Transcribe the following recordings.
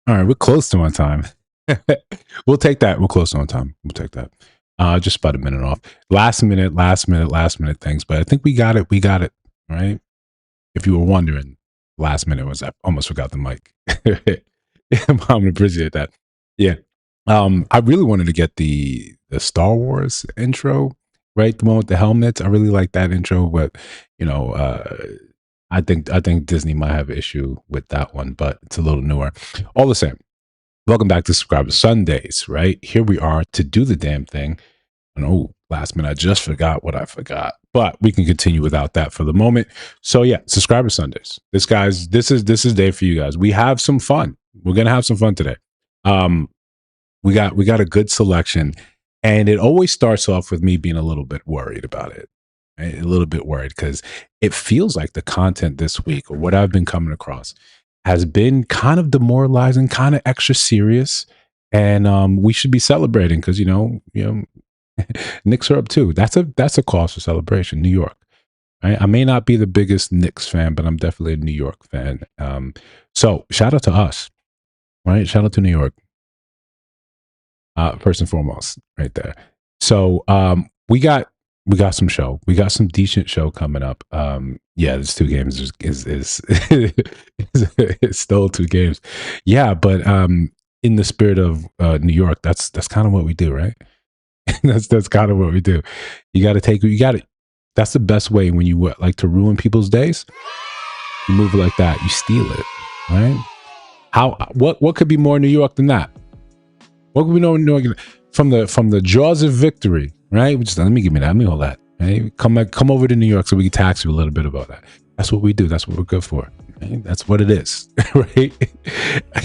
All right, we're close to on time. We'll take that. We're close to on time. We'll take that. Just about a minute off. Last minute things, but I think we got it. We got it. Right. If you were wondering, last minute was I almost forgot the mic. I'm gonna appreciate that. Yeah. I really wanted to get the Star Wars intro, right? The one with the helmets. I really like that intro, but you know, I think Disney might have an issue with that one, but it's a little newer. All the same. Welcome back to Subscriber Sundays, right? Here we are to do the damn thing. And oh, last minute, I just forgot what I forgot, but we can continue without that for the moment. So yeah, Subscriber Sundays. This is day for you guys. We have some fun. We're gonna have some fun today. We got a good selection, and it always starts off with me being a little bit worried about it. Right? A little bit worried because it feels like the content this week or what I've been coming across has been kind of demoralizing, kind of extra serious, and we should be celebrating because Knicks are up too. That's a cause for celebration. New York, right? I may not be the biggest Knicks fan, but I'm definitely a New York fan. So shout out to us, right? Shout out to New York, first and foremost, right there. So we got some show. We got some decent show coming up. Yeah, this 2 games is it's still 2 games. Yeah, but in the spirit of New York, that's kind of what we do, right? that's kind of what we do. You got to take. You got it. That's the best way when you like to ruin people's days. You move it like that. You steal it, right? What could be more New York than that? What could we know in New York from the jaws of victory? Right? Let me hold that. Right? Come over to New York so we can tax you a little bit about that. That's what we do. That's what we're good for. Right? That's what it is. Right?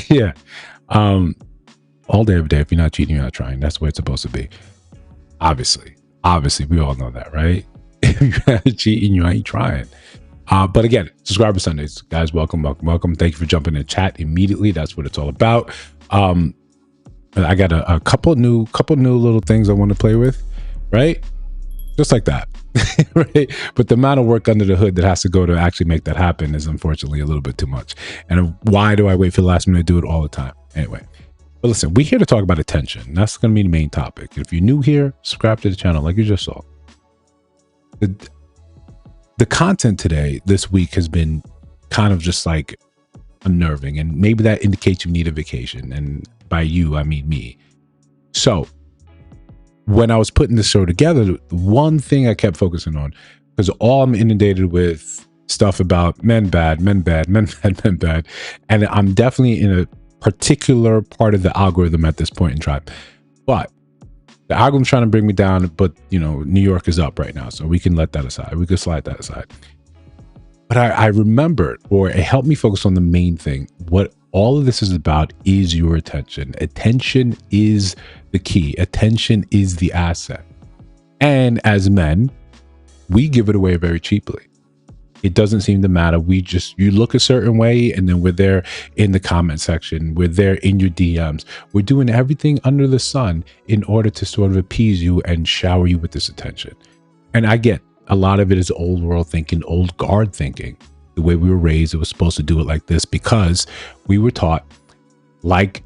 Yeah. All day, every day. If you're not cheating, you're not trying. That's the way it's supposed to be. Obviously, we all know that, right? If you're not cheating, you ain't trying. But again, Subscriber Sundays, guys. Welcome. Thank you for jumping in chat immediately. That's what it's all about. I got a couple new little things I want to play with. Right? Just like that. Right? But the amount of work under the hood that has to go to actually make that happen is unfortunately a little bit too much. And why do I wait for the last minute to do it all the time? Anyway, but listen, we're here to talk about attention. That's going to be the main topic. If you're new here, subscribe to the channel like you just saw. The content today, this week, has been kind of just like unnerving. And maybe that indicates you need a vacation. And by you, I mean me. So when I was putting this show together, one thing I kept focusing on, because all I'm inundated with stuff about men bad, men bad. And I'm definitely in a particular part of the algorithm at this point in time. But the algorithm's trying to bring me down, but New York is up right now. So we can let that aside. We can slide that aside. But I remembered, or it helped me focus on the main thing. What all of this is about is your attention. Attention is the key. Attention is the asset. And as men, we give it away very cheaply. It doesn't seem to matter. You look a certain way and then we're there in the comment section. We're there in your DMs. We're doing everything under the sun in order to sort of appease you and shower you with this attention. And I get a lot of it is old world thinking, old guard thinking. The way we were raised, it was supposed to do it like this because we were taught, like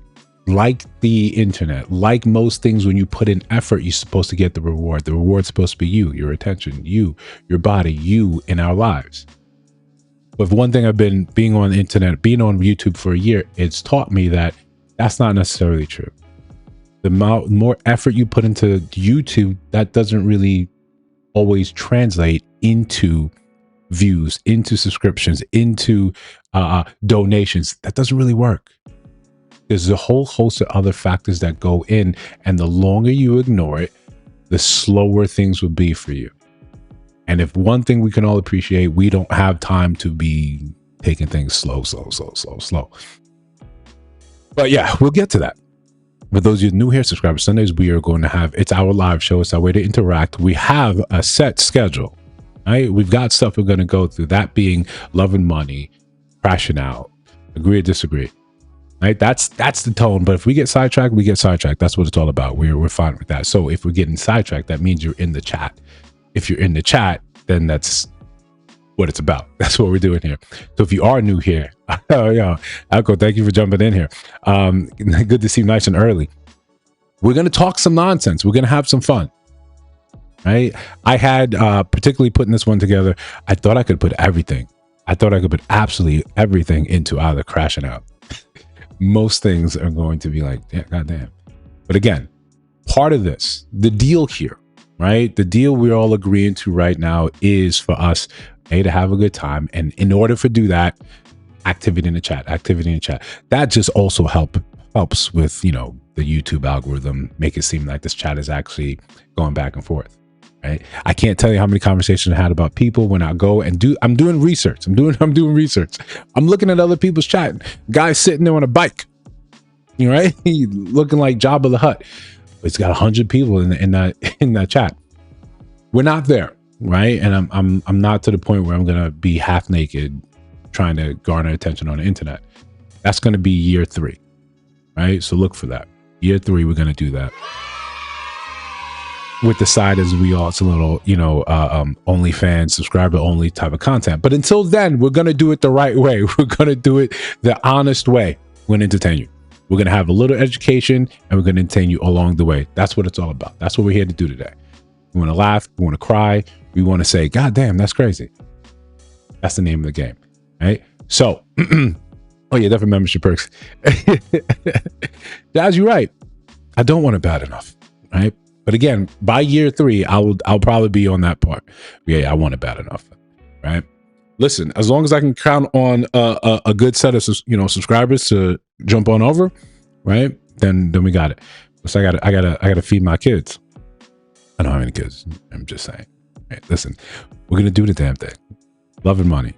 the internet, like most things, when you put in effort, you're supposed to get the reward. The reward's supposed to be you, your attention, you, your body, you in our lives. But one thing I've been being on the internet, being on YouTube for a year, it's taught me that that's not necessarily true. The more effort you put into YouTube, that doesn't really always translate into views, into subscriptions, into donations. That doesn't really work. There's a whole host of other factors that go in, and the longer you ignore it, the slower things will be for you. And if one thing we can all appreciate, we don't have time to be taking things slow. But yeah, we'll get to that. For those of you new here, Subscriber Sundays, we are going to have, it's our live show. It's our way to interact. We have a set schedule, right? We've got stuff we're going to go through, that being love and money, crashing out, agree or disagree, right? That's the tone. But if we get sidetracked, we get sidetracked. That's what it's all about. We're fine with that. So if we're getting sidetracked, that means you're in the chat. If you're in the chat, then that's what it's about. That's what we're doing here. So if you are new here, Oh, yeah. Echo, thank you for jumping in here. Good to see you nice and early. We're going to talk some nonsense. We're going to have some fun. Right? I had, particularly putting this one together, I thought I could put everything. I thought I could put absolutely everything into either crashing out. Most things are going to be like, yeah, goddamn. But again, part of this, the deal here, right? The deal we're all agreeing to right now is for us, to have a good time. And in order to do that, activity in the chat. That just also helps with, you know, the YouTube algorithm, make it seem like this chat is actually going back and forth. Right? I can't tell you how many conversations I had about people when I go and I'm doing research. I'm doing research. I'm looking at other people's chat. Guys sitting there on a bike, you know, right? He looking like Jabba the Hutt. It's got 100 people in that chat. We're not there, right? And I'm not to the point where I'm gonna be half naked trying to garner attention on the internet. That's gonna be year 3, right? So look for that. Year 3, we're gonna do that. With the side as it's a little, you know, OnlyFans, subscriber only type of content. But until then, we're going to do it the right way. We're going to do it the honest way. We're going to entertain you. We're going to have a little education and we're going to entertain you along the way. That's what it's all about. That's what we're here to do today. We want to laugh. We want to cry. We want to say, God damn, that's crazy. That's the name of the game. Right? So, oh yeah, different membership perks. Jazz, you're right. I don't want it bad enough. Right? But again, by year 3, I'll probably be on that part. Yeah, I want it bad enough, right? Listen, as long as I can count on a good set of subscribers to jump on over, right? Then we got it. So I gotta feed my kids. I don't have any kids. I'm just saying. Right, listen, we're gonna do the damn thing. Love and money.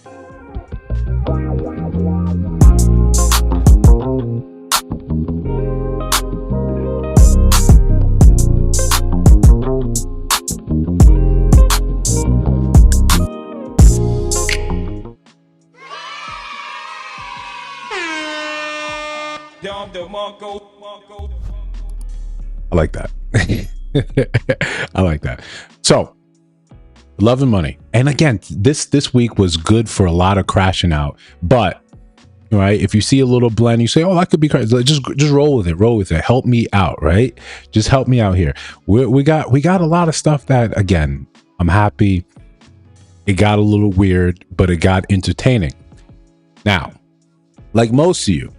I like that. I like that. So, love and money. And again, this week was good for a lot of crashing out. But, right, if you see a little blend, you say, oh, that could be crazy. Just roll with it. Help me out, right? Just help me out here. We got a lot of stuff that, again, I'm happy. It got a little weird, but it got entertaining. Now, like most of you,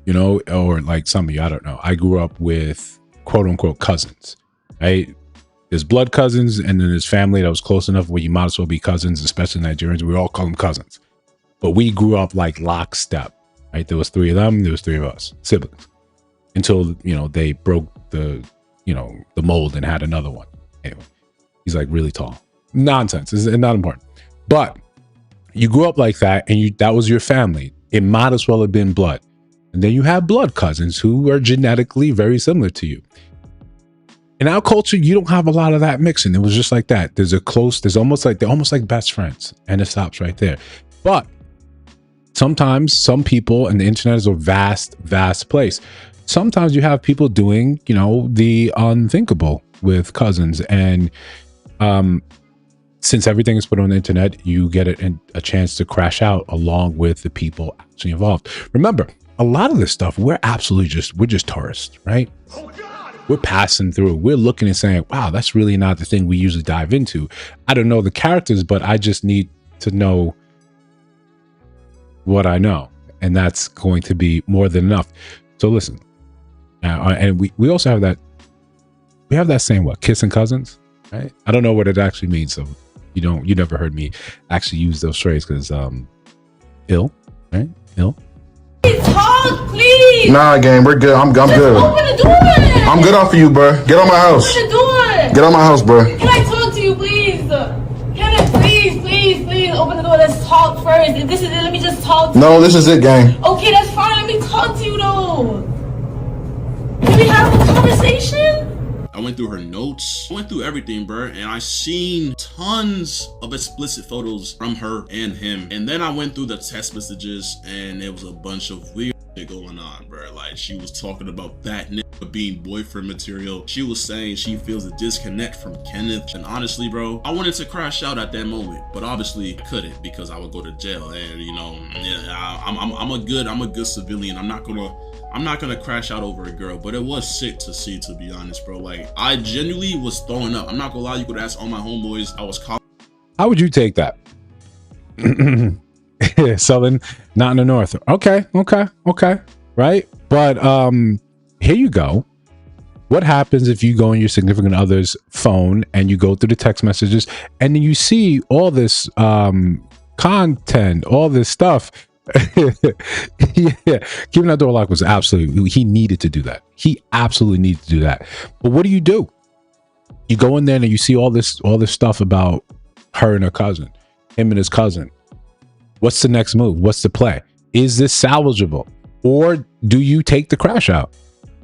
you know, or like some of you, I don't know. I grew up with quote unquote cousins, right? There's blood cousins and then there's family that was close enough where you might as well be cousins, especially Nigerians. We all call them cousins. But we grew up like lockstep, right? There was 3 of them. There was 3 of us, siblings, until, you know, they broke the mold and had another one. Anyway, he's like really tall. Nonsense. It's not important. But you grew up like that and that was your family. It might as well have been blood. And then you have blood cousins who are genetically very similar to you. In our culture, you don't have a lot of that mixing. It was just like that. They're almost like best friends, and it stops right there. But sometimes some people, and the internet is a vast, vast place. Sometimes you have people doing, you know, the unthinkable with cousins. And since everything is put on the internet, you get a chance to crash out along with the people actually involved. Remember, a lot of this stuff, we're just tourists, right? Oh, we're passing through. We're looking and saying, wow, that's really not the thing we usually dive into. I don't know the characters, but I just need to know what I know. And that's going to be more than enough. So listen, and we also have that saying, what, kissing cousins, right? I don't know what it actually means. So you never heard me actually use those phrases because ill, right? Ill. Talk, please. Nah, gang, we're good. I'm good. Open the door. I'm good off of you, bro. Get on my house. Open the door. Get on my house, bro. Can I talk to you, please? Can I please open the door? Let's talk first. Let me just talk to you. No, this is it, gang. Okay, that's fine. Let me talk to you though. Can we have a conversation? I went through her notes, I went through everything, bro, and I seen tons of explicit photos from her and him. And then I went through the text messages and there was a bunch of weird shit going on, bro. Like she was talking about that nigga being boyfriend material. She was saying she feels a disconnect from Kenneth, and honestly, bro, I wanted to crash out at that moment, but obviously I couldn't because I would go to jail. And you know, yeah, I'm a good civilian. I'm not gonna crash out over a girl, but it was sick to see, to be honest, bro. Like, I genuinely was throwing up. I'm not gonna lie, you could ask all my homeboys. I was caught. How would you take that? Southern, not in the north. Okay. Right. But here you go. What happens if you go on your significant other's phone and you go through the text messages and then you see all this content, all this stuff? Yeah, keeping that door locked was absolutely, he needed to do that. He absolutely needed to do that. But what do? You go in there and you see all this stuff about her and her cousin, him and his cousin. What's the next move? What's the play? Is this salvageable? Or do you take the crash out?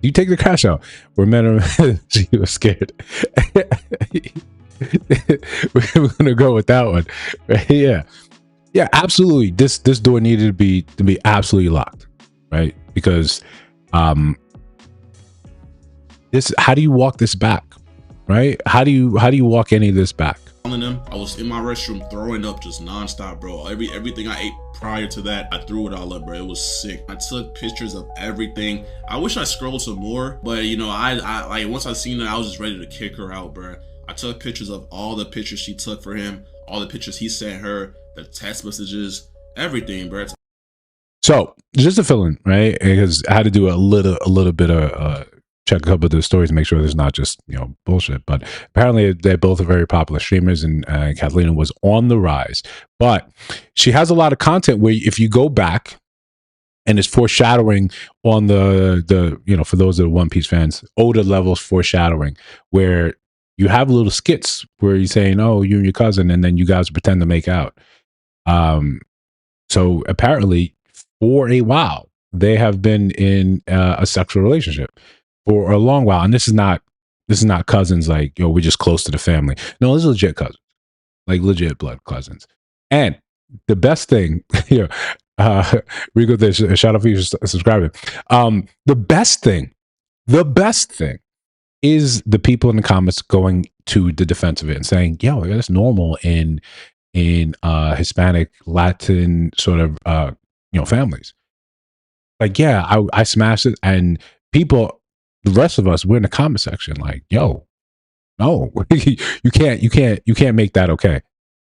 You take the crash out. Remember, she was scared. We're gonna go with that one. Right? Yeah, absolutely. This door needed to be absolutely locked, right? Because how do you walk this back, right? How do you walk any of this back? Them, I was in my restroom throwing up just nonstop, bro. Everything I ate prior to that, I threw it all up, bro. It was sick. I took pictures of everything. I wish I scrolled some more, but you know, I like once I seen it, I was just ready to kick her out, bro. I took pictures of all the pictures she took for him, all the pictures he sent her, the text messages, everything, bro. So just to fill in, right? Because I had to do a little bit of check a couple of the stories to make sure there's not just, you know, bullshit. But apparently they're both very popular streamers, and Catalina was on the rise. But she has a lot of content where if you go back and it's foreshadowing on the you know, for those that are One Piece fans, Oda levels foreshadowing, where you have little skits where you're saying, oh, you and your cousin, and then you guys pretend to make out. So apparently for a while, they have been in a sexual relationship for a long while. And this is not cousins like, yo, we're just close to the family. No, this is legit cousins, like legit blood cousins. And the best thing here, Rico, shout out for you subscribing. The best thing is the people in the comments going to the defense of it and saying, yo, that's normal in Hispanic, Latin sort of, you know, families. Like, yeah, I smashed it, and people, the rest of us, we're in the comment section like, yo, no, you can't make that okay,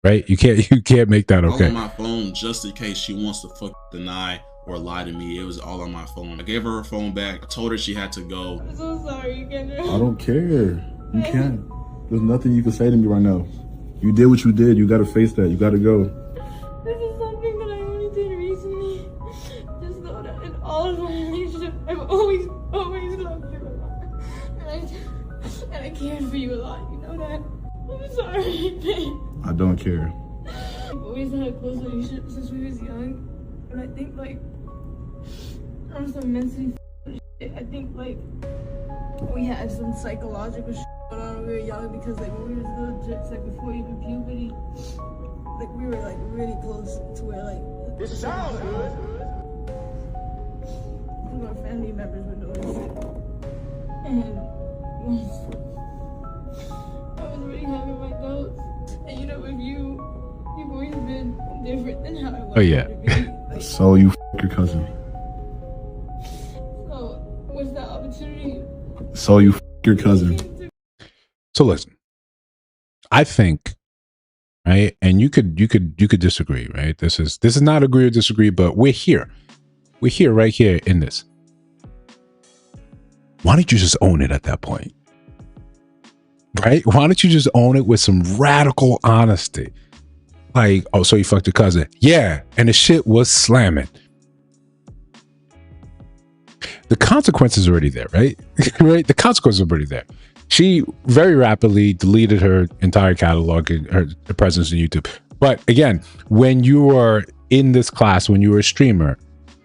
right? You can't make that okay. All on my phone, just in case she wants to deny or lie to me. It was all on my phone. I gave her phone back. I told her she had to go. I'm so sorry, Kendra. I don't care. You can't. There's nothing you can say to me right now. You did what you did. You got to face that. You got to go. This is something that I only did recently. Just know that in all of my relationships, I've always loved you a lot. And I cared for you a lot. You know that? I'm sorry, babe. I don't care. We've always had a close relationship since we was young. And I think, like, I'm so mentally shit. I think, like, we had some psychological shit going on when we were young, because, like, when we were little jits, like, before even puberty, like, we were, like, really close to where, like, it sounds good. Our family members would notice it. And I was really having my doubts. And, you know, with you've always been different than how I wanted Oh, yeah. to be. Like, So you your cousin. so, what's that opportunity? So you your cousin. So listen, I think, right, and you could disagree, right? This is not agree or disagree, but we're here right here in this. Why don't you just own it at that point, right? Why don't you just own it with some radical honesty? Like, oh, so you fucked your cousin? Yeah, and the shit was slamming. The consequences are already there, right? Right? The consequences are already there. She very rapidly deleted her entire catalog and her presence on YouTube. But again, when you are in this class, when you were a streamer,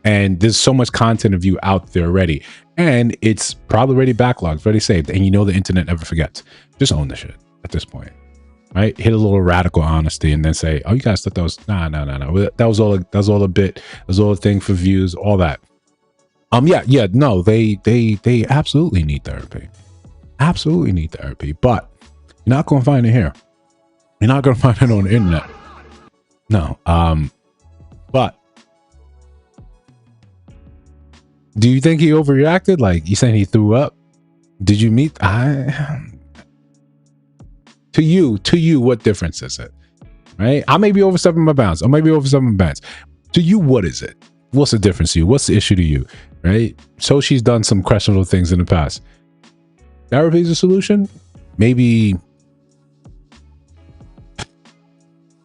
and there's so much content of you out there already, and it's probably already backlogged, already saved, and you know the internet never forgets. Just own the shit at this point, right? Hit a little radical honesty, and then say, "Oh, you guys thought that was no. That was all a bit. That was all a thing for views, all that." No, they absolutely need therapy. Absolutely need therapy. But you're not gonna find it here. You're not gonna find it on the internet. No. But do you think he overreacted? Like, you saying he threw up? Did you meet to you, what difference is it? Right? I may be overstepping my bounds. I might be overstepping my bounds. To you, what is it? What's the difference to you? What's the issue to you? Right? So she's done some questionable things in the past. Therapy is a solution? Maybe.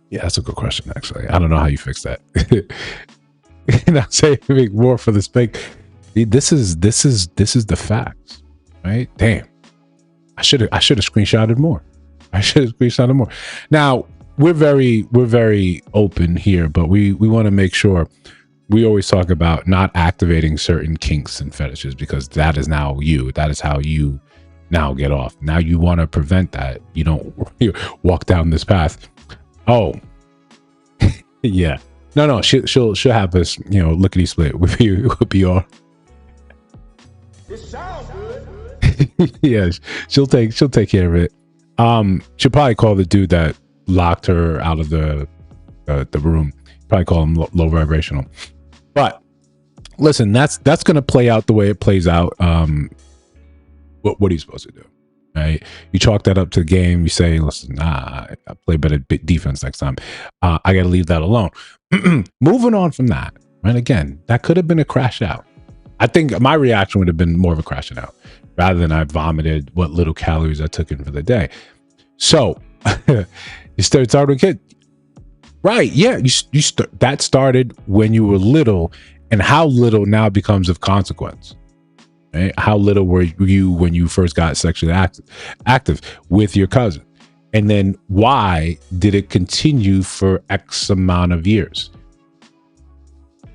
Yeah, that's a good question, actually. I don't know how you fix that. And I say more for the spec. This is the facts, right? Damn. I should have screenshotted more. Now, we're very open here, but we want to make sure we always talk about not activating certain kinks and fetishes, because that is now you. That is how you now get off. Now you want to prevent that. You don't walk down this path. Oh, yeah. No. She'll have us, lickety split with you. It would be all. It sounds good. Yeah, she'll take care of it. She'll probably call the dude that locked her out of the room. Probably call him low vibrational. But listen, that's gonna play out the way it plays out. What are you supposed to do? Right? You chalk that up to the game. You say, listen, I play better defense next time. I got to leave that alone. Moving on from that, right? Again, that could have been a crash out. I think my reaction would have been more of a crashing out rather than I vomited what little calories I took in for the day. So you started with kid. Right. Yeah. That started when you were little, and how little now becomes of consequence. Right? How little were you when you first got sexually active with your cousin? And then why did it continue for X amount of years?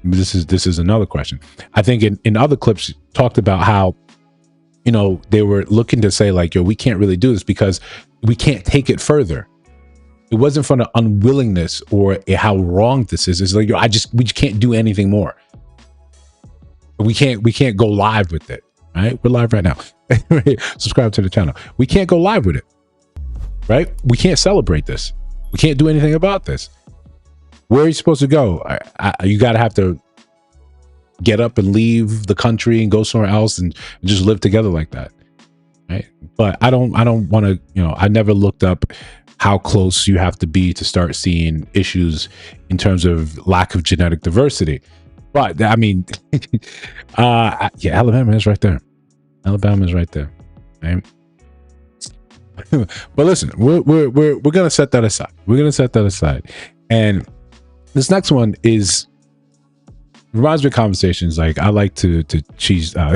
This is another question. I think in other clips talked about how, they were looking to say like, we can't really do this because we can't take it further. It wasn't from an unwillingness or how wrong this is. It's like, we just can't do anything more. We can't go live with it. Right? We're live right now. Subscribe to the channel. We can't go live with it. Right? We can't celebrate this. We can't do anything about this. Where are you supposed to go? You gotta have to get up and leave the country and go somewhere else and just live together like that. Right? But I don't want to, I never looked up how close you have to be to start seeing issues in terms of lack of genetic diversity. But I mean, Alabama is right there. Right? But listen, we're gonna set that aside. And this next one reminds me of conversations. Like, I like to cheese. I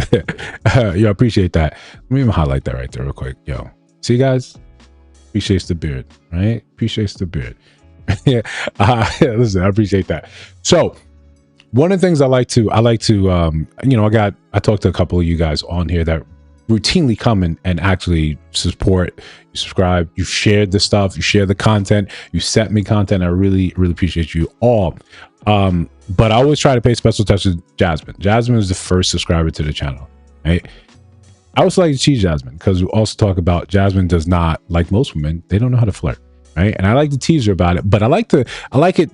appreciate that. Let me even highlight that right there real quick. See, guys, appreciates the beard, right? Appreciates the beard. Yeah. Listen, I appreciate that. So, one of the things I like to, I talked to a couple of you guys on here that routinely come and actually support, you subscribe, you shared the stuff, you share the content, you sent me content. I really, really appreciate you all. But I always try to pay special attention to Jasmine. Jasmine is the first subscriber to the channel, right? I also like to tease Jasmine because we also talk about Jasmine does not, like most women, they don't know how to flirt. Right. And I like to tease her about it, but I like it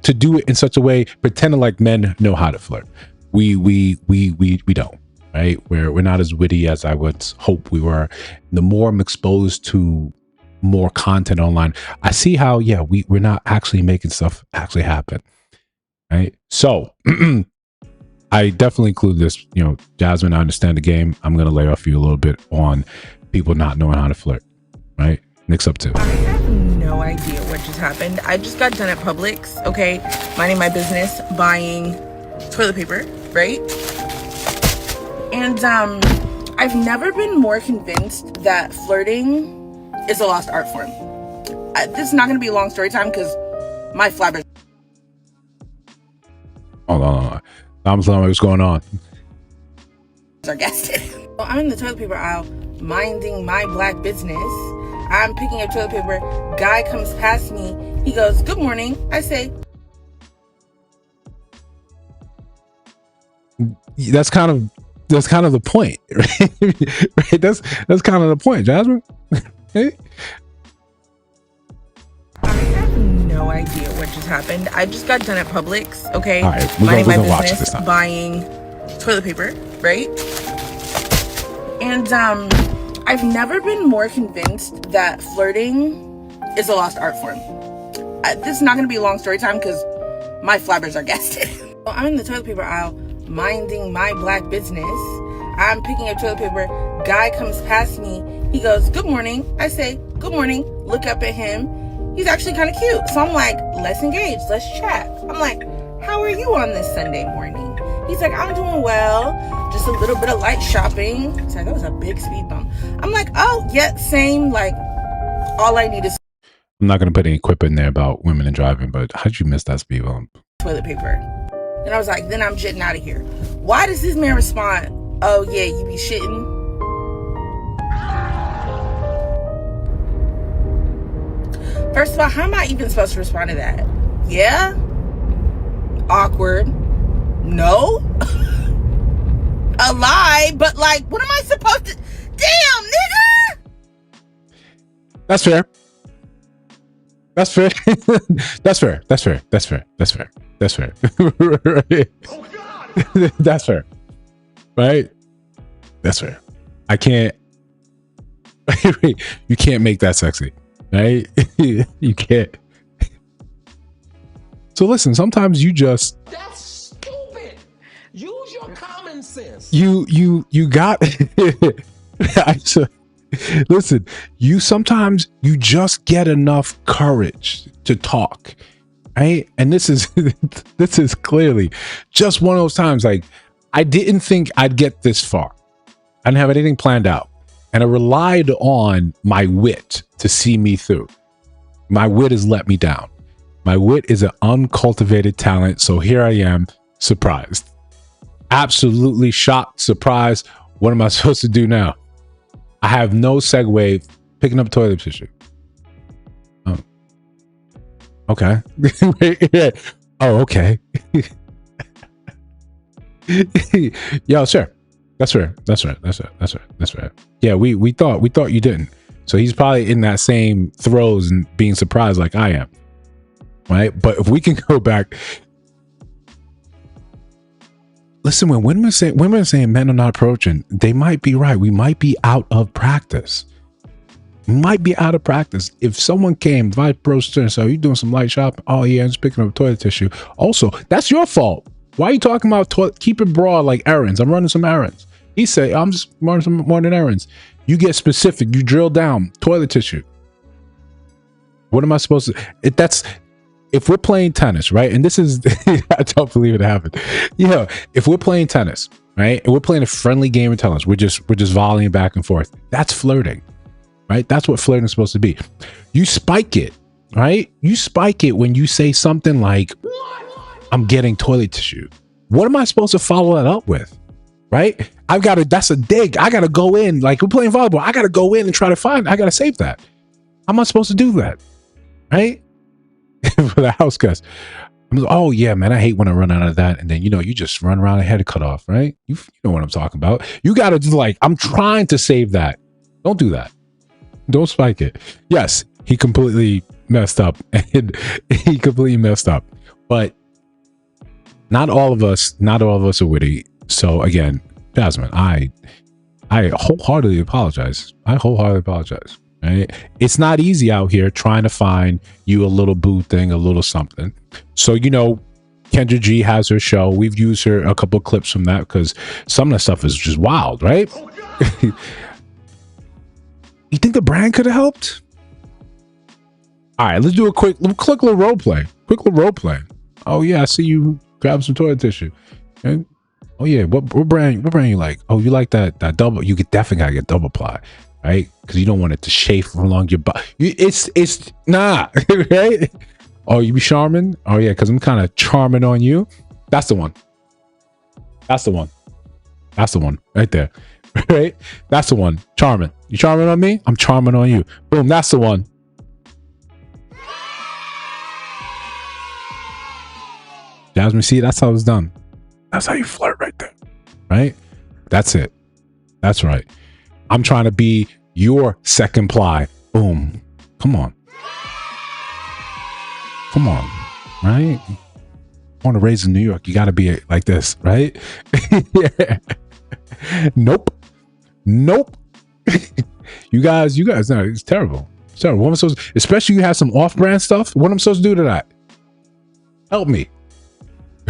to do it in such a way, pretending like men know how to flirt. We don't, right? We're not as witty as I would hope we were. The more I'm exposed to more content online, I see how, we're not actually making stuff actually happen. Right. So I definitely include this, Jasmine, I understand the game. I'm going to lay off you a little bit on people not knowing how to flirt. Right. Next up too. I have no idea what just happened. I just got done at Publix, okay, minding my business, buying toilet paper, right? And I've never been more convinced that flirting is a lost art form. This is not going to be a long story time because my flabbers. Hold on. I'm telling you what's going on. Sarcastic. So I'm in the toilet paper aisle, minding my black business. I'm picking up toilet paper. Guy comes past me. He goes, "Good morning." I say, that's kind of that's kind of the point, right? Right? That's kind of the point, Jasmine. Hey? I have no idea what just happened. I just got done at Publix, okay? All right, we're minding gonna my watch this business, time. buying toilet paper, right? And I've never been more convinced that flirting is a lost art form. This is not going to be a long story time because my flabbers are guested. Well, I'm in the toilet paper aisle, minding my black business. I'm picking up toilet paper. Guy comes past me. He goes, "Good morning." I say, "Good morning." Look up at him. He's actually kind of cute. So I'm like, let's engage. Let's chat. I'm like, "How are you on this Sunday morning?" He's like, "I'm doing well. Just a little bit of light shopping." Sorry, that was a big speed bump. I'm like, "Oh, yeah, same. Like, all I need is I'm not going to put any quip in there about women and driving, but how'd you miss that speed bump? toilet paper." And I was like, then I'm jetting out of here. Why does this man respond, "Oh, yeah, you be shitting"? First of all, how am I even supposed to respond to that? Yeah? Awkward. No? A lie? But like, what am I supposed to... Damn, nigga! That's fair. That's fair. That's fair. That's fair. That's fair. That's fair. That's fair. That's fair. Right? That's fair. I can't... You can't make that sexy. Right? You can't. So listen, sometimes you just... That's stupid. Use your common sense. You got... Listen, sometimes you just get enough courage to talk, right? And this is clearly just one of those times. Like, I didn't think I'd get this far. I didn't have anything planned out, and I relied on my wit to see me through. My wit has let me down. My wit is an uncultivated talent, so here I am, surprised, absolutely shocked, surprised. What am I supposed to do now? I have no segue. Picking up toilet tissue. Oh, okay. Oh, okay. Yo, sure. That's fair. That's right. That's right. That's right. That's right. Yeah, we thought you didn't. So he's probably in that same throes and being surprised like I am. Right? But if we can go back. Listen, when women are saying men are not approaching, they might be right. We might be out of practice. Might be out of practice. If someone came, if I approached her and said, "Are you doing some light shopping?" "Oh yeah, I'm just picking up toilet tissue." Also, that's your fault. Why are you talking about toilet? Keep it broad like errands. I'm running some errands. He said, "I'm just running some morning errands." You get specific. You drill down. Toilet tissue. What am I supposed to? If we're playing tennis, right? And this is, I don't believe it happened. Yeah, if we're playing tennis, right? And we're playing a friendly game of tennis, we're just volleying back and forth. That's flirting, right? That's what flirting is supposed to be. You spike it, right? You spike it when you say something like, "I'm getting toilet tissue." What am I supposed to follow that up with? Right? That's a dig. I got to go in, like we're playing volleyball. I got to go in and try to find, I got to save that. How am I supposed to do that? Right? For the house guest. Oh yeah, man, I hate when I run out of that. And then, you just run around and head cut off, right? You know what I'm talking about. You got to do like, I'm trying to save that. Don't do that. Don't spike it. Yes, he completely messed up. And he completely messed up. But not all of us are witty. So again, Jasmine, I wholeheartedly apologize. Right? It's not easy out here trying to find you a little boo thing, a little something. So, Kendra G has her show. We've used a couple of clips from that because some of the stuff is just wild, right? You think the brand could have helped? All right, let's do a quick little role play. Oh yeah, I see you grab some toilet tissue. Okay. Oh yeah, what brand you like? Oh, you like that double? You definitely gotta get double ply. Right? Because you don't want it to chafe along your body. It's nah, right? Oh, you be charming? Oh yeah, because I'm kind of charming on you. That's the one. That's the one right there. Right? That's the one. Charming. You charming on me? I'm charming on you. Boom, that's the one. Jasmine, see, that's how it's done. That's how you flirt right there. Right? That's it. That's right. I'm trying to be your second ply. Boom. Come on. Come on. Right? Want to raise in New York, you got to be like this, right? Yeah. Nope. you guys, no, it's terrible. It's terrible. What am I supposed to, especially you have some off-brand stuff. What am I supposed to do to that? Help me.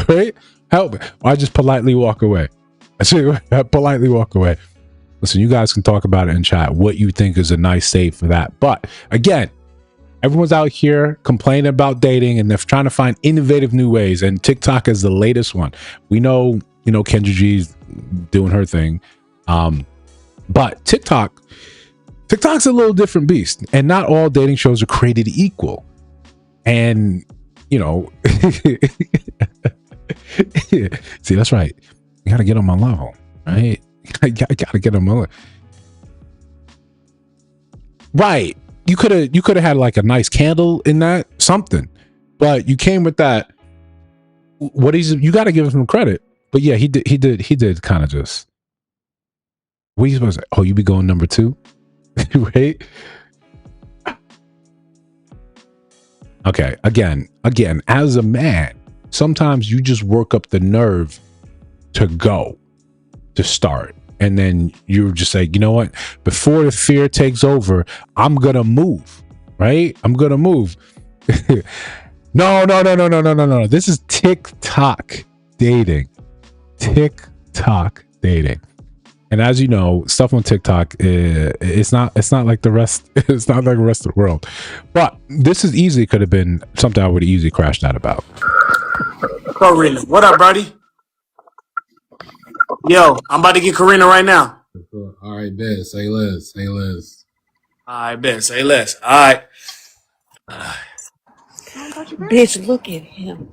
Right? Help me. Or I just politely walk away. Politely walk away. Listen, you guys can talk about it in chat, what you think is a nice save for that. But again, everyone's out here complaining about dating and they're trying to find innovative new ways. And TikTok is the latest one. We know, Kendra G's doing her thing. But TikTok's a little different beast. And not all dating shows are created equal. And, see, that's right. You got to get on my level, right? I gotta get on my level. Right. You could have had like a nice candle in that, something, but you came with that. You got to give him credit. But yeah, he did kind of just. What are you supposed to say? Oh, you be going number 2, right? Okay. Again, as a man, sometimes you just work up the nerve to start. And then you're just like, you know what? Before the fear takes over, I'm going to move, right? I'm going to move. No. This is TikTok dating. TikTok dating. And as you know, stuff on TikTok, it's not like the rest. It's not like the rest of the world. But this is easily could have been something I would have easily crashed out about. Karina, what up, buddy? Yo, I'm about to get Karina right now. All right, bet. Say less. All right, bet. Say less. All right. Bitch, look at him.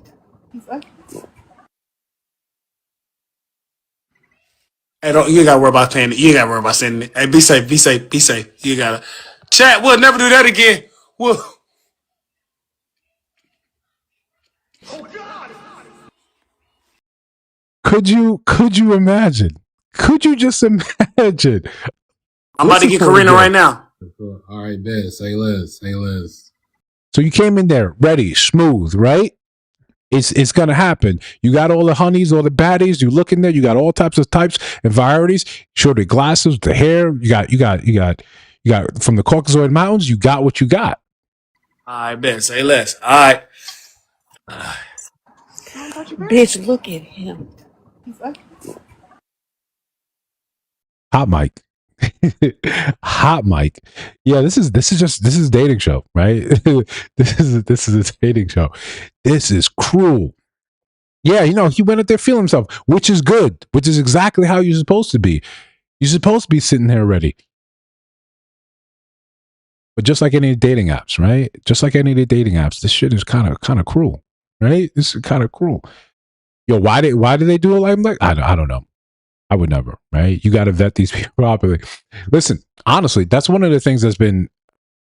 Hey, you gotta worry about paying it. You gotta worry about sending it. Hey, be safe. You gotta. Chat, we'll never do that again. We'll. Could you imagine? Could you just imagine? I'm about to get Karina right now. All right, bet. Say less. So you came in there ready, smooth, right? It's gonna happen. You got all the honeys, all the baddies. You look in there. You got all types and varieties. Sure, the glasses, the hair. You got from the Caucasoid Mountains. You got what you got. All right, bet. Say less. All right. Bitch, look at him. Hot mic. Hot mic. Yeah, this is dating show, right? this is a dating show. This is cruel. Yeah, he went out there feeling himself, which is good, which is exactly how you're supposed to be. You're supposed to be sitting there ready. But just like any dating apps, right? Just like any of the dating apps, this shit is kind of cruel, right? This is kind of cruel. Yo, why did they do it like that? I don't know. I would never, right? You got to vet these people properly. Listen, honestly, that's one of the things that's been.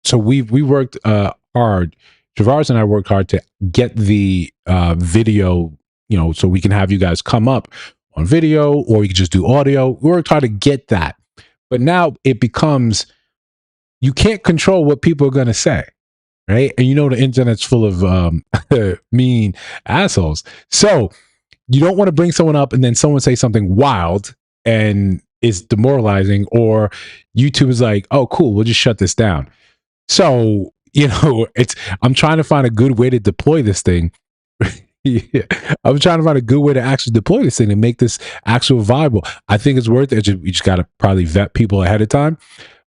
So we worked hard. Travaris and I worked hard to get the video, so we can have you guys come up on video, or we can just do audio. We worked hard to get that, but now it becomes you can't control what people are going to say, right? And the internet's full of mean assholes. So you don't want to bring someone up and then someone say something wild and it's demoralizing, or YouTube is like, oh, cool, we'll just shut this down. So, I'm trying to find a good way to deploy this thing. Yeah. I'm trying to find a good way to actually deploy this thing and make this actual viable. I think it's worth it. You just got to probably vet people ahead of time.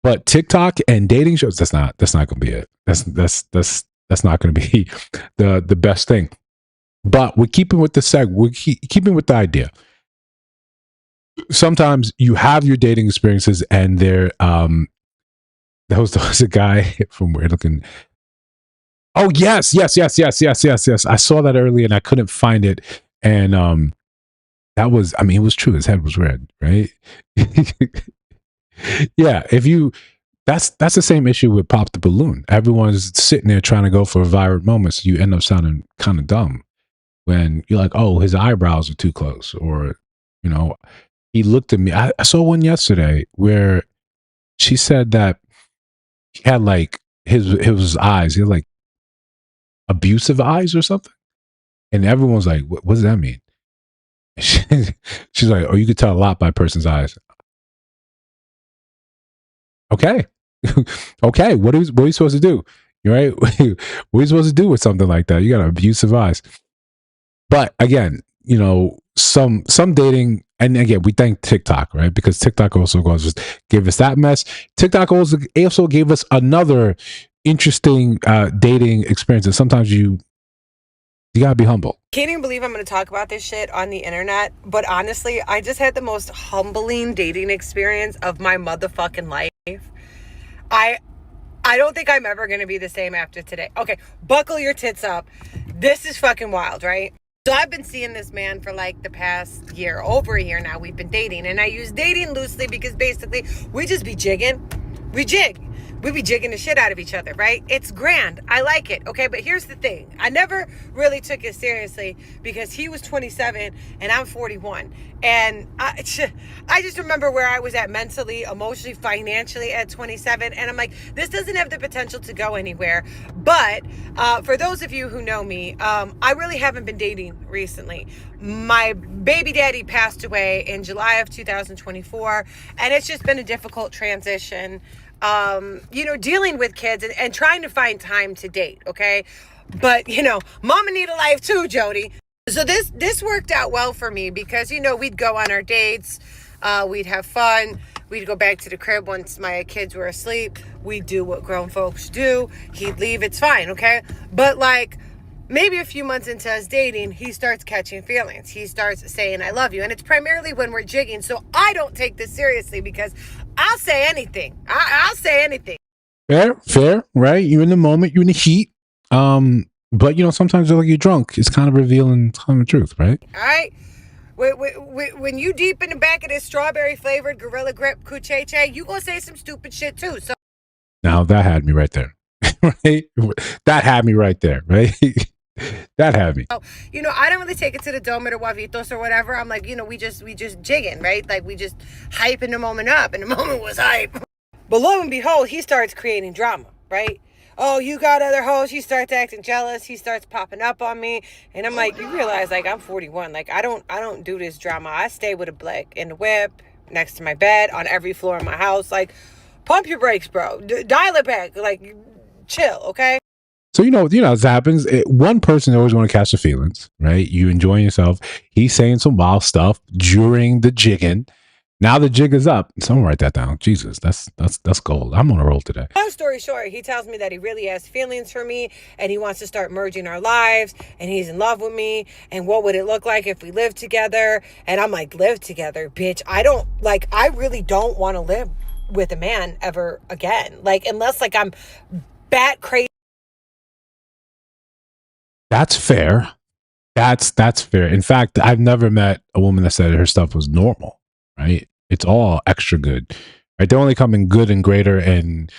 But TikTok and dating shows, that's not going to be it. That's not going to be the best thing. But we're keeping with the we're keeping with the idea. Sometimes you have your dating experiences, and there was a guy from Weird Looking. Oh yes. I saw that earlier and I couldn't find it, and that was, it was true. His head was red, right? Yeah, that's the same issue with Pop the Balloon. Everyone's sitting there trying to go for a viral moment, so you end up sounding kind of dumb when you're like, oh, his eyebrows are too close, or he looked at me. I saw one yesterday where she said that he had like his eyes, he had like abusive eyes or something. And everyone's like, what does that mean? She's like, oh, you could tell a lot by a person's eyes. Okay. Okay. What are you supposed to do? You're right. What are you supposed to do with something like that? You got abusive eyes. But again, you know, some dating, and again, we thank TikTok, right? Because TikTok also gave us that mess. TikTok also gave us another interesting dating experience. And sometimes you gotta be humble. Can't even believe I'm going to talk about this shit on the internet, but honestly, I just had the most humbling dating experience of my motherfucking life. I don't think I'm ever going to be the same after today. Okay, buckle your tits up. This is fucking wild, right? So I've been seeing this man for like the past year, over a year now. We've been dating, and I use dating loosely because basically we just be jigging. We jig. We be jigging the shit out of each other, right? It's grand. I like it, okay? But here's the thing. I never really took it seriously because he was 27 and I'm 41. And I just remember where I was at mentally, emotionally, financially at 27. And I'm like, this doesn't have the potential to go anywhere. But for those of you who know me, I really haven't been dating recently. My baby daddy passed away in July of 2024. And it's just been a difficult transition. You know, dealing with kids and trying to find time to date, okay? But, you know, mama need a life too, Jody. So this worked out well for me because, you know, we'd go on our dates, we'd have fun, we'd go back to the crib once my kids were asleep, we'd do what grown folks do, he'd leave, it's fine, okay? But like, maybe a few months into us dating, he starts catching feelings. He starts saying, I love you. And it's primarily when we're jigging. So I don't take this seriously because I'll say anything. I'll say anything. Fair, right? You're in the moment, you're in the heat. But you know, sometimes you're drunk. It's kind of revealing some of the truth, right? All right. When you deep in the back of this strawberry flavored Gorilla Grip Kucheche, you gonna say some stupid shit too. So now that had me right there. Right? That had me right there, right? That had me. You know, I don't really take it to the Dome or the Wavitos or whatever. I'm like, you know, we just jigging, right? Like we just hyping the moment up, and the moment was hype. But lo and behold, he starts creating drama, right? Oh, you got other hoes. He starts acting jealous. He starts popping up on me, and I'm like, you realize, like, I'm 41. Like, I don't do this drama. I stay with a blick in the whip, next to my bed, on every floor in my house. Like, pump your brakes, bro. Dial it back. Like, chill, okay? So, you know, this happens. One person always want to catch the feelings, right? You enjoying yourself. He's saying some wild stuff during the jigging. Now the jig is up. Someone write that down. Jesus, that's gold. I'm on a roll today. Long story short, he tells me that he really has feelings for me and he wants to start merging our lives and he's in love with me. And what would it look like if we lived together? And I'm like, live together, bitch. I really don't want to live with a man ever again. Like, unless like I'm bat crazy. That's fair. That's fair. In fact, I've never met a woman that said her stuff was normal. Right? It's all extra good. Right? They only come in good and greater and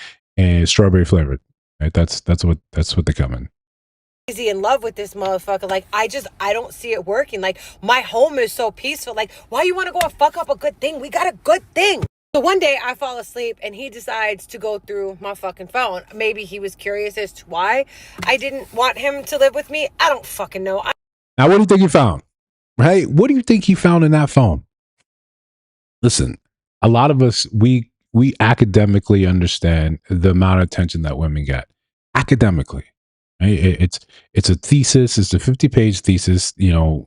strawberry flavored. Right? That's what they come in. In love with this motherfucker. Like, I don't see it working. Like, my home is so peaceful. Like, why you want to go and fuck up a good thing? We got a good thing. So one day I fall asleep and he decides to go through my fucking phone. Maybe he was curious as to why I didn't want him to live with me. I don't fucking know. Now, what do you think he found? Right? What do you think he found in that phone? Listen, a lot of us, we academically understand the amount of attention that women get. Academically, right? It's a thesis. It's a 50-page thesis, you know,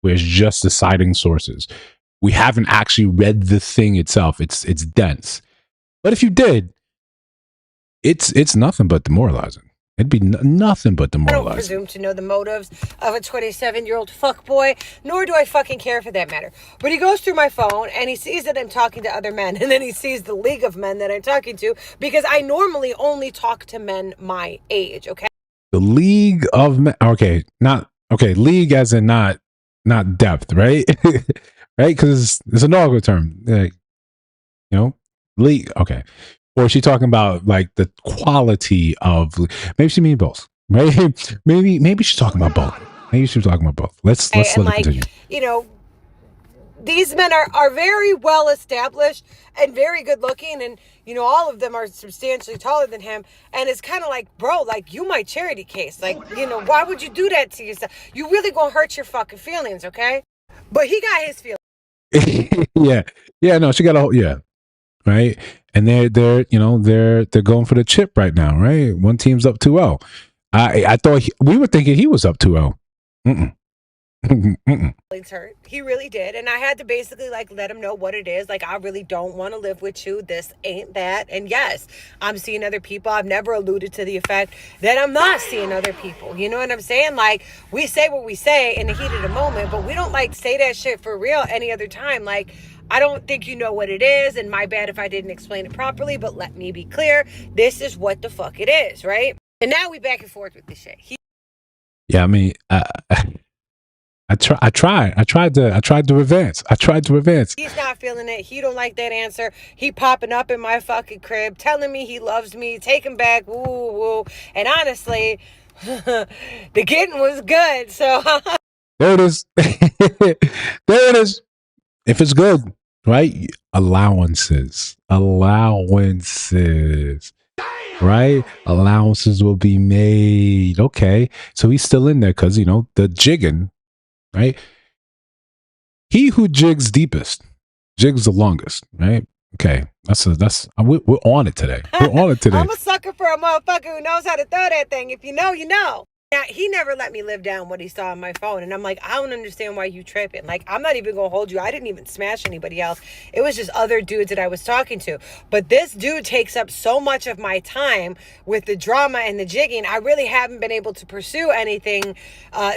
where it's just the citing sources. We haven't actually read the thing itself. It's dense. But if you did, it's nothing but demoralizing. It'd be nothing but demoralizing. I don't presume to know the motives of a 27-year-old fuckboy, nor do I fucking care for that matter. But he goes through my phone and he sees that I'm talking to other men, and then he sees the league of men that I'm talking to, because I normally only talk to men my age, okay? The league of men. Okay, league as in not depth, right? Right? Because it's a nautical term. Like, you know, league. Okay. Or is she talking about like the quality of? Maybe she means both. Maybe she's talking about both. Maybe she's talking about both. Let's let it continue. You know, these men are very well established and very good looking, and you know, all of them are substantially taller than him, and it's kind of like, bro, like, you my charity case, like, you know, why would you do that to yourself? You really gonna hurt your fucking feelings, okay? But he got his feelings. yeah, no, she got a whole, right, and they're you know, they're going for the chip right now, right? One team's up 2-0. I thought we were thinking he was up 2-0. Hurt. He really did. And I had to basically like let him know what it is. Like, I really don't want to live with you. This ain't that. And yes, I'm seeing other people. I've never alluded to the effect that I'm not seeing other people. You know what I'm saying? Like, we say what we say in the heat of the moment, but we don't like say that shit for real any other time. Like, I don't think you know what it is, and my bad if I didn't explain it properly, but let me be clear. This is what the fuck it is, right? And now we back and forth with this shit. Yeah, I mean, I tried to advance. He's not feeling it. He don't like that answer. He popping up in my fucking crib, telling me he loves me, taking back, woo, woo. And honestly, the getting was good. So there it is. There it is. If it's good, right? Allowances, right? Allowances will be made. Okay. So he's still in there because, you know, the jigging, right? He who jigs deepest jigs the longest, right? Okay, we're on it today. We're on it today. I'm a sucker for a motherfucker who knows how to throw that thing. If you know, you know. Now, he never let me live down what he saw on my phone. And I'm like, I don't understand why you tripping. Like, I'm not even going to hold you. I didn't even smash anybody else. It was just other dudes that I was talking to. But this dude takes up so much of my time with the drama and the jigging. I really haven't been able to pursue anything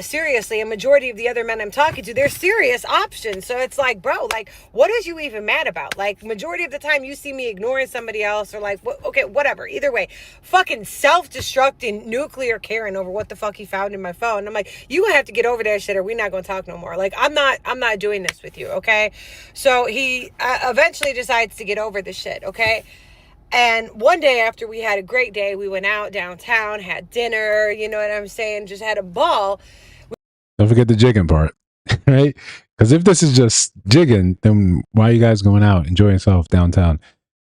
seriously. A majority of the other men I'm talking to, they're serious options. So it's like, bro, like, what is you even mad about? Like, majority of the time you see me ignoring somebody else or like, okay, whatever. Either way, fucking self-destructing nuclear Karen over what the fuck he found in my phone. I'm like, you gonna have to get over that shit or we're not gonna talk no more. Like, I'm not doing this with you, okay? So he eventually decides to get over the shit, okay? And one day after we had a great day, we went out downtown, had dinner, you know what I'm saying, just had a ball. Don't forget the jigging part, right? Because if this is just jigging, then why are you guys going out enjoying yourself downtown?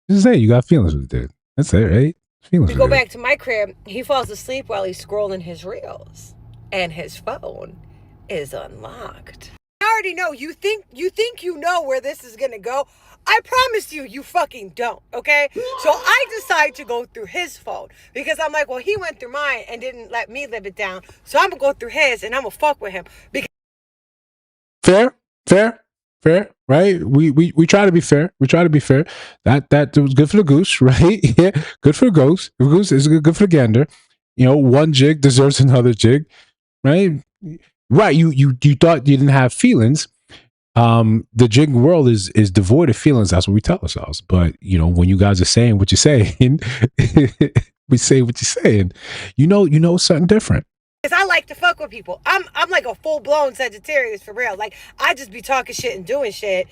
Just say you got feelings with it. That's it, right? We go back to my crib. He falls asleep while he's scrolling his reels, and his phone is unlocked. I already know. You think you know where this is gonna go. I promise you, you fucking don't. Okay. So I decide to go through his phone because I'm like, well, he went through mine and didn't let me live it down. So I'm gonna go through his and I'm gonna fuck with him. Because fair, right? We try to be fair. That was good for the goose, right? Yeah, good for the goose. The goose is good for the gander. You know, one jig deserves another jig, right? Right. You thought you didn't have feelings. The jig world is devoid of feelings. That's what we tell ourselves. But you know, when you guys are saying what you're saying, we say what you're saying. You know something different. I like to fuck with people. I'm like a full-blown Sagittarius for real. Like, I just be talking shit and doing shit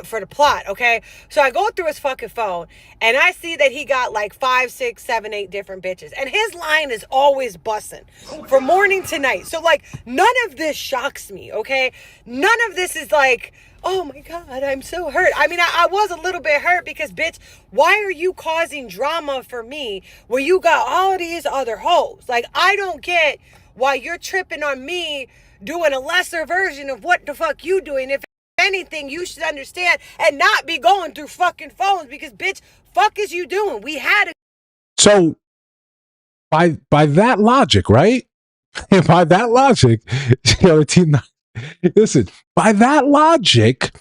for the plot, okay? So I go through his fucking phone, and I see that he got like 5, 6, 7, 8 different bitches. And his line is always busting from morning to night. So, like, none of this shocks me, okay? None of this is like, oh my God, I'm so hurt. I mean, I was a little bit hurt because, bitch, why are you causing drama for me when you got all these other hoes? Like, I don't get why you're tripping on me doing a lesser version of what the fuck you doing. If anything, you should understand and not be going through fucking phones because, bitch, fuck is you doing? We had a... So, by that logic, right? By that logic, listen, by that logic,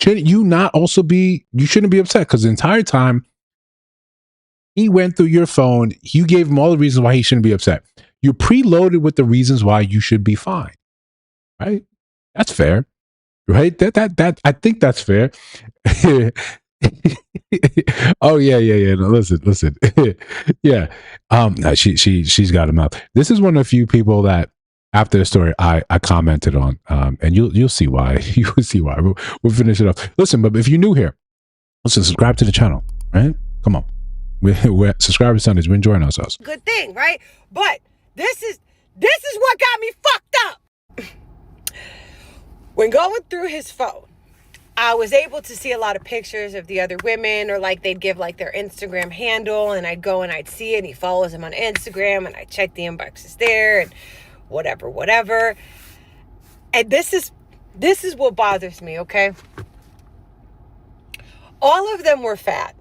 shouldn't you not also be, you shouldn't be upset because the entire time he went through your phone, you gave him all the reasons why he shouldn't be upset. You're preloaded with the reasons why you should be fine, right? That's fair, right? That I think that's fair. Oh yeah. No, listen. Yeah. She's got him out. This is one of the few people that after the story I commented on, and you'll see why. You will see why. We'll finish it up. Listen, but if you're new here, listen, subscribe to the channel, right? Come on, we're subscriber Sundays. We're enjoying ourselves. Good thing, right? But this is what got me fucked up. When going through his phone, I was able to see a lot of pictures of the other women, or like they'd give like their Instagram handle, and I'd go and I'd see it, and he follows him on Instagram, and I check the inboxes there, and whatever. And this is what bothers me, okay? All of them were fat.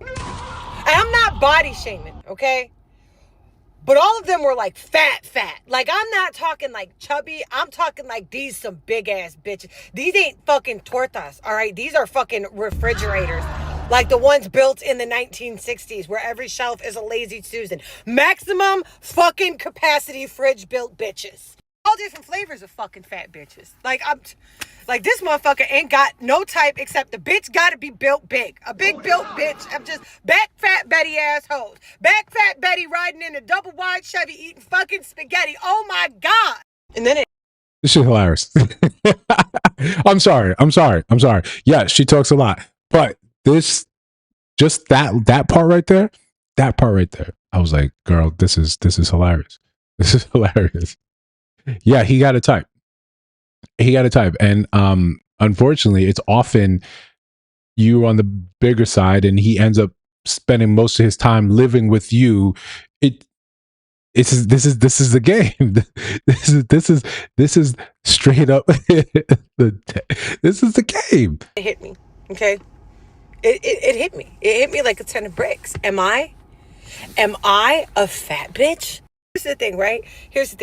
And I'm not body shaming, okay? But all of them were like fat. Like, I'm not talking like chubby. I'm talking like these some big ass bitches. These ain't fucking tortas, all right? These are fucking refrigerators. Like the ones built in the 1960s where every shelf is a Lazy Susan. Maximum fucking capacity fridge built bitches. All different flavors of fucking fat bitches. Like, like this motherfucker ain't got no type except the bitch gotta be built big. A big built bitch. I'm just back fat Betty assholes. Back fat Betty riding in a double wide Chevy eating fucking spaghetti. Oh my God. And then This is hilarious. I'm sorry. Yeah, she talks a lot. But this, just that part right there, I was like, girl, this is hilarious. This is hilarious. Yeah, he got a type. And unfortunately, it's often you on the bigger side, and he ends up spending most of his time living with you. This is the game. This is straight up this is the game. it hit me, okay? It hit me. It hit me like a ton of bricks. Am I a fat bitch? Here's the thing, right? This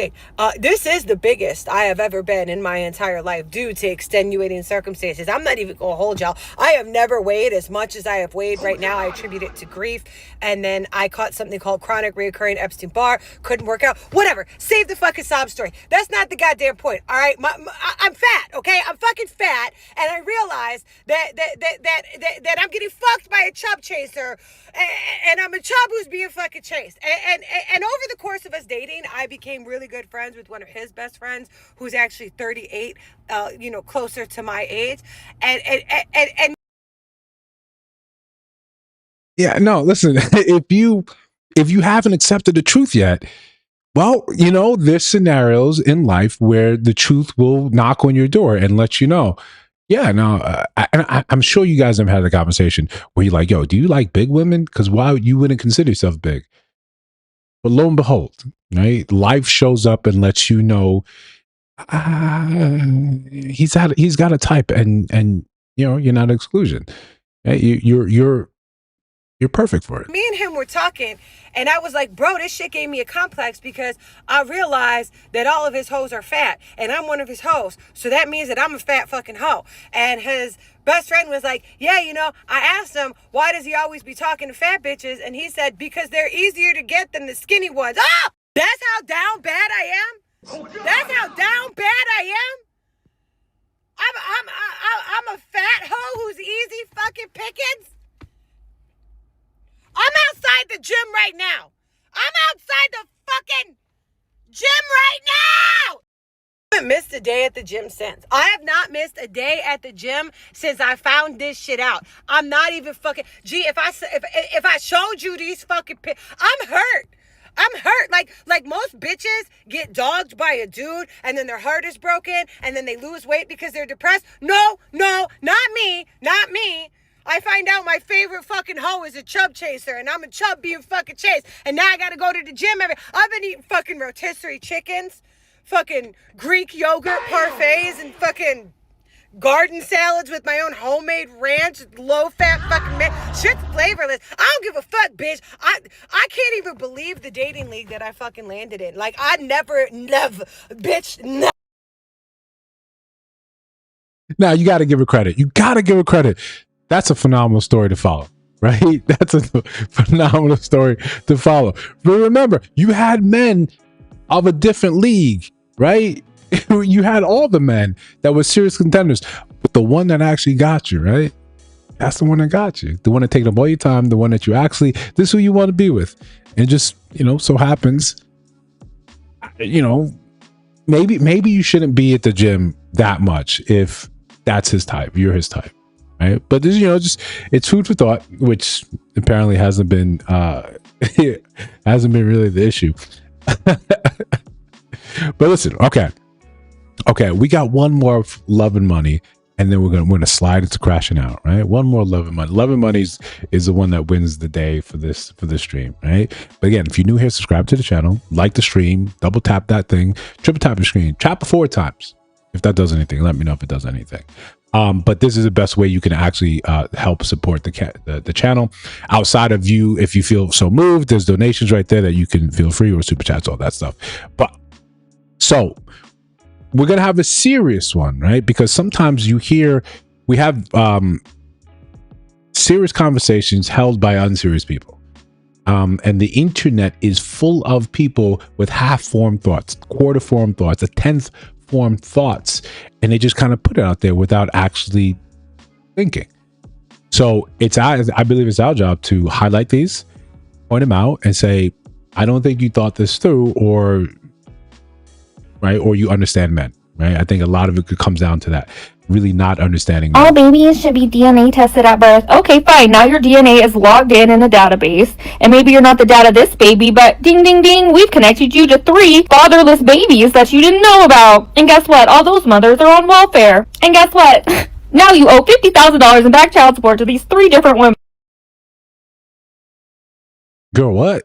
is the biggest I have ever been in my entire life due to extenuating circumstances. I'm not even gonna hold y'all. I have never weighed as much as I have weighed right now. I attribute it to grief. And then I caught something called chronic reoccurring Epstein-Barr. Couldn't work out. Whatever. Save the fucking sob story. That's not the goddamn point. All right? I'm fat, okay? I'm fucking fat. And I realized that I'm getting fucked by a chub chaser. And I'm a chub who's being fucking chased. And over the course of us dating, I became really good friends with one of his best friends, who's actually 38, closer to my age. And Yeah, no, listen, if you haven't accepted the truth yet, well, there's scenarios in life where the truth will knock on your door and let you know. Yeah, no, I'm sure you guys have had a conversation where you're like, yo, do you like big women? Because why you wouldn't consider yourself big? But lo and behold, right? Life shows up and lets you know he's got a type, and you're not an exclusion. You're perfect for it. Me and him were talking, and I was like, bro, this shit gave me a complex because I realized that all of his hoes are fat, and I'm one of his hoes. So that means that I'm a fat fucking hoe. And his best friend was like, yeah, I asked him, why does he always be talking to fat bitches? And he said, because they're easier to get than the skinny ones. Oh, that's how down bad I am? That's how down bad I am? I'm a fat hoe who's easy fucking pickings? I'm outside the gym right now. I'm outside the fucking gym right now. I haven't missed a day at the gym since. I have not missed a day at the gym since I found this shit out. I'm not even fucking. Gee, if I showed you these fucking I'm hurt. Like most bitches get dogged by a dude and then their heart is broken and then they lose weight because they're depressed. No, not me. I find out my favorite fucking hoe is a chub chaser, and I'm a chub being fucking chased, and now I gotta go to the gym I've been eating fucking rotisserie chickens, fucking Greek yogurt parfaits, and fucking garden salads with my own homemade ranch, low-fat fucking man. Shit's flavorless. I don't give a fuck, bitch. I can't even believe the dating league that I fucking landed in. Like, I never, bitch, never. Now, you gotta give her credit. That's a phenomenal story to follow, right? That's a phenomenal story to follow. But remember, you had men of a different league, right? You had all the men that were serious contenders, but the one that actually got you, right? That's the one that got you. The one that taken up all your time, the one that you actually, this is who you want to be with. And just, so happens, maybe you shouldn't be at the gym that much if that's his type, you're his type. Right? But this, just it's food for thought, which apparently hasn't been really the issue. But listen, okay, we got one more of love and money, and then we're gonna slide into crashing out, right? One more Love and Money. Love and Money is the one that wins the day for this stream, right? But again, if you're new here, subscribe to the channel, like the stream, double tap that thing, triple tap the screen, tap it 4 times. If that does anything, let me know if it does anything. But this is the best way you can actually help support the channel. Outside of you, if you feel so moved, there's donations right there that you can feel free, or super chats, all that stuff. But so we're gonna have a serious one, right? Because sometimes we have serious conversations held by unserious people. And the internet is full of people with half-formed thoughts, quarter-formed thoughts, a tenth formed thoughts, and they just kind of put it out there without actually thinking. So I believe it's our job to highlight these, point them out, and say, I don't think you thought this through, or you understand men, right? I think a lot of it comes down to that, really not understanding men. All babies should be DNA tested at birth. Okay, fine. Now your DNA is logged in a database, and maybe you're not the dad of this baby, but ding, ding, ding, we've connected you to 3 fatherless babies that you didn't know about. And guess what? All those mothers are on welfare. And guess what? Now you owe $50,000 in back child support to these 3 different women. Girl, what?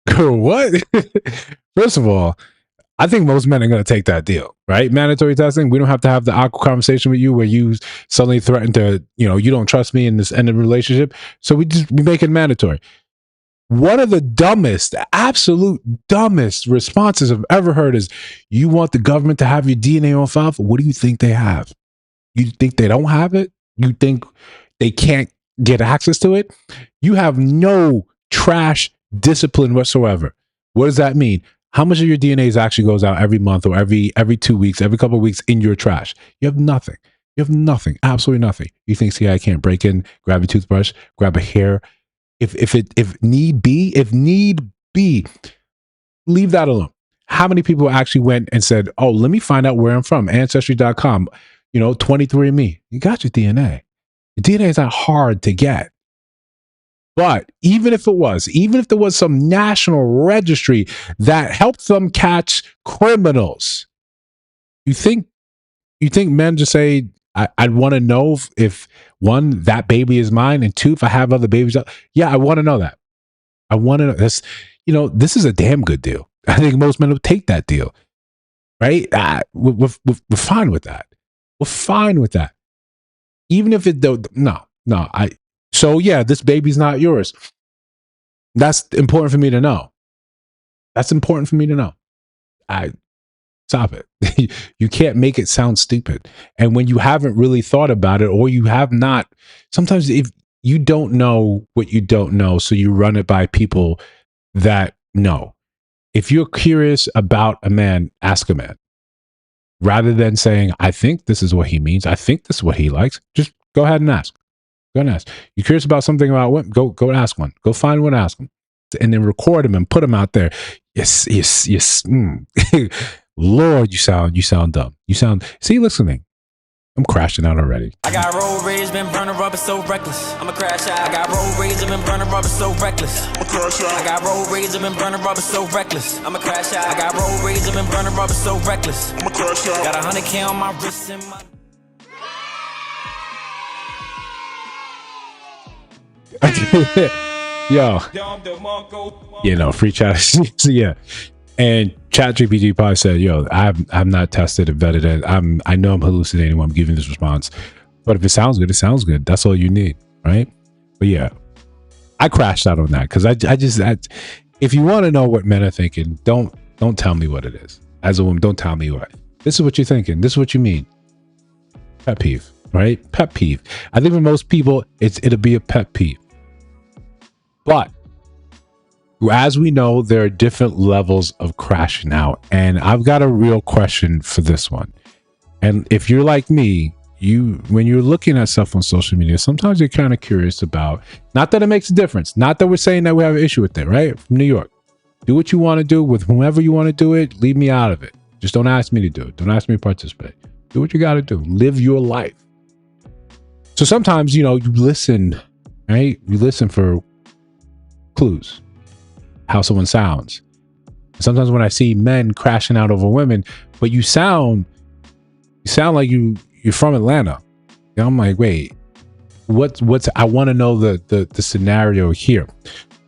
Girl, what? First of all, I think most men are going to take that deal, right? Mandatory testing. We don't have to have the awkward conversation with you where you suddenly threaten to, you don't trust me in this end of the relationship. So we make it mandatory. One of the dumbest, absolute dumbest responses I've ever heard is, you want the government to have your DNA on file? What do you think they have? You think they don't have it? You think they can't get access to it? You have no trash discipline whatsoever. What does that mean? How much of your DNA actually goes out every month, or every 2 weeks, every couple of weeks in your trash? You have nothing. You have nothing. Absolutely nothing. You think CIA can't break in, grab a toothbrush, grab a hair? If need be, leave that alone. How many people actually went and said, oh, let me find out where I'm from? Ancestry.com, 23andMe. You got your DNA. Your DNA is not hard to get. But even if there was some national registry that helped them catch criminals, you think men just say, I'd want to know if 1, that baby is mine, and 2, if I have other babies? Yeah, I want to know that. I want to know. That's, this is a damn good deal. I think most men will take that deal, right? We're fine with that. We're fine with that. Even if so yeah, this baby's not yours. That's important for me to know. Stop it. You can't make it sound stupid. And when you haven't really thought about it, or you have not, sometimes if you don't know what you don't know, so you run it by people that know. If you're curious about a man, ask a man. Rather than saying, I think this is what he means, I think this is what he likes, just go ahead and ask. Go ahead and ask. You're curious about something about women? Go ask one. Go find one, ask them. And then record them and put them out there. Yes. Lord, you sound dumb. See, listening. I'm crashing out already. I got road rage, been burning rubber so reckless. I'm a crash out. I got road rage, I've been burning rubber so reckless. I'm a crash out. I got road rage, I've been burning rubber so reckless. I'm a crash out. I got road rage, I've been burning rubber so reckless. I'm a crash out. Got 100K on my wrist and my. Yo, free chat. Yeah. And ChatGPT probably said, yo, I'm not tested and vetted it. I know I'm hallucinating when I'm giving this response, but if it sounds good, it sounds good. That's all you need, right? But yeah, I crashed out on that because I just if you want to know what men are thinking, don't tell me what it is. As a woman, don't tell me what. This is what you're thinking. This is what you mean. Pet peeve, right? Pet peeve. I think for most people, it'll be a pet peeve. But as we know, there are different levels of crashing out. And I've got a real question for this one. And if you're like me, when you're looking at stuff on social media, sometimes you're kind of curious about, not that it makes a difference, not that we're saying that we have an issue with it, right? From New York. Do what you want to do with whomever you want to do it. Leave me out of it. Just don't ask me to do it. Don't ask me to participate. Do what you got to do. Live your life. So sometimes, you listen, right? You listen for clues, how someone sounds. Sometimes when I see men crashing out over women, but you sound You sound like you're from Atlanta. And I'm like, wait, what's I want to know the scenario here.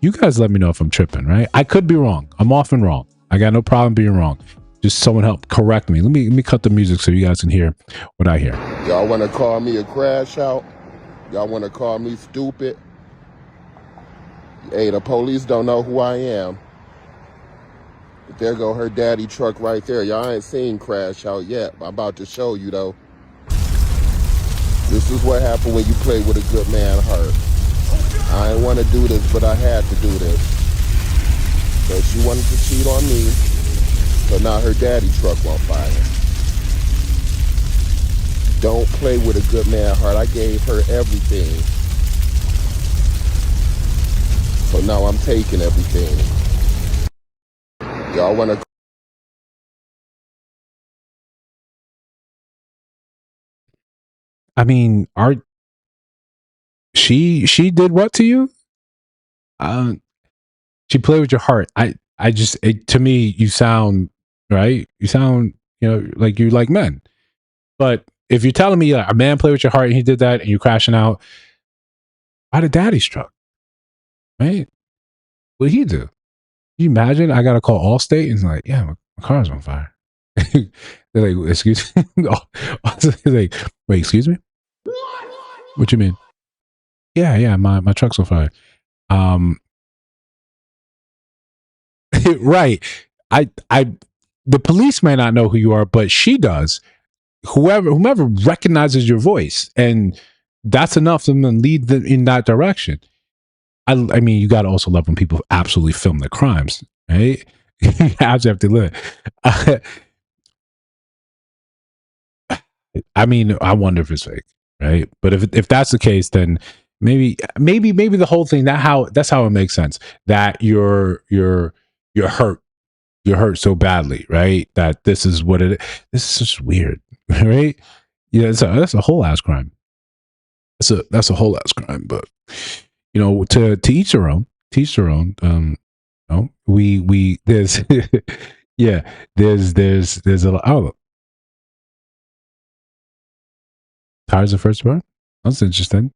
You guys let me know if I'm tripping, right? I could be wrong. I'm often wrong. I got no problem being wrong. Just someone help correct me. Let me cut the music so you guys can hear what I hear. Y'all want to call me a crash out? Y'all want to call me stupid? Hey, the police don't know who I am. There go her daddy truck right there. Y'all ain't seen crash out yet. I'm about to show you though. This is what happened when you play with a good man heart. I didn't want to do this, but I had to do this. So she wanted to cheat on me, so now her daddy truck on fire. Don't play with a good man heart. I gave her everything. So now I'm taking everything. Y'all want to... I mean, she did what to you? She played with your heart. I just, to me, you sound right. You sound, like you like men. But if you're telling me a man played with your heart and he did that and you're crashing out, why did daddy's truck? Right? What did he do? Can you imagine? I got to call Allstate and it's like, yeah, my car's on fire. They're like, excuse me? They're like, wait, excuse me? What you mean? Yeah, my truck's on fire. Right. The police may not know who you are, but she does. Whomever recognizes your voice, and that's enough for them to lead them in that direction. I mean, you got to also love when people absolutely film their crimes, right? You have to live. I mean, I wonder if it's fake, right? But if that's the case, then maybe the whole thing that's how it makes sense that you're hurt. You're hurt so badly, right? That this is what it is. This is just weird, right? Yeah, that's a whole ass crime. That's a whole ass crime. But to each their own. Teach their own. We there's yeah, there's a lot. Oh, tires the first one. That's interesting.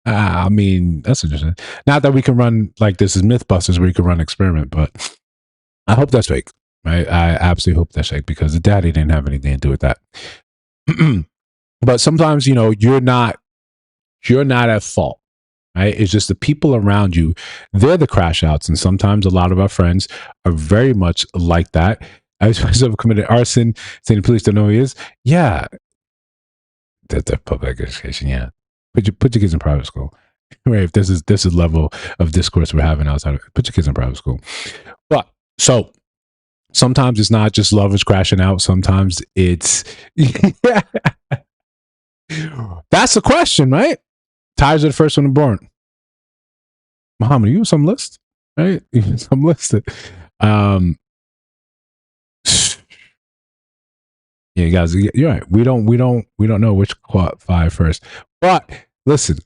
I mean, that's interesting. Not that we can run like this is Mythbusters where you can run an experiment, but I hope that's fake. Right? I absolutely hope that's fake because the daddy didn't have anything to do with that. But sometimes, you're not at fault. Right? It's just the people around you, they're the crash outs. And sometimes a lot of our friends are very much like that. I was committed arson, saying the police don't know who he is. Yeah. That's public education, yeah. Put your kids in private school. Right? If this is level of discourse we're having outside of it, put your kids in private school. But so sometimes it's not just lovers crashing out. Sometimes it's that's the question, right? Tires are the first one to burn. Muhammad, you have some list, right? You have some listed. Yeah, guys, you're right. We don't know which qualify first. But listen,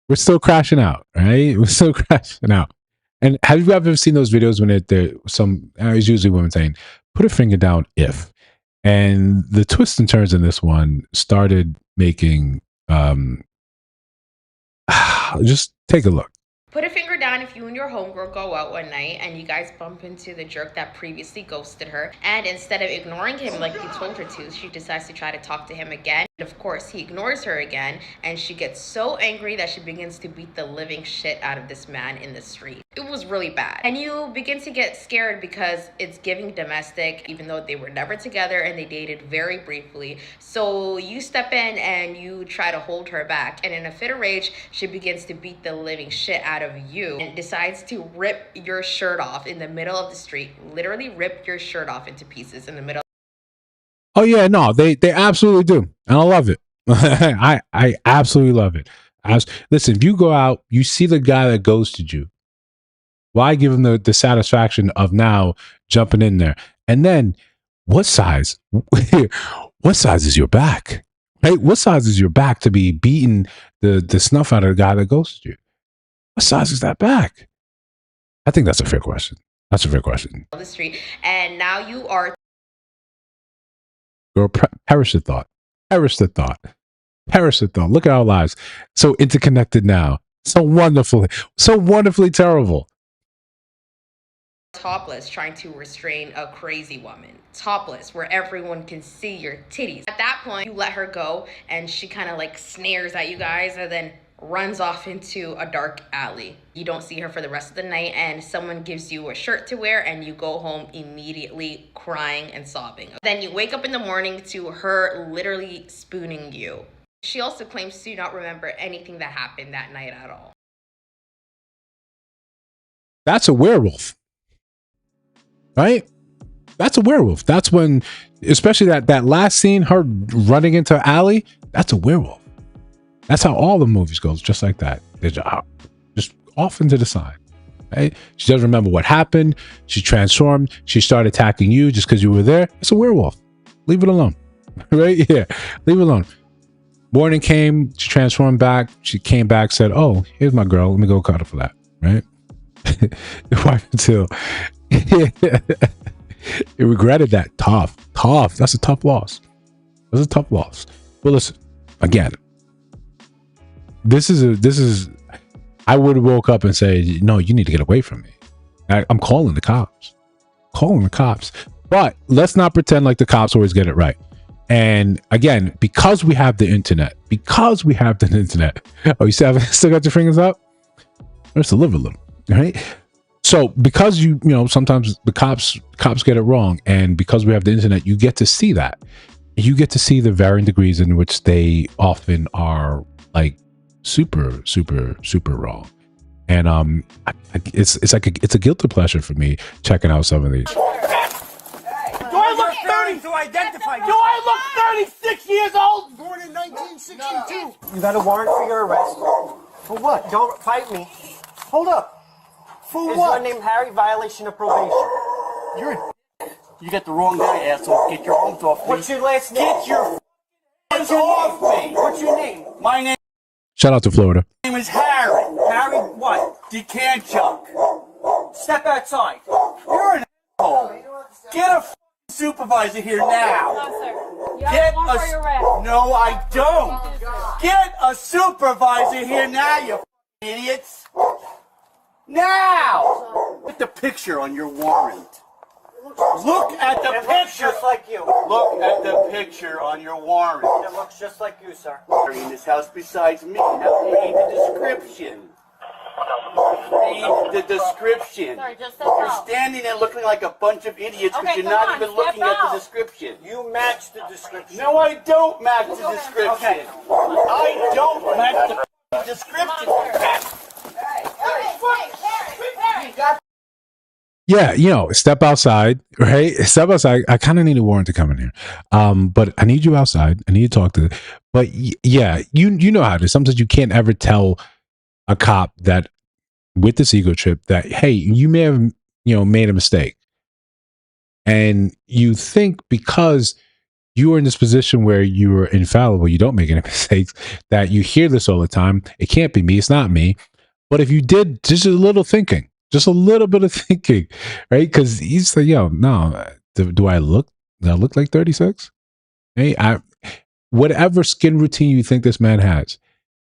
we're still crashing out, right? We're still crashing out. And have you ever seen those videos when it's usually women saying, put a finger down if. And the twists and turns in this one started making just take a look. Put a finger down if you and your homegirl go out one night and you guys bump into the jerk that previously ghosted her. And instead of ignoring him like you told her to, she decides to try to talk to him again. And of course, he ignores her again. And she gets so angry that she begins to beat the living shit out of this man in the street. It was really bad. And you begin to get scared because it's giving domestic, even though they were never together and they dated very briefly. So you step in and you try to hold her back. And in a fit of rage, she begins to beat the living shit out of you and decides to rip your shirt off in the middle of the street. Literally rip your shirt off into pieces in the middle. Oh yeah, no, they absolutely do. And I love it. I absolutely love it. Listen, if you go out, you see the guy that ghosted you. Why give him the satisfaction of now jumping in there? And then what size? What size is your back? Right? What size is your back to be beating the snuff out of the guy that ghosted you? What size is that back? I think that's a fair question. That's a fair question. The street, and now you are Girl, perish the thought. Perish the thought. Perish the thought. Look at our lives. So interconnected now. So wonderfully terrible. Topless, trying to restrain a crazy woman. Topless, where everyone can see your titties. At that point, you let her go, and she kind of like snares at you guys, and then runs off into a dark alley. You don't see her for the rest of the night, and someone gives you a shirt to wear, and you go home immediately crying and sobbing. Then you wake up in the morning to her literally spooning you. She also claims to not remember anything that happened that night at all. That's a werewolf. Right? That's a werewolf. That's when, especially that last scene, her running into an alley, that's a werewolf. That's how all the movies goes, just like that. They're just off into the side. Right? She doesn't remember what happened. She transformed. She started attacking you just because you were there. It's a werewolf. Leave it alone. Right? Yeah. Leave it alone. Morning came. She transformed back. She came back, said, oh, here's my girl. Let me go cuddle for that. Right? Wife until it regretted that. Tough. That's a tough loss. Well, listen, again, this is I would have woke up and said, no, you need to get away from me. I'm calling the cops. But let's not pretend like the cops always get it right. And again, because we have the internet, oh, you still got your fingers up? Just a little, right? So because you know, sometimes the cops get it wrong, and because we have the internet, you get to see that. You get to see the varying degrees in which they often are like super wrong. And it's a guilty pleasure for me checking out some of these. Do I look 30 to identify? Do I look 36 years old? Born in 1962. You got a warrant for your arrest? For what? Don't fight me. Hold up. For Is what? your name Harry? Violation of probation. You're a You got the wrong guy, asshole. Get your arms off me. What's your last name? Get your hands off me. What's your name? My name Shout out to Florida. is Harry. Harry what? Decanchuk. Step outside. You're an asshole. Get a supervisor here now. No, sir. You Get have one for your arrest. No, I don't. Get a supervisor here now, you idiots. Now! Put the picture on your warrant. Look at the It looks picture. just like you. Look at the picture on your warrant. It looks just like you, sir. You're in this house besides me. Now read the description. Read the description. Sorry, just step You're out. standing there looking like a bunch of idiots because Okay, you're come not on, even step looking at out. the description. You match the description. No, I don't match the description. Okay. I don't match the description. Yeah, you know, step outside, right? Step outside. I kind of need a warrant to come in here. But I need you outside. I need to talk to. But yeah, you know how it is. Sometimes you can't ever tell a cop that with this ego trip that, hey, you may have, made a mistake. And you think because you are in this position where you are infallible, you don't make any mistakes, that you hear this all the time. It can't be me. It's not me. But if you did just a little thinking, just a little bit of thinking, right? Because he's like, yo, no, do I look like 36? Hey, whatever skin routine you think this man has,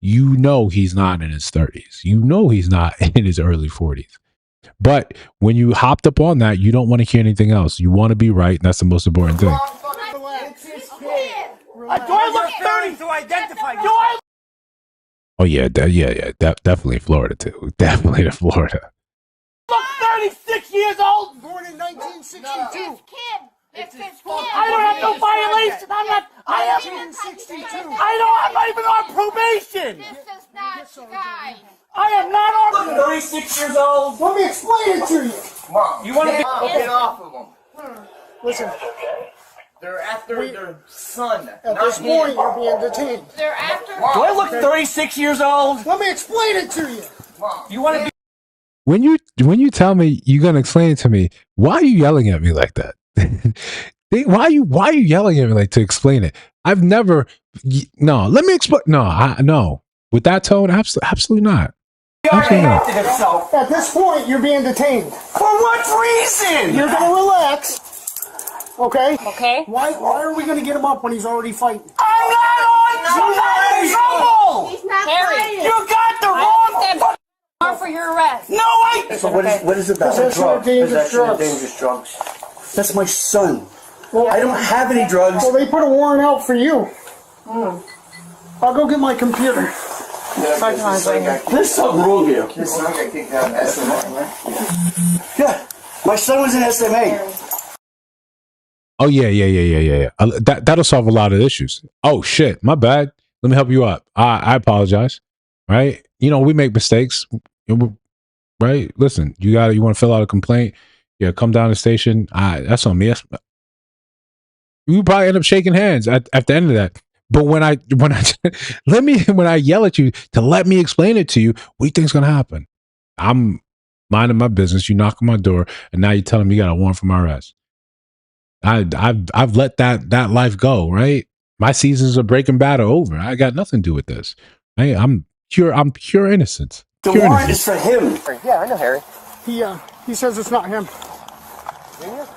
you know he's not in his 30s. You know he's not in his early 40s. But when you hopped up on that, you don't want to hear anything else. You want to be right, and that's the most important thing. Do I look 30 to identify? Do I Oh yeah, definitely Florida too. Definitely to Florida. look 36 years old? Born in 1962. It's his kid. I don't have no violation. I'm not even on probation. This is not the guy. I am not on 36 years old. Let me explain it to you. Mom, You want to be get off of them. Listen, they're after their son. At this point, you're being detained. They're after. Do I look 36 years old? Let me explain it to you. Mom, You want to be When you tell me you're gonna explain it to me, why are you yelling at me like that? Why are you yelling at me like to explain it? I've never. No, let me explain. No, with that tone, absolutely not. Absolutely not. himself. at this point, you're being detained. For what reason? You're going to relax. Okay? Okay. Why are we gonna get him up when he's already fighting? I'm not in trouble! He's not Harry, fighting. you got the wrong warrant for your arrest. No, I... So what is it about the drugs? Dangerous drugs. That's my son. Well, I don't have any drugs. Well, they put a warrant out for you. I'll go get my computer. There's something wrong here. Yeah, my son was in SMA. Oh yeah. That'll solve a lot of issues. Oh shit, my bad. Let me help you out. I apologize. Right? You know, we make mistakes. Right? Listen, you want to fill out a complaint? Yeah, come down to the station. That's on me. We probably end up shaking hands at the end of that. But when I yell at you to let me explain it to you, what do you think's gonna happen? I'm minding my business. You knock on my door, and now you're telling me you got a warrant for my arrest. I've let that life go. Right? My seasons of Breaking Bad are over. I got nothing to do with this. Right? I'm pure innocence. The warrant is for him. Yeah, I know Harry. He says it's not him. Junior?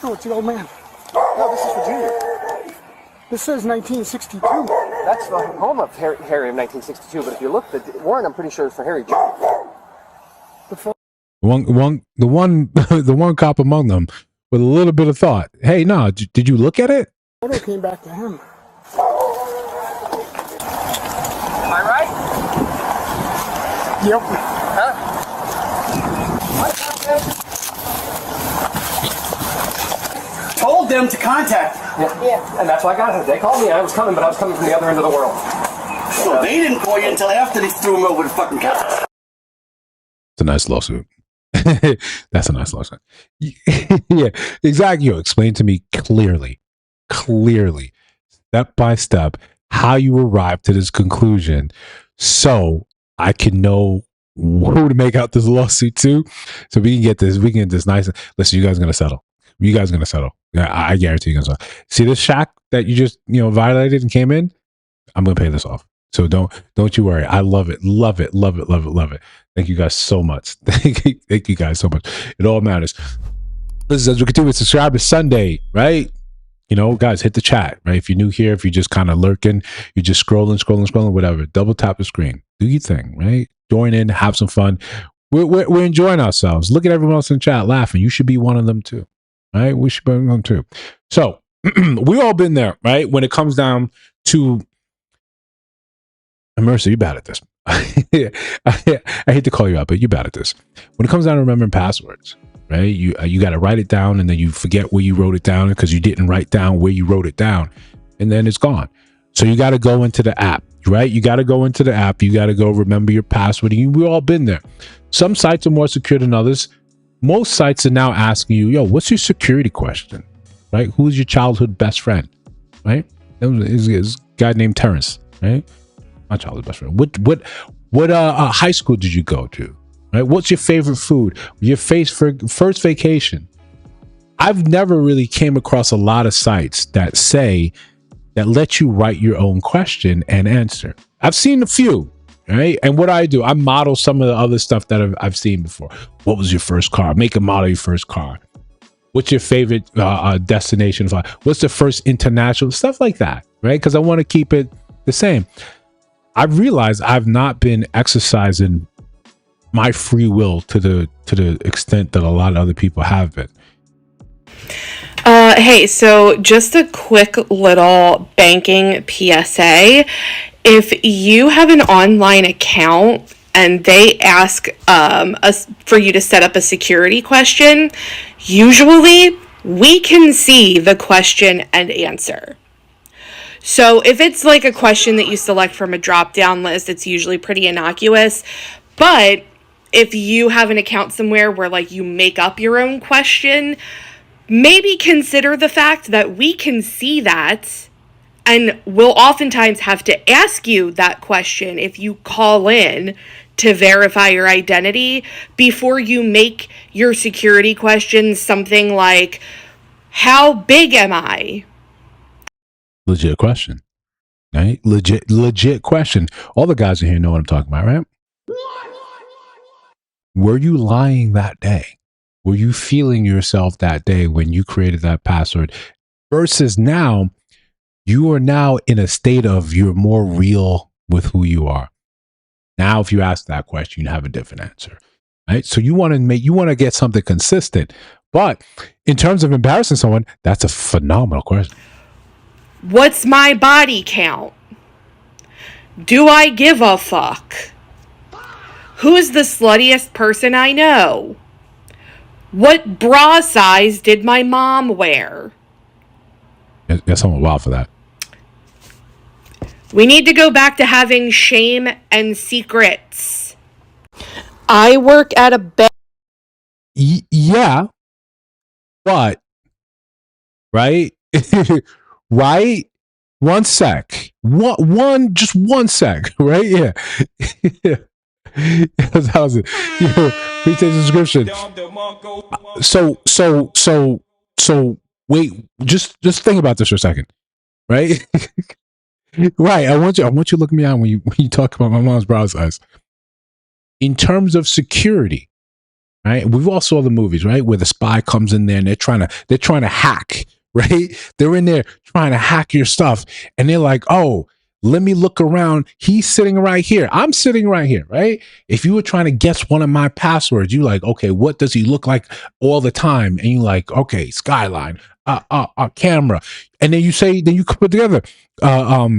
No, it's the old man. No, this is for Junior. This says 1962. That's the home of Harry of 1962, but if you look, the warrant, I'm pretty sure is for Harry Jr. The one cop among them with a little bit of thought. Hey, no, did you look at it? Photo came back to him. Am I right? Yep. Huh? Told them to contact. Yeah. And that's why I got it. They called me. I was coming, but I was coming from the other end of the world. So they didn't call you until after they threw him over the fucking counter. It's a nice lawsuit. That's a nice lawsuit. Yeah, exactly. You explain to me clearly, step by step, how you arrived to this conclusion, so I can know who to make out this lawsuit to, so we can get this nice. Listen, you guys are gonna settle. You guys are gonna settle. Yeah, I guarantee you guys are. See this shack that you just violated and came in? I'm gonna pay this off. So don't you worry. I love it. Thank you guys so much. Thank you guys so much. It all matters. Listen, as we continue, subscribe to Sunday, right? Guys, hit the chat, right? If you're new here, if you're just kind of lurking, you're just scrolling, whatever. Double tap the screen. Do your thing, right? Join in, have some fun. We're enjoying ourselves. Look at everyone else in chat laughing. You should be one of them too, right? We should be one of them too. So we all been there, right? When it comes down to Mercer, you're bad at this. I hate to call you out, but you're bad at this. When it comes down to remembering passwords, right? You got to write it down, and then you forget where you wrote it down because you didn't write down where you wrote it down, and then it's gone. So you got to go into the app, right? You got to go into the app. You got to go remember your password. We've all been there. Some sites are more secure than others. Most sites are now asking you, yo, what's your security question, right? Who's your childhood best friend, right? Is a guy named Terrence, right? My childhood best friend. What high school did you go to? Right? What's your favorite food? Your first vacation? I've never really came across a lot of sites that let you write your own question and answer. I've seen a few, right? And what I do, I model some of the other stuff that I've seen before. What was your first car? Make a model your first car. What's your favorite destination? What's the first international? Stuff like that, right? Because I want to keep it the same. I've realized I've not been exercising my free will to the extent that a lot of other people have been. Hey, so just a quick little banking PSA. If you have an online account and they ask for you to set up a security question, usually we can see the question and answer. So if it's like a question that you select from a drop-down list, it's usually pretty innocuous. But if you have an account somewhere where like you make up your own question, maybe consider the fact that we can see that and we'll oftentimes have to ask you that question if you call in to verify your identity before you make your security question something like, how big am I? Legit question, right? Legit question. All the guys in here know what I'm talking about, right? Were you lying that day? were you feeling yourself that day when you created that password versus now you are now in a state of you're more real with who you are. Now, if you ask that question, you have a different answer, right? So you want to get something consistent, but in terms of embarrassing someone, that's a phenomenal question. What's my body count? Do I give a fuck? Who's the sluttiest person I know? What bra size did my mom wear? Got someone wild for that. We need to go back to having shame and secrets. I work at a bank. Yeah, but right, right. One sec. Just one sec. Right? Yeah. How's it? Please take the description. So. Wait. Just think about this for a second. Right? Right. I want you to look me out when you talk about my mom's brow size. In terms of security, right? We've all saw the movies, right, where the spy comes in there and they're trying to hack, right? They're in there trying to hack your stuff, and they're like, "Oh, let me look around. He's sitting right here. I'm sitting right here, right?" If you were trying to guess one of my passwords, you like, okay, what does he look like all the time? And you like, okay, skyline, camera, and then you put together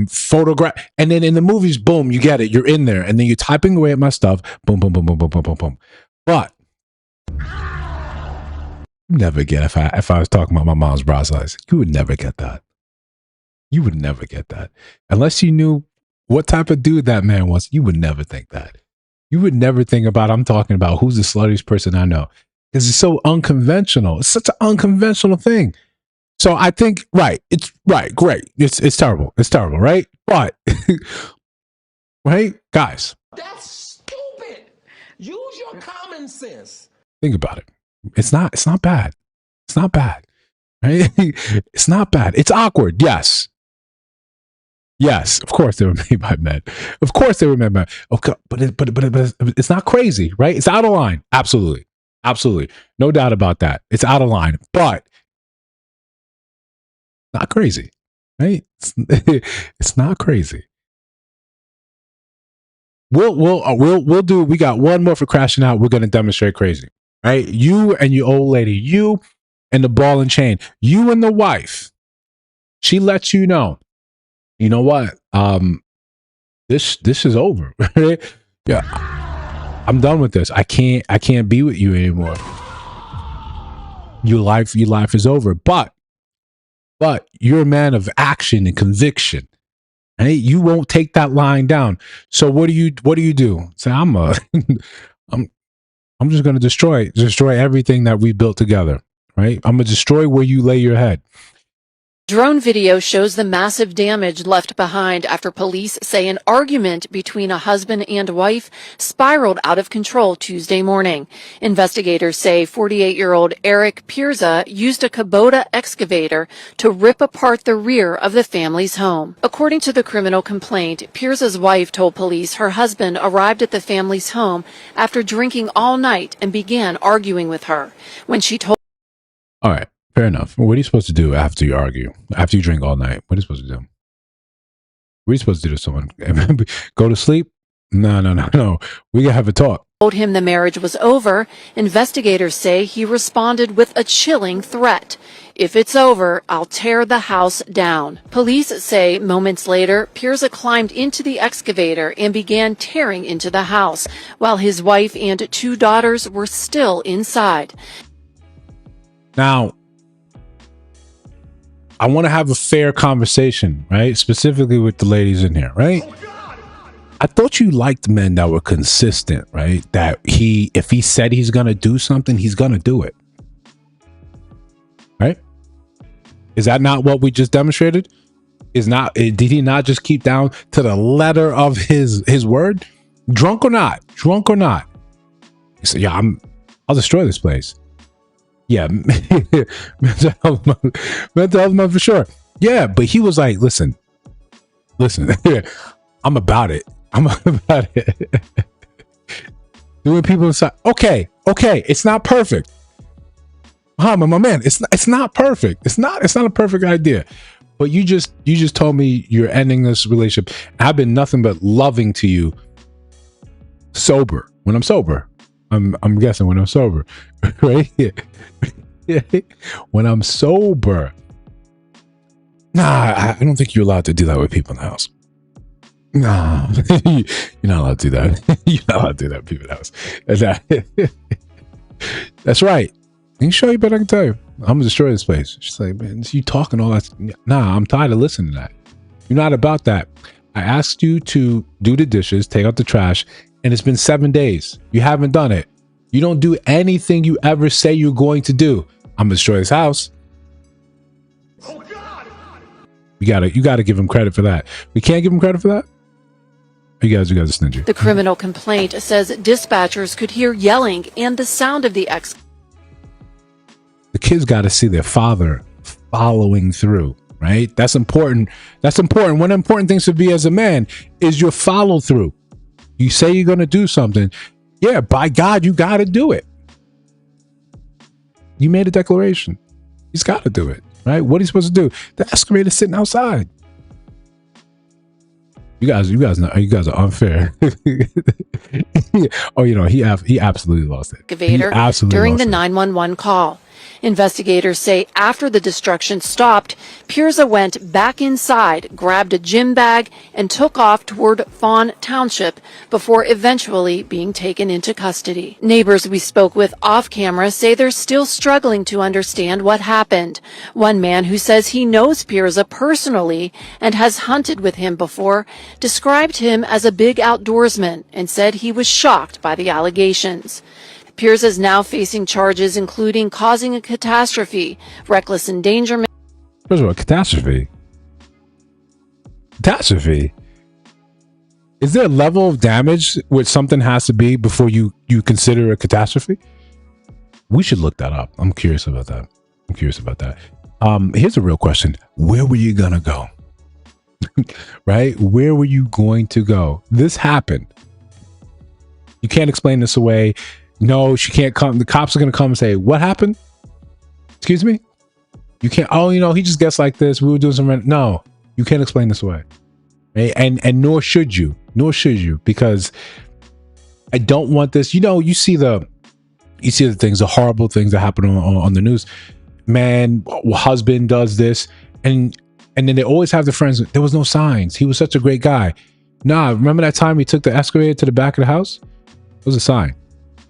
photograph, and then in the movies, boom, you get it. You're in there, and then you're typing away at my stuff, boom, boom, boom, boom, boom, boom, boom, boom. But never get if I was talking about my mom's bra size. You would never get that. You would never get that. Unless you knew what type of dude that man was, you would never think that. You would never think about, I'm talking about who's the sluttiest person I know. Because it's so unconventional. It's such an unconventional thing. So I think, right, it's right, great. It's terrible. It's terrible, right? But, right, guys. That's stupid. Use your common sense. Think about it. It's not bad. It's not bad. Right? It's not bad. It's awkward. Yes. Yes, of course they were made by men. Of course they were made by. Okay, but it's not crazy, right? It's out of line. Absolutely, no doubt about that. It's out of line, but not crazy, right? It's not crazy. We'll do. We got one more for crashing out. We're gonna demonstrate crazy, right? You and your old lady, you and the ball and chain, you and the wife. She lets you know. You know what? This is over. Right? Yeah, I'm done with this. I can't be with you anymore. Your life is over. But you're a man of action and conviction. Right? You won't take that line down. So what do you do? Say, I'm just gonna destroy everything that we built together. Right? I'm gonna destroy where you lay your head. Drone video shows the massive damage left behind after police say an argument between a husband and wife spiraled out of control Tuesday morning. Investigators say 48-year-old Eric Pirza used a Kubota excavator to rip apart the rear of the family's home. According to the criminal complaint, Pirza's wife told police her husband arrived at the family's home after drinking all night and began arguing with her. When she told... All right. Fair enough. What are you supposed to do after you argue? After you drink all night? What are you supposed to do? What are you supposed to do to someone? Go to sleep? No. We gotta have a talk. Told him the marriage was over. Investigators say he responded with a chilling threat. If it's over, I'll tear the house down. Police say moments later, Pirza climbed into the excavator and began tearing into the house, while his wife and 2 daughters were still inside. Now, I want to have a fair conversation, right? Specifically with the ladies in here, right? I thought you liked men that were consistent, right? That if he said he's going to do something, he's going to do it. Right? Is that not what we just demonstrated? Did he not just keep down to the letter of his word? Drunk or not? He said, yeah, I'll destroy this place. Yeah, mental health month for sure. Yeah, but he was like, listen, I'm about it. Doing people inside. Okay, it's not perfect. my man, it's not perfect. It's not a perfect idea. But you just told me you're ending this relationship. I've been nothing but loving to you sober. When I'm sober. I'm guessing when I'm sober. Right? Yeah. When I'm sober. Nah, I don't think you're allowed to do that with people in the house. Nah. You're not allowed to do that. You're not allowed to do that with people in the house. That's right. You show you better, I can tell you. I'm gonna destroy this place. She's like, man, you talking all that. Nah, I'm tired of listening to that. You're not about that. I asked you to do the dishes, take out the trash, and it's been 7 days. You haven't done it. You don't do anything you ever say you're going to do. I'm gonna destroy this house. Oh God! You gotta give him credit for that. We can't give him credit for that. You guys are stingy. The criminal complaint says dispatchers could hear yelling and the sound of the ex. The kids got to see their father following through, right? That's important. That's important. One of the important things to be as a man is your follow through. You say you're going to do something. Yeah, by God, you got to do it. You made a declaration. He's got to do it, right? What are you supposed to do? The excavator's sitting outside. You guys are unfair. Oh, he absolutely lost it. Excavator during the 911 call. Investigators say after the destruction stopped, Pirza went back inside, grabbed a gym bag, and took off toward Fawn Township before eventually being taken into custody. Neighbors we spoke with off camera say they're still struggling to understand what happened. One man who says he knows Pirza personally and has hunted with him before described him as a big outdoorsman and said he was shocked by the allegations. Pirza is now facing charges including causing a catastrophe, reckless endangerment. First of all, catastrophe? Catastrophe? Is there a level of damage which something has to be before you consider a catastrophe? We should look that up. I'm curious about that. Here's a real question. Where were you gonna go? Right? Where were you going to go? This happened. You can't explain this away. No, she can't come. The cops are going to come and say, what happened? Excuse me? You can't. Oh, he just gets like this. We were doing some. No, you can't explain this away. Right? And nor should you. Because I don't want this. You see the things, the horrible things that happen on the news. Man, husband does this. And then they always have the friends. There was no signs. He was such a great guy. Nah, remember that time he took the excavator to the back of the house? It was a sign.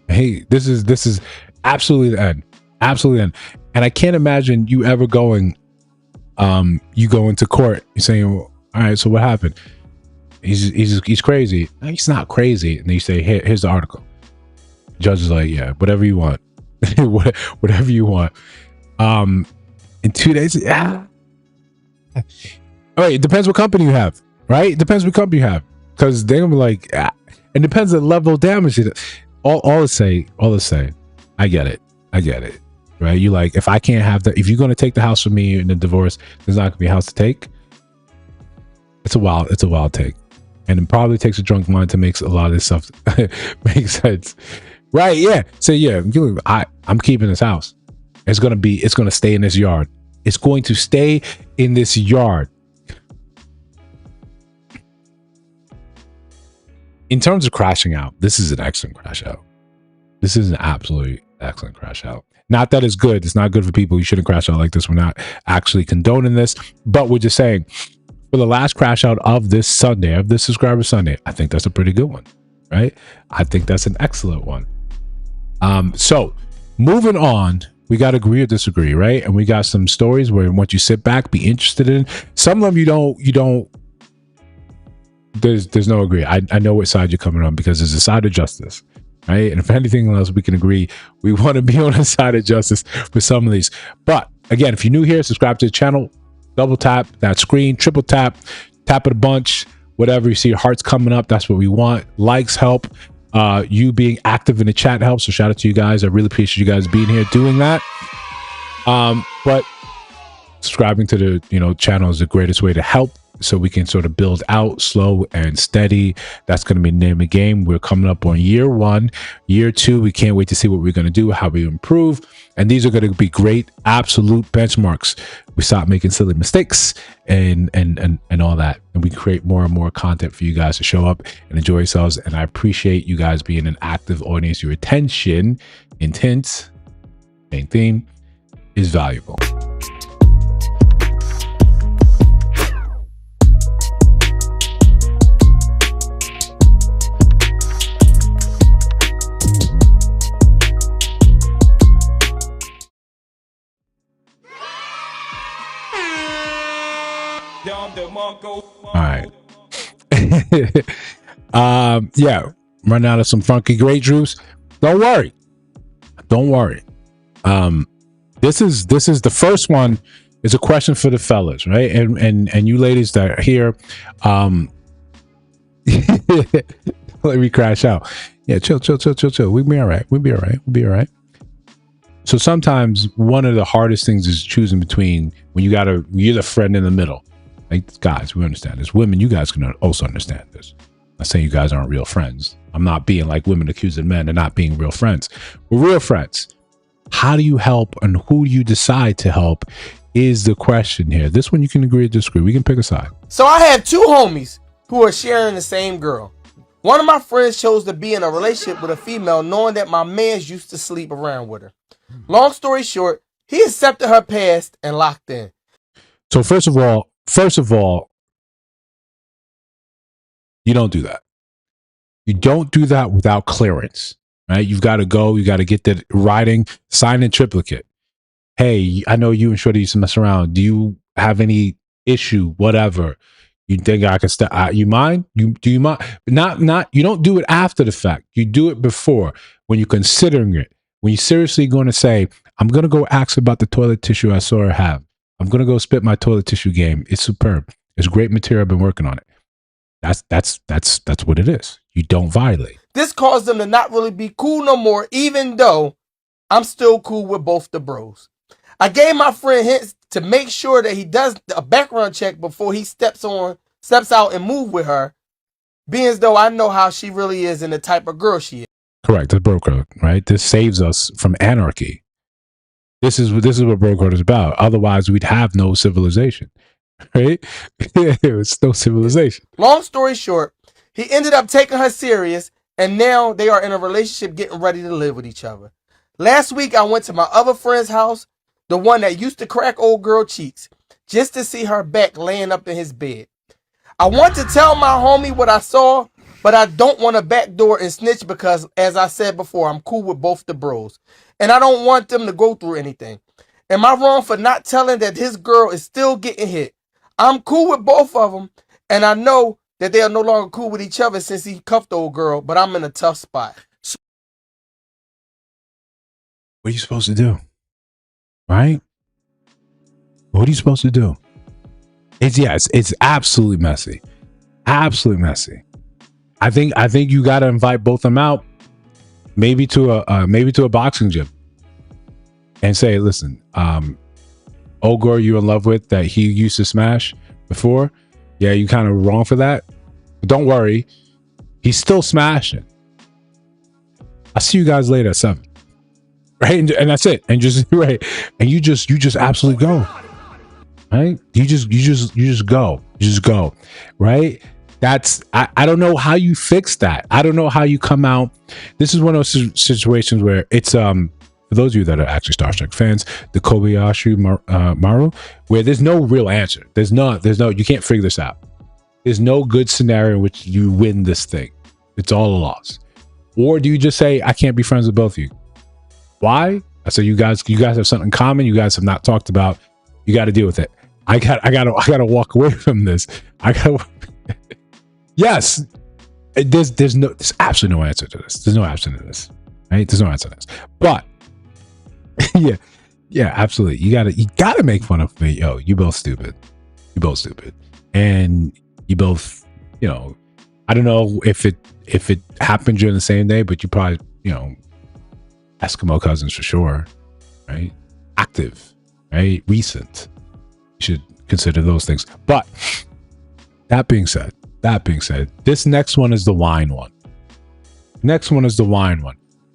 Hey, this is absolutely the end. Absolutely the end. And I can't imagine you ever going, you go into court, you're saying, well, all right, so what happened? He's crazy. No, he's not crazy. And then you say, here's the article. The judge is like, yeah, whatever you want. Whatever you want. In 2 days, yeah. All right, it depends what company you have, right? It depends what company you have. Because they're going to be like, it depends on the level of damage. All to say, I get it, right? You like, if I can't have that, if you're going to take the house from me in a divorce, there's not going to be a house to take. It's a wild take. And it probably takes a drunk mind to make a lot of this stuff make sense. Right, yeah. So yeah, I'm keeping this house. It's going to stay in this yard. It's going to stay in this yard. In terms of crashing out, this is an excellent crash out. This is an absolutely excellent crash out. Not that it's good. It's not good for people. You shouldn't crash out like this. We're not actually condoning this, but we're just saying for the last crash out of this Sunday, of this subscriber Sunday, I think that's a pretty good one, right? I think that's an excellent one. So moving on, we got to agree or disagree, right? And we got some stories where once you sit back, be interested in. Some of them you don't. There's no agree. I know what side you're coming on because there's a side of justice, right? And if anything else, we can agree. We want to be on the side of justice for some of these. But again, if you're new here, subscribe to the channel, double tap that screen, triple tap it a bunch, whatever you see, hearts coming up. That's what we want. Likes help. You being active in the chat helps. So shout out to you guys. I really appreciate you guys being here doing that. But subscribing to the channel is the greatest way to help so we can sort of build out slow and steady. That's going to be the name of the game. We're coming up on year 1. Year 2, we can't wait to see what we're going to do, how we improve. And these are going to be great absolute benchmarks. We stop making silly mistakes and all that. And we create more and more content for you guys to show up and enjoy yourselves. And I appreciate you guys being an active audience. Your attention, intent, main theme, is valuable. All right. Yeah, run out of some funky grape juice. Don't worry. This is the first one is a question for the fellas, right? And you ladies that are here, let me crash out. Yeah, chill. We'll be all right. So sometimes one of the hardest things is choosing between when you're the friend in the middle. Like, guys, we understand this. Women, you guys can also understand this. I'm not saying you guys aren't real friends. I'm not being like women accusing men of not being real friends. We're real friends. How do you help and who do you decide to help is the question here. This one you can agree or disagree. We can pick a side. So I have 2 homies who are sharing the same girl. One of my friends chose to be in a relationship with a female knowing that my mans used to sleep around with her. Long story short, he accepted her past and locked in. So first of all, you don't do that. You don't do that without clearance, right? You've got to go. You got to get that writing, sign in triplicate. Hey, I know you and Shorty used to mess around. Do you have any issue? Whatever. You think I can stop? You mind? Do you mind? Not. You don't do it after the fact. You do it before when you're considering it. When you're seriously going to say, I'm going to go ask about the toilet tissue I saw her have. I'm going to go spit my toilet tissue game. It's superb. It's great material. I've been working on it. That's what it is. You don't violate. This caused them to not really be cool no more, even though I'm still cool with both the bros. I gave my friend hints to make sure that he does a background check before he steps out and move with her, being as though I know how she really is and the type of girl she is. Correct. That's bro code, right? This saves us from anarchy. This is what bro code is about. Otherwise, we'd have no civilization, right? It's no civilization. Long story short, he ended up taking her serious, and now they are in a relationship getting ready to live with each other. Last week, I went to my other friend's house, the one that used to crack old girl cheeks, just to see her back laying up in his bed. I want to tell my homie what I saw, but I don't want to backdoor and snitch because, as I said before, I'm cool with both the bros. And I don't want them to go through anything. Am I wrong for not telling that his girl is still getting hit? I'm cool with both of them, and I know that they are no longer cool with each other since he cuffed the old girl, but I'm in a tough spot. What are you supposed to do? Right? What are you supposed to do? It's absolutely messy. Absolutely messy. I think you got to invite both of them out, maybe to a boxing gym, and say, listen, old girl you in love with that he used to smash before, yeah, you kind of wrong for that, but don't worry, he's still smashing. I'll see you guys later at 7, right? And that's it. And just right, and you just absolutely go, right? You just go, right? That's I don't know how you fix that. I don't know how you come out. This is one of those situations where it's for those of you that are actually Star Trek fans, the Kobayashi Maru, where there's no real answer. There's no you can't figure this out. There's no good scenario in which you win this thing. It's all a loss. Or do you just say, I can't be friends with both of you? Why? I say you guys have something in common. You guys have not talked about. You got to deal with it. I gotta walk away from this. Yes, there's absolutely no answer to this. There's no answer to this, right? There's no answer to this. But yeah, absolutely. You gotta make fun of me. Yo, you both stupid. And you both, I don't know if it happened during the same day, but you probably, Eskimo cousins for sure, right? Active, right? Recent. You should consider those things. But That being said, this next one is the wine one.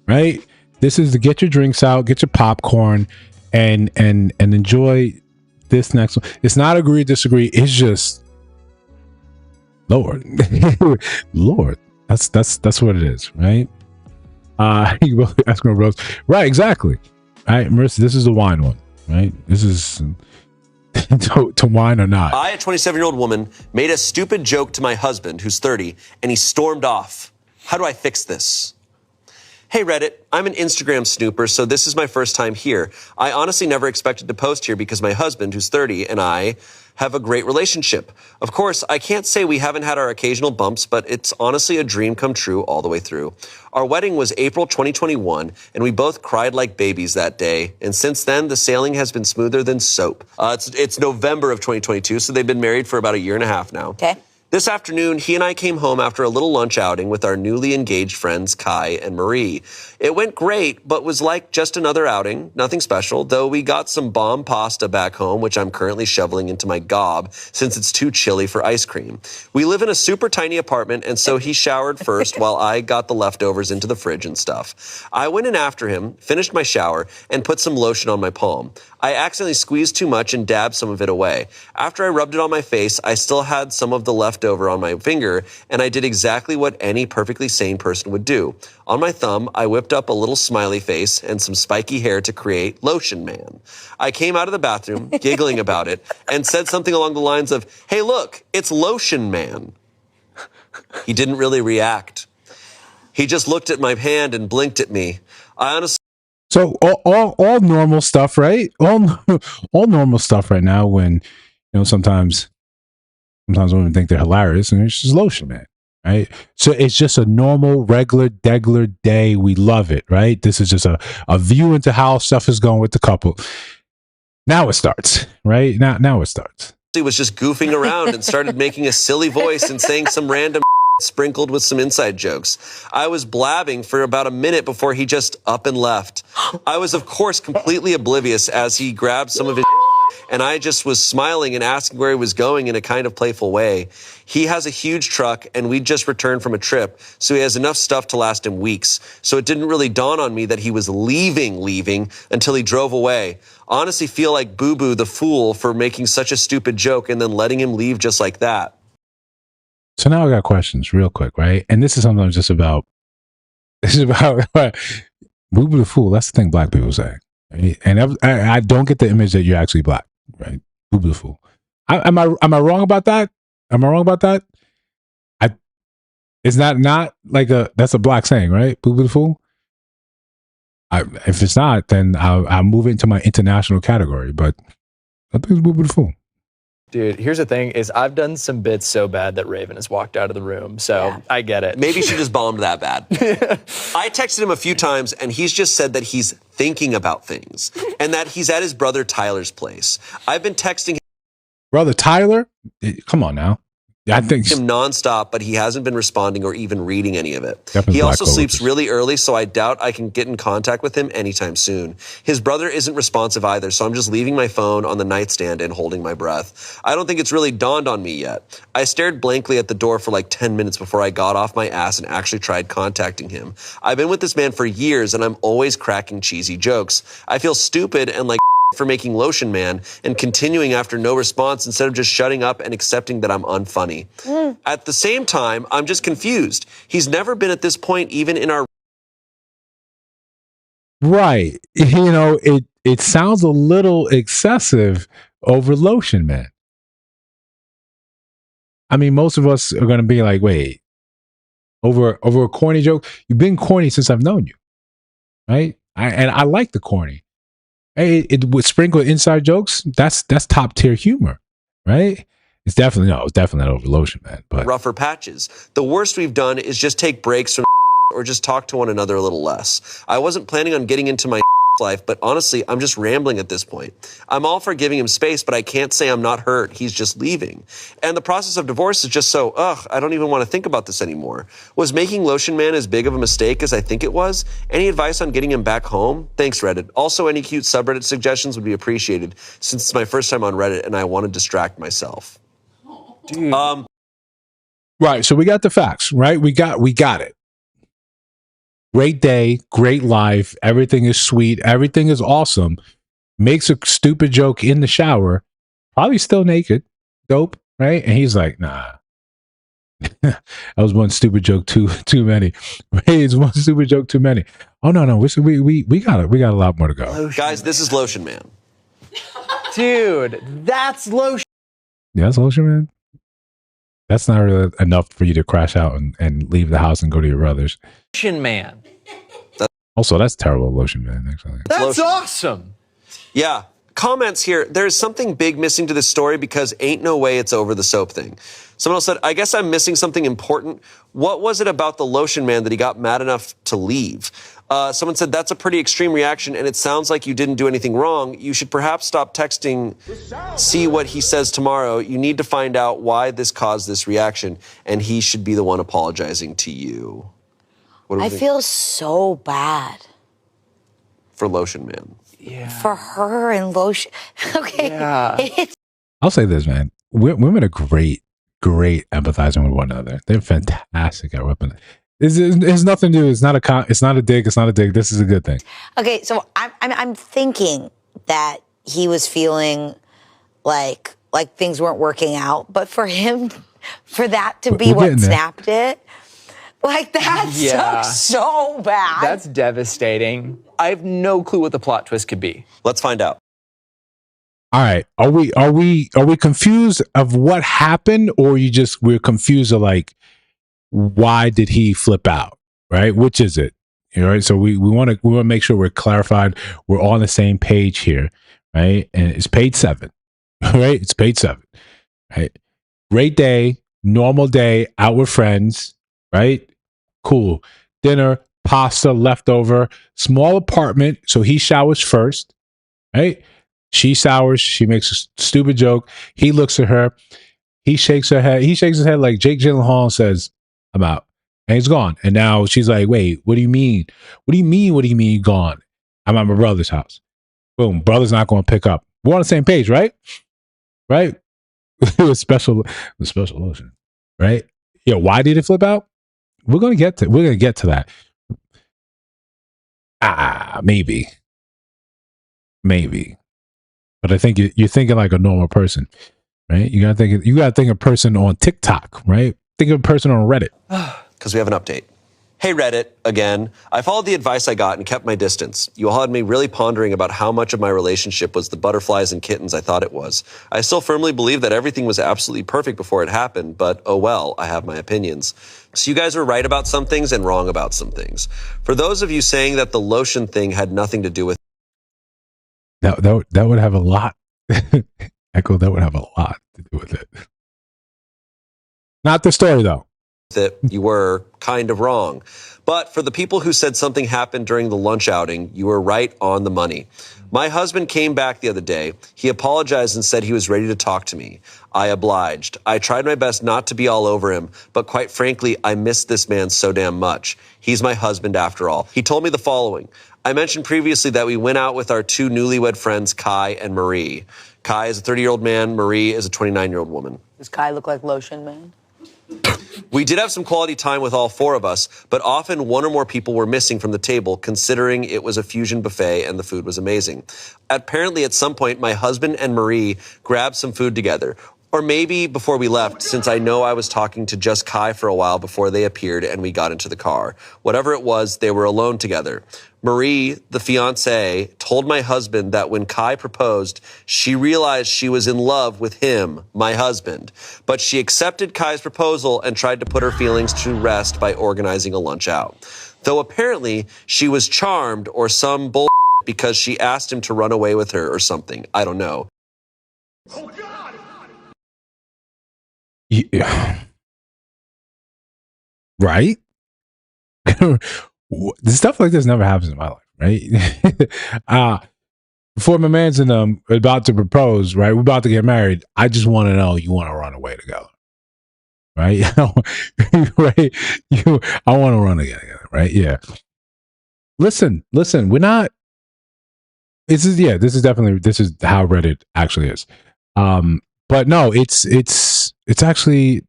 Right? This is to get your drinks out, get your popcorn, and enjoy this next one. It's not agree, disagree. It's just Lord. That's what it is, right? Asking Rose. Right, exactly. All right, Marissa, this is the wine one, right? This is to wine or not. I, a 27-year-old woman, made a stupid joke to my husband, who's 30, and he stormed off. How do I fix this? Hey Reddit, I'm an Instagram snooper, so this is my first time here. I honestly never expected to post here because my husband, who's 30, and I have a great relationship. Of course, I can't say we haven't had our occasional bumps, but it's honestly a dream come true all the way through. Our wedding was April 2021, and we both cried like babies that day. And since then, the sailing has been smoother than soap. It's November of 2022, so they've been married for about a year and a half now. Okay. This afternoon, he and I came home after a little lunch outing with our newly engaged friends, Kai and Marie. It went great, but was like just another outing, nothing special, though we got some bomb pasta back home, which I'm currently shoveling into my gob since it's too chilly for ice cream. We live in a super tiny apartment, and so he showered first while I got the leftovers into the fridge and stuff. I went in after him, finished my shower, and put some lotion on my palm. I accidentally squeezed too much and dabbed some of it away. After I rubbed it on my face, I still had some of the leftover on my finger, and I did exactly what any perfectly sane person would do. On my thumb, I whipped up a little smiley face and some spiky hair to create Lotion Man. I came out of the bathroom, giggling about it, and said something along the lines of, "Hey, look, it's Lotion Man." He didn't really react. He just looked at my hand and blinked at me. I honestly... So all normal stuff, right? All normal stuff right now. When sometimes women think they're hilarious, and it's just Lotion Man, right? So it's just a normal, regular, degular day. We love it, right? This is just a view into how stuff is going with the couple. Now it starts, right? Now it starts. He was just goofing around and started making a silly voice and saying some random sprinkled with some inside jokes. I was blabbing for about a minute before he just up and left. I was, of course, completely oblivious as he grabbed some of his and I just was smiling and asking where he was going in a kind of playful way. He has a huge truck, and we just returned from a trip, so he has enough stuff to last him weeks. So it didn't really dawn on me that he was leaving until he drove away. Honestly feel like Boo-Boo the fool for making such a stupid joke and then letting him leave just like that. So now I got questions real quick, right? And this is sometimes just about, Boo-Boo the fool. That's the thing black people say. Right? And I don't get the image that you're actually black, right? Boo-Boo the fool. Am I wrong about that? Am I wrong about that? Is that not like that's a black saying, right? Boo-Boo the fool. If it's not, then I'll move it into my international category. But I think it's Boo-Boo the fool. Dude, here's the thing is I've done some bits so bad that Raven has walked out of the room. So I get it. Maybe she just bombed that bad. I texted him a few times and he's just said that he's thinking about things and that he's at his brother Tyler's place. I've been texting him. Brother Tyler? Come on now. I think him nonstop, but he hasn't been responding or even reading any of it. He also sleeps really early, so I doubt I can get in contact with him anytime soon. His brother isn't responsive either, so I'm just leaving my phone on the nightstand and holding my breath. I don't think it's really dawned on me yet. I stared blankly at the door for like 10 minutes before I got off my ass and actually tried contacting him. I've been with this man for years, and I'm always cracking cheesy jokes. I feel stupid and like for making Lotion Man and continuing after no response instead of just shutting up and accepting that I'm unfunny. At the same time, I'm just confused. He's never been at this point even in our... Right. It sounds a little excessive over Lotion Man. I mean, most of us are going to be like, wait, over a corny joke? You've been corny since I've known you, right? I like the corny. Hey, it would sprinkle inside jokes. That's top tier humor, right? It's definitely not over Lotion Man. But rougher patches. The worst we've done is just take breaks from or just talk to one another a little less. I wasn't planning on getting into my life, but honestly, I'm just rambling at this point. I'm all for giving him space, but I can't say I'm not hurt. He's just leaving. And the process of divorce is just so, I don't even want to think about this anymore. Was making Lotion Man as big of a mistake as I think it was? Any advice on getting him back home? Thanks, Reddit. Also, any cute subreddit suggestions would be appreciated since it's my first time on Reddit and I want to distract myself. Dude. Right. So we got the facts, right? We got it. Great day, great life. Everything is sweet. Everything is awesome. Makes a stupid joke in the shower. Probably still naked. Dope. Right. And he's like, nah. That was one stupid joke too many. Right? It's one stupid joke too many. Oh no. We got it. We got a lot more to go. Guys, this is Lotion Man. Dude, that's Lotion. Yeah, that's Lotion Man. That's not really enough for you to crash out and leave the house and go to your brother's. Lotion Man. Also, that's terrible, Lotion Man, actually. That's awesome. Yeah. Comments here. There's something big missing to this story because ain't no way it's over the soap thing. Someone else said, I guess I'm missing something important. What was it about the Lotion Man that he got mad enough to leave? Someone said, that's a pretty extreme reaction, and it sounds like you didn't do anything wrong. You should perhaps stop texting, see what he says tomorrow. You need to find out why this caused this reaction, and he should be the one apologizing to you. What do we I think? feel so bad For Lotion Man. Yeah. for her and Lotion. Okay. Yeah. It's I'll say this, man. Women are great empathizing with one another. They're fantastic at weapon. It's nothing new. It's not a dig. It's not a dig. This is a good thing. okay. So I'm thinking that he was feeling like things weren't working out, but for him, for that to be We're what getting there. snapped it, like that Yeah. sucks so bad. That's devastating. I have no clue what the plot twist could be. Let's find out. All right. Are we confused of what happened, or we're confused of like why did he flip out? Right? Which is it? All right. So we want to make sure we're clarified. We're on the same page here, right? And it's page 7. All right. It's page 7. Right. Great day, normal day, out with friends. Right. Cool. Dinner, pasta, leftover, small apartment. So he showers first. Right. She showers. She makes a stupid joke. He looks at her. He shakes her head. He shakes his head like Jake Gyllenhaal and says, I'm out. And he's gone. And now she's like, wait, what do you mean? What do you mean? What do you mean you're gone? I'm at my brother's house. Boom. Brother's not going to pick up. We're on the same page, right? Right? It was special lotion. Right? Yeah. Why did it flip out? We're going to get to that. Maybe. But I think you're thinking like a normal person, right? You gotta think a person on TikTok, right? Think of a person on Reddit. Because we have an update. Hey Reddit, again. I followed the advice I got and kept my distance. You all had me really pondering about how much of my relationship was the butterflies and kittens I thought it was. I still firmly believe that everything was absolutely perfect before it happened, but oh well, I have my opinions. So you guys were right about some things and wrong about some things. For those of you saying that the lotion thing had nothing to do with That would have a lot. Echo, that would have a lot to do with it. Not the story though. that, you were kind of wrong. But for the people who said something happened during the lunch outing, you were right on the money. My husband came back the other day. He apologized and said he was ready to talk to me. I obliged. I tried my best not to be all over him, but quite frankly, I miss this man so damn much. He's my husband after all. He told me the following. I mentioned previously that we went out with our 2 newlywed friends, Kai and Marie. Kai is a 30-year-old man. Marie is a 29-year-old woman. Does Kai look like Lotion Man? We did have some quality time with all 4 of us, but often 1 or more people were missing from the table, considering it was a fusion buffet and the food was amazing. Apparently, at some point, my husband and Marie grabbed some food together. Or maybe before we left, since I know I was talking to just Kai for a while before they appeared and we got into the car. Whatever it was, they were alone together. Marie, the fiancée, told my husband that when Kai proposed, she realized she was in love with him, my husband. But she accepted Kai's proposal and tried to put her feelings to rest by organizing a lunch out. Though apparently she was charmed or some bull because she asked him to run away with her or something. I don't know. Yeah. Right? Stuff like this never happens in my life, right? Before my man's and about to propose, right? We're about to get married. I just want to know you want to run away together, right? Right? I want to run together, right? Yeah. Listen. We're not. This is how Reddit actually is. But no, it's actually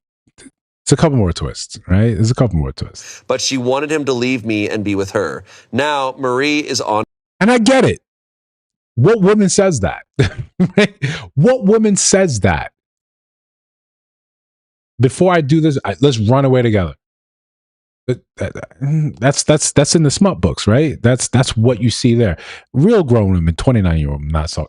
It's a couple more twists, right? There's a couple more twists. But she wanted him to leave me and be with her. Now, Marie is on. And I get it. What woman says that? Right? What woman says that? Before I do this, let's run away together. That's in the smut books, right? That's what you see there. Real grown women, 29-year-old,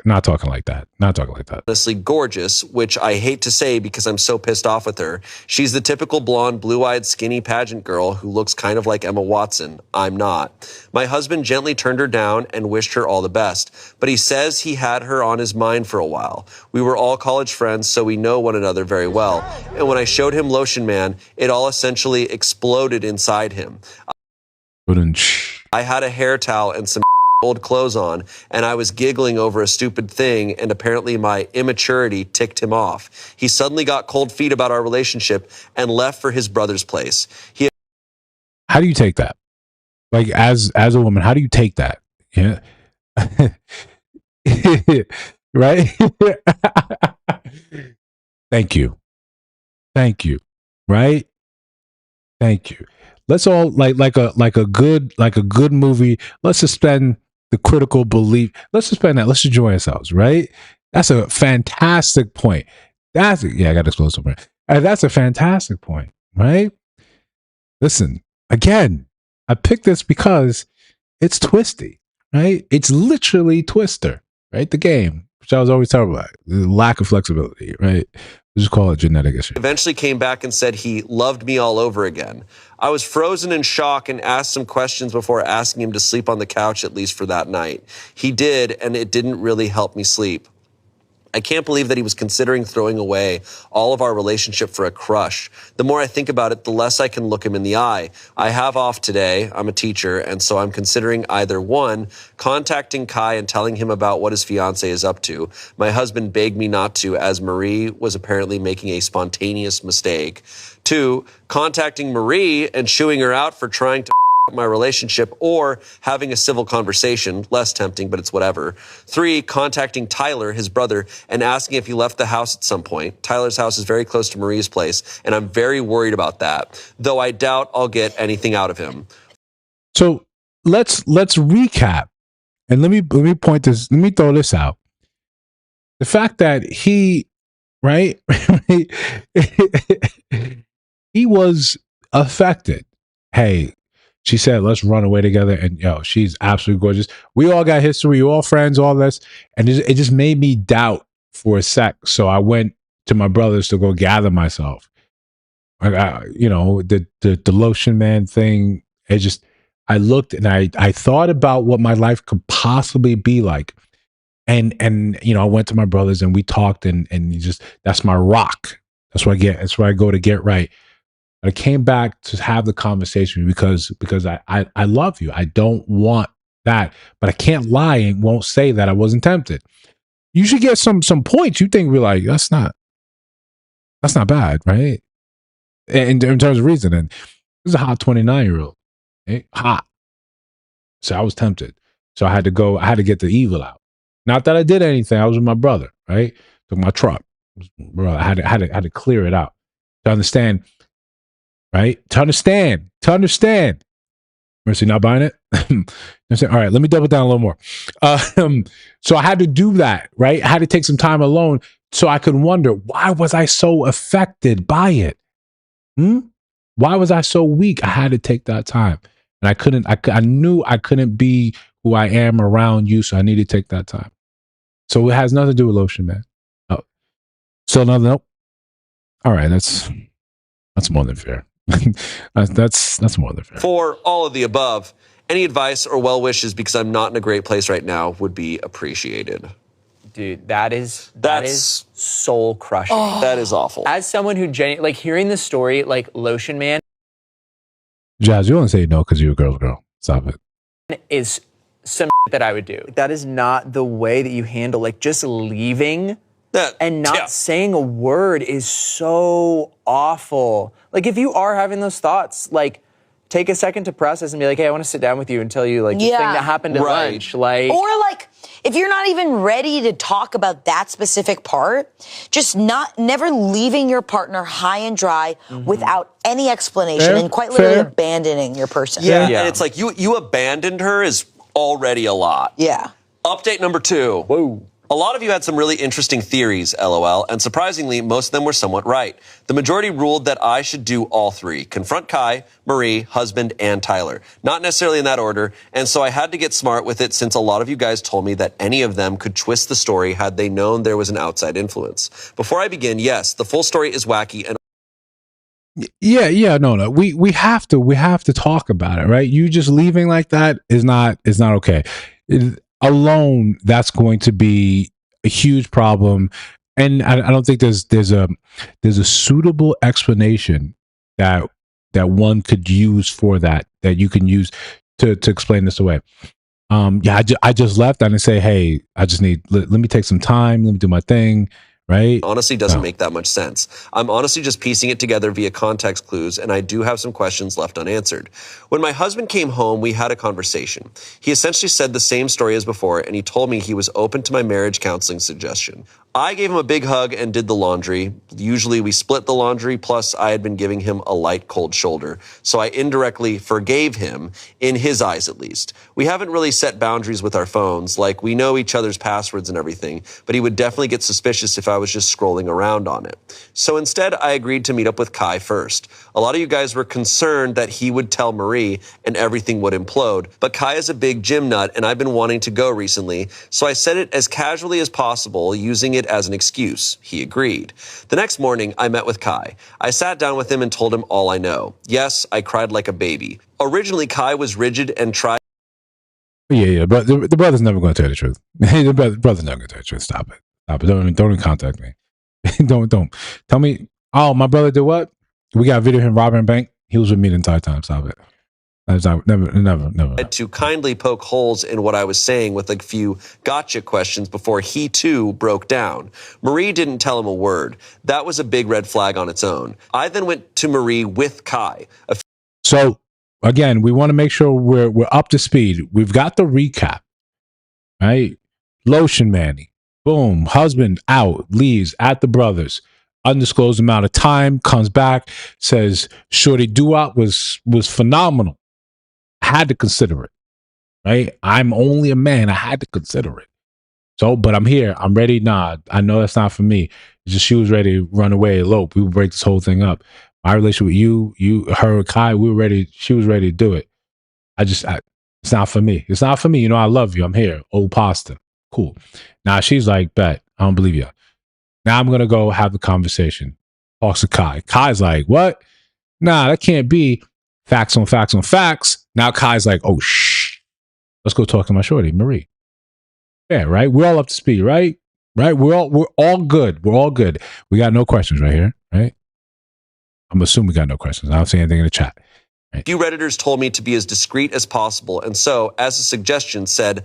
not talking like that. Not talking like that. Honestly gorgeous, which I hate to say because I'm so pissed off with her. She's the typical blonde, blue-eyed, skinny pageant girl who looks kind of like Emma Watson. I'm not. My husband gently turned her down and wished her all the best, but he says he had her on his mind for a while. We were all college friends, so we know one another very well. And when I showed him Lotion Man, it all essentially exploded inside him. I had a hair towel and some old clothes on, and I was giggling over a stupid thing, and apparently my immaturity ticked him off. He suddenly got cold feet about our relationship and left for his brother's place. How do you take that? Like, as a woman, how do you take that? Yeah. Right? Thank you. Right? Thank you. Let's all like a good movie. Let's suspend the critical belief. Let's suspend that. Let's enjoy ourselves, right? That's a fantastic point. I got to explode somewhere. That's a fantastic point, right? Listen, again, I picked this because it's twisty, right? It's literally Twister, right? The game, which I was always talking about, the lack of flexibility, right? We just call it genetic issue. Eventually came back and said he loved me all over again. I was frozen in shock and asked some questions before asking him to sleep on the couch, at least for that night. He did, and it didn't really help me sleep. I can't believe that he was considering throwing away all of our relationship for a crush. The more I think about it, the less I can look him in the eye. I have off today. I'm a teacher, and so I'm considering either one, contacting Kai and telling him about what his fiance is up to. My husband begged me not to, as Marie was apparently making a spontaneous mistake. 2, contacting Marie and chewing her out for trying to my relationship, or having a civil conversation, less tempting, but it's whatever. 3, contacting Tyler, his brother, and asking if he left the house at some point. Tyler's house is very close to Marie's place, and I'm very worried about that, though I doubt I'll get anything out of him. So let's recap, and let me point this. Let me throw this out. The fact that he, right, he was affected. Hey. She said, let's run away together. And she's absolutely gorgeous. We all got history, we're all friends, all this. And it just made me doubt for a sec. So I went to my brothers to go gather myself. The Lotion Man thing. I looked and I thought about what my life could possibly be like. And I went to my brothers and we talked and that's my rock. That's where I go to get right. I came back to have the conversation because I love you. I don't want that, but I can't lie and won't say that I wasn't tempted. You should get some points. You think we're like, that's not bad, right? In terms of reason. And this is a hot 29-year-old, right? Hot. So I was tempted. So I had to get the evil out. Not that I did anything. I was with my brother, right? Took my truck. Bro, I had to clear it out to understand. Right? To understand. Mercy, not buying it? All right, let me double down a little more. So I had to do that, right? I had to take some time alone so I could wonder, why was I so affected by it? Why was I so weak? I had to take that time. And I knew I couldn't be who I am around you, so I needed to take that time. So it has nothing to do with Lotion Man. Oh. So nope. All right, that's more than fair. That's more than fair. For all of the above, any advice or well wishes because I'm not in a great place right now would be appreciated. Dude, that is soul crushing. Oh. That is awful. As someone who genuinely, hearing the story, Lotion Man. Jazz, you want to say no because you're a girl's girl. Stop it. Is some that I would do. That is not the way that you handle, just leaving and not saying a word is so awful. If you are having those thoughts, take a second to process and be like, hey, I want to sit down with you and tell you like the thing that happened at lunch. Like, or like, if you're not even ready to talk about that specific part, just never leaving your partner high and dry without any explanation and quite literally abandoning your person. Yeah, and it's like you abandoned her is already a lot. Yeah. Update number 2. Whoa. A lot of you had some really interesting theories, LOL, and surprisingly, most of them were somewhat right. The majority ruled that I should do all 3. Confront Kai, Marie, husband, and Tyler. Not necessarily in that order, and so I had to get smart with it since a lot of you guys told me that any of them could twist the story had they known there was an outside influence. Before I begin, yes, the full story is wacky and no. We have to talk about it, right? You just leaving like that is not okay. Alone, that's going to be a huge problem, and I don't think there's a suitable explanation that one could use for that you can use to explain this away. I just left. I didn't say, hey, I just need let me take some time, let me do my thing. Right? Honestly doesn't make that much sense. I'm honestly just piecing it together via context clues, and I do have some questions left unanswered. When my husband came home, we had a conversation. He essentially said the same story as before, and he told me he was open to my marriage counseling suggestion. I gave him a big hug and did the laundry. Usually we split the laundry, plus I had been giving him a light cold shoulder, so I indirectly forgave him, in his eyes at least. We haven't really set boundaries with our phones, like we know each other's passwords and everything, but he would definitely get suspicious if I was just scrolling around on it. So instead, I agreed to meet up with Kai first. A lot of you guys were concerned that he would tell Marie and everything would implode, but Kai is a big gym nut and I've been wanting to go recently, so I said it as casually as possible, using it as an excuse. He agreed. The next morning, I met with Kai. I sat down with him and told him all I know. Yes, I cried like a baby. Originally, Kai was rigid and tried. Yeah, but the brother's never going to tell you the truth. The brother's never going to tell you the truth. Stop it. Don't even contact me. don't tell me. Oh, my brother did what? We got a video of him robbing a bank. He was with me the entire time. Stop it. Never. To kindly poke holes in what I was saying with a few gotcha questions before he too broke down. Marie didn't tell him a word. That was a big red flag on its own. I then went to Marie with Kai. So again, we want to make sure we're up to speed. We've got the recap, right? Lotion Manny, boom, husband out, leaves at the brothers. Undisclosed amount of time, comes back, says Shorty Doo-Wop was phenomenal. I had to consider it, right? I'm only a man. I had to consider it. So, but I'm here. I'm ready. Nah, I know that's not for me. It's just she was ready to run away, elope. We would break this whole thing up. My relationship with her, Kai, we were ready. She was ready to do it. It's not for me. It's not for me. You know, I love you. I'm here. Old pasta. Cool. Now she's like, bet. I don't believe you. Now I'm going to go have the conversation. Talks to Kai. Kai's like, what? Nah, that can't be. Facts on facts on facts. Now Kai's like, oh, shh. Let's go talk to my shorty, Marie. Yeah, right? We're all up to speed, right? Right? We're all good. We're all good. We got no questions right here, right? I'm assuming we got no questions. I don't see anything in the chat. A few Redditors told me to be as discreet as possible, and so, as a suggestion, said,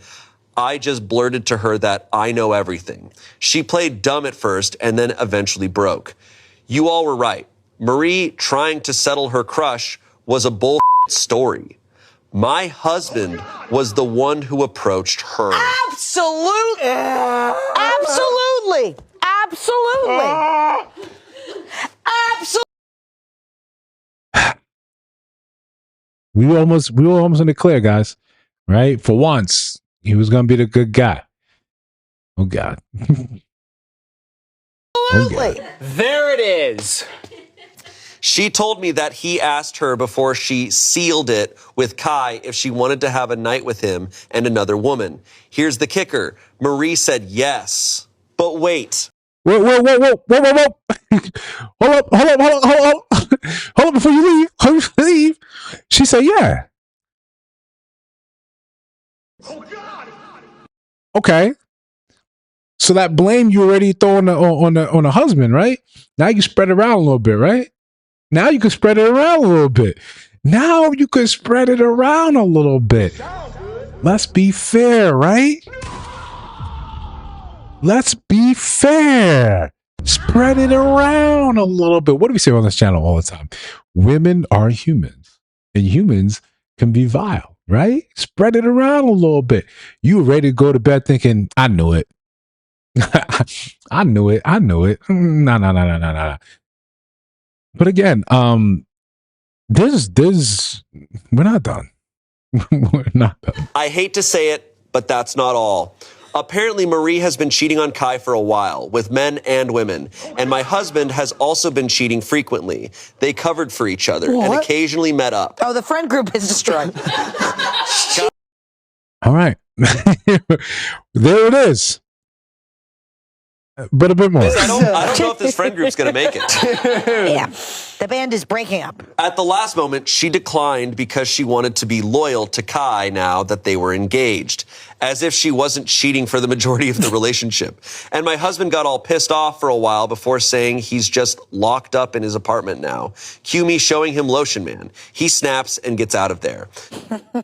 I just blurted to her that I know everything. She played dumb at first and then eventually broke. You all were right. Marie trying to settle her crush was a bull story. My husband was the one who approached her. Absolutely. Absolutely. Absolutely. Absolutely. We were almost in the clear, guys. Right? For once, he was going to be the good guy. Oh, God. Absolutely. There it is. She told me that he asked her before she sealed it with Kai if she wanted to have a night with him and another woman. Here's the kicker. Marie said yes. But wait. Whoa. Hold up before you leave. She said, yeah. Okay. So that blame you already throw on the husband, right? Now you spread it around a little bit, right? Now you can spread it around a little bit. Let's be fair, right? Let's be fair. Spread it around a little bit. What do we say on this channel all the time? Women are humans. and humans can be vile, right? Spread it around a little bit. You were ready to go to bed thinking, I knew it. I knew it. No. But again, we're not done. We're not done. I hate to say it, but that's not all. Apparently, Marie has been cheating on Kai for a while, with men and women. And my husband has also been cheating frequently. They covered for each other and occasionally met up. Oh, the friend group is destroyed. All right. There it is. But a bit more. I don't know if this friend group's going to make it. Yeah. The band is breaking up. At the last moment, she declined because she wanted to be loyal to Kai now that they were engaged, as if she wasn't cheating for the majority of the relationship. And my husband got all pissed off for a while before saying he's just locked up in his apartment now. Cue me showing him Lotion Man. He snaps and gets out of there.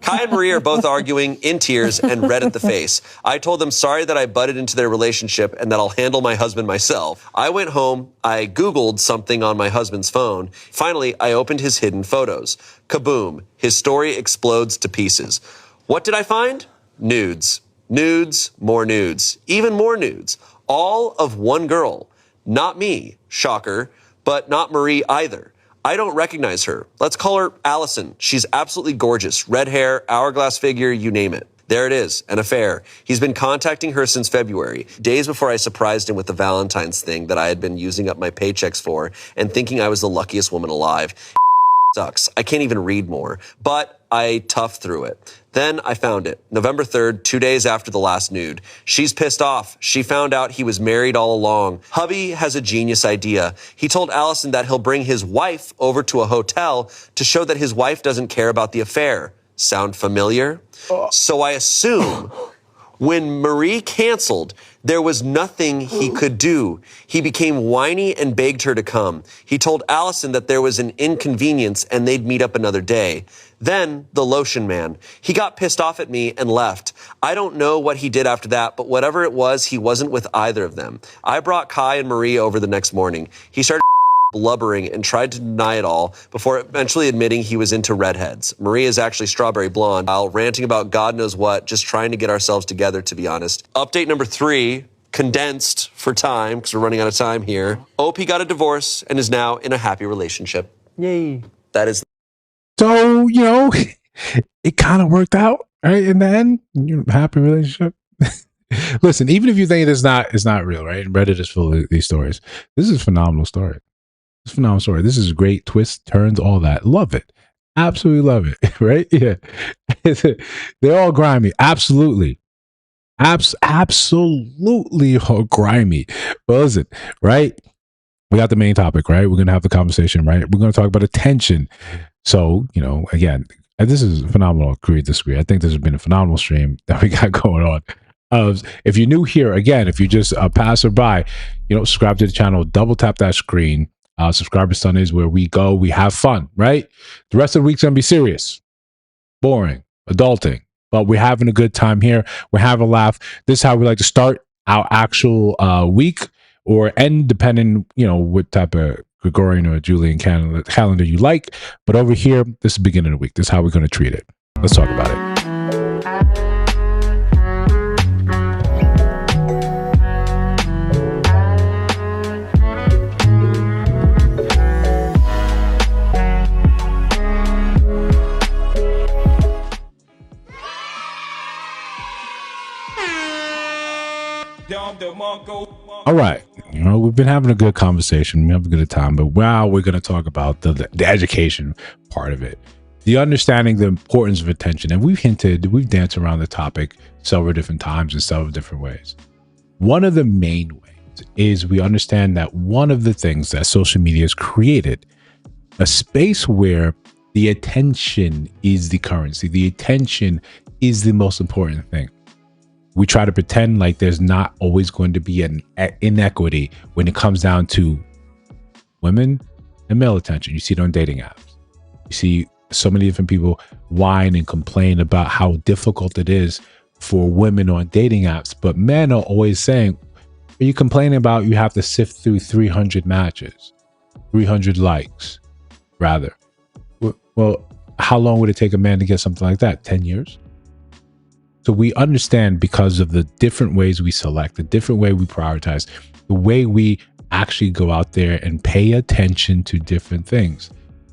Kai and Marie are both arguing in tears and red at the face. I told them sorry that I butted into their relationship and that I'll handle my husband myself. I went home, I Googled something on my husband's phone. Finally, I opened his hidden photos. Kaboom, his story explodes to pieces. What did I find? Nudes. Nudes, more nudes. Even more nudes. All of one girl. Not me, shocker, but not Marie either. I don't recognize her. Let's call her Allison. She's absolutely gorgeous. Red hair, hourglass figure, you name it. There it is, an affair. He's been contacting her since February, days before I surprised him with the Valentine's thing that I had been using up my paychecks for and thinking I was the luckiest woman alive. Sucks. I can't even read more, but I toughed through it. Then I found it. November 3rd, 2 days after the last nude. She's pissed off. She found out he was married all along. Hubby has a genius idea. He told Allison that he'll bring his wife over to a hotel to show that his wife doesn't care about the affair. Sound familiar? So I assume when Marie canceled, there was nothing he could do. He became whiny and begged her to come. He told Allison that there was an inconvenience and they'd meet up another day. Then the Lotion Man. He got pissed off at me and left. I don't know what he did after that, but whatever it was, he wasn't with either of them. I brought Kai and Marie over the next morning. He started blubbering and tried to deny it all before eventually admitting he was into redheads. Marie is actually strawberry blonde, while ranting about God knows what, just trying to get ourselves together, to be honest. Update number 3, condensed for time, because we're running out of time here. OP got a divorce and is now in a happy relationship. Yay. That is. So, it kind of worked out, right? In the end, happy relationship. Listen, even if you think it's not real, right? And Reddit is full of these stories. This is a phenomenal story. It's a phenomenal story. This is great twists, turns, all that. Love it. Absolutely love it. Right? Yeah. They're all grimy. Absolutely. Absolutely all grimy. But listen, right? We got the main topic, right? We're going to have the conversation, right? We're going to talk about attention. So, again, this is phenomenal. Agree, disagree. I think this has been a phenomenal stream that we got going on. If you're new here, again, if you just pass or by, subscribe to the channel, double tap that screen. Subscriber Sundays, where we go, we have fun, right? The rest of the week's gonna be serious, boring, adulting, but we're having a good time here. We're having a laugh. This is how we like to start our actual week or end, depending, what type of Gregorian or Julian calendar you like. But over here, this is the beginning of the week. This is how we're gonna treat it. Let's talk about it. All right. We've been having a good conversation. We have a good time, but now we're going to talk about the education part of it. The understanding the importance of attention. And we've danced around the topic several different times in several different ways. One of the main ways is we understand that one of the things that social media has created, a space where the attention is the currency. The attention is the most important thing. We try to pretend like there's not always going to be an inequity when it comes down to women and male attention. You see it on dating apps. You see so many different people whine and complain about how difficult it is for women on dating apps, but men are always saying, are you complaining about you have to sift through 300 matches, 300 likes, rather? Well, how long would it take a man to get something like that? 10 years? So we understand, because of the different ways we select, the different way we prioritize, the way we actually go out there and pay attention to different things.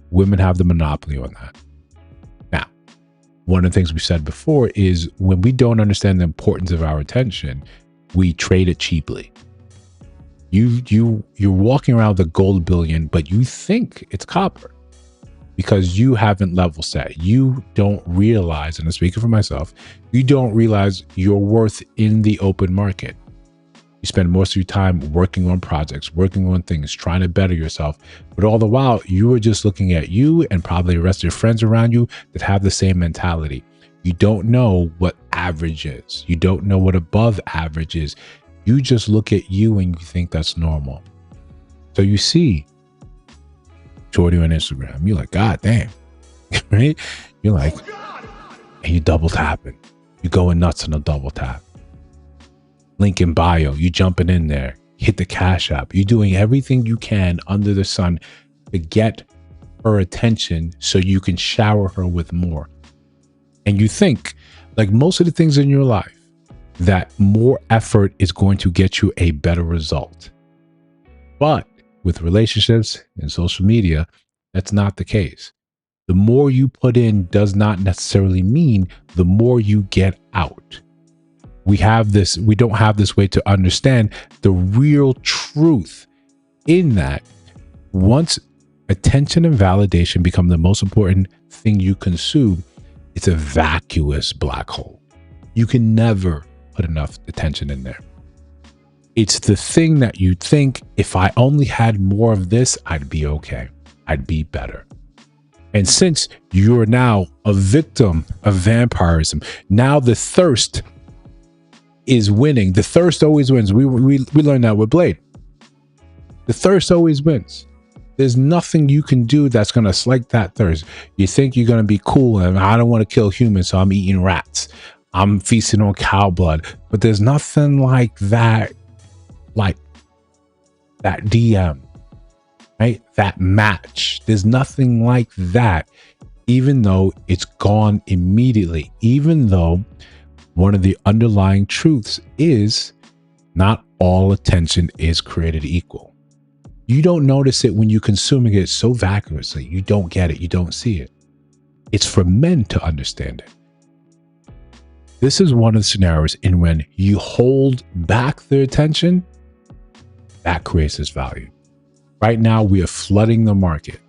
Women have the monopoly on that. Now, one of the things we said before is when we don't understand the importance of our attention, we trade it cheaply. You're walking around with a gold billion, but you think it's copper because you haven't level set. You don't realize, and I'm speaking for myself, you don't realize your worth in the open market. You spend most of your time working on projects, working on things, trying to better yourself. But all the while, you are just looking at you and probably the rest of your friends around you that have the same mentality. You don't know what average is. You don't know what above average is. You just look at you and you think that's normal. So you see Shorty on Instagram, you're like, God damn, right? You're like, and you double tapping. You going nuts on a double tap. Link in bio, you jumping in there, hit the Cash App. You're doing everything you can under the sun to get her attention so you can shower her with more. And you think, like most of the things in your life, that more effort is going to get you a better result. But with relationships and social media, that's not the case. The more you put in does not necessarily mean the more you get out. We don't have this way to understand the real truth in that once attention and validation become the most important thing you consume, it's a vacuous black hole. You can never put enough attention in there. It's the thing that you think, if I only had more of this, I'd be okay. I'd be better. And since you're now a victim of vampirism, now the thirst is winning. The thirst always wins. We learned that with Blade. The thirst always wins. There's nothing you can do that's going to slake that thirst. You think you're going to be cool and I don't want to kill humans, so I'm eating rats. I'm feasting on cow blood. But there's nothing like that DM, right? That match. There's nothing like that, even though it's gone immediately, even though one of the underlying truths is not all attention is created equal. You don't notice it when you're consuming it so vacuously. You don't get it. You don't see it. It's for men to understand it. This is one of the scenarios in when you hold back their attention, that creates this value. Right now, we are flooding the market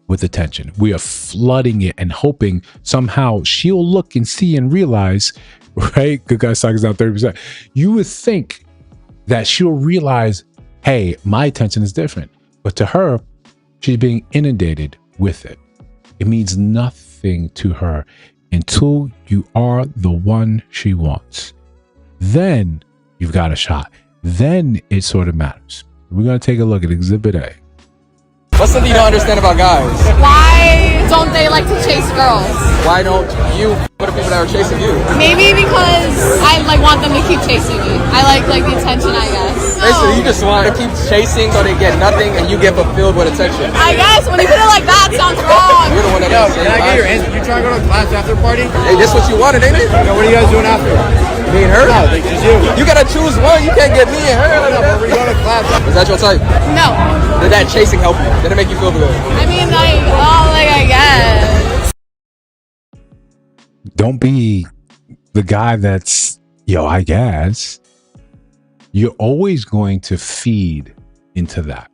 with attention. We are flooding it and hoping somehow she'll look and see and realize, right? Good Guy Stock is down 30%. You would think that she'll realize, hey, my attention is different. But to her, she's being inundated with it. It means nothing to her until you are the one she wants. Then you've got a shot. Then it sort of matters. We're going to take a look at Exhibit A. What's something you don't understand about guys? Why don't they like to chase girls? Why don't you for the people that are chasing you? Maybe because I want them to keep chasing me. I like the attention, I guess. Basically, you just want to keep chasing so they get nothing and you get fulfilled with attention. I guess when you put it like that, it sounds wrong. You're the one that can I get your answer? You trying to go to a class after party? Hey, this what you wanted, ain't it? No, what are you guys doing after? Me and her? No, just you. You gotta choose one. You can't get me and her. No, but we're going to class. Is that your type? No. Did that chasing help you? Did it make you feel good? I mean, I guess. Don't be the guy that's, I guess. You're always going to feed into that.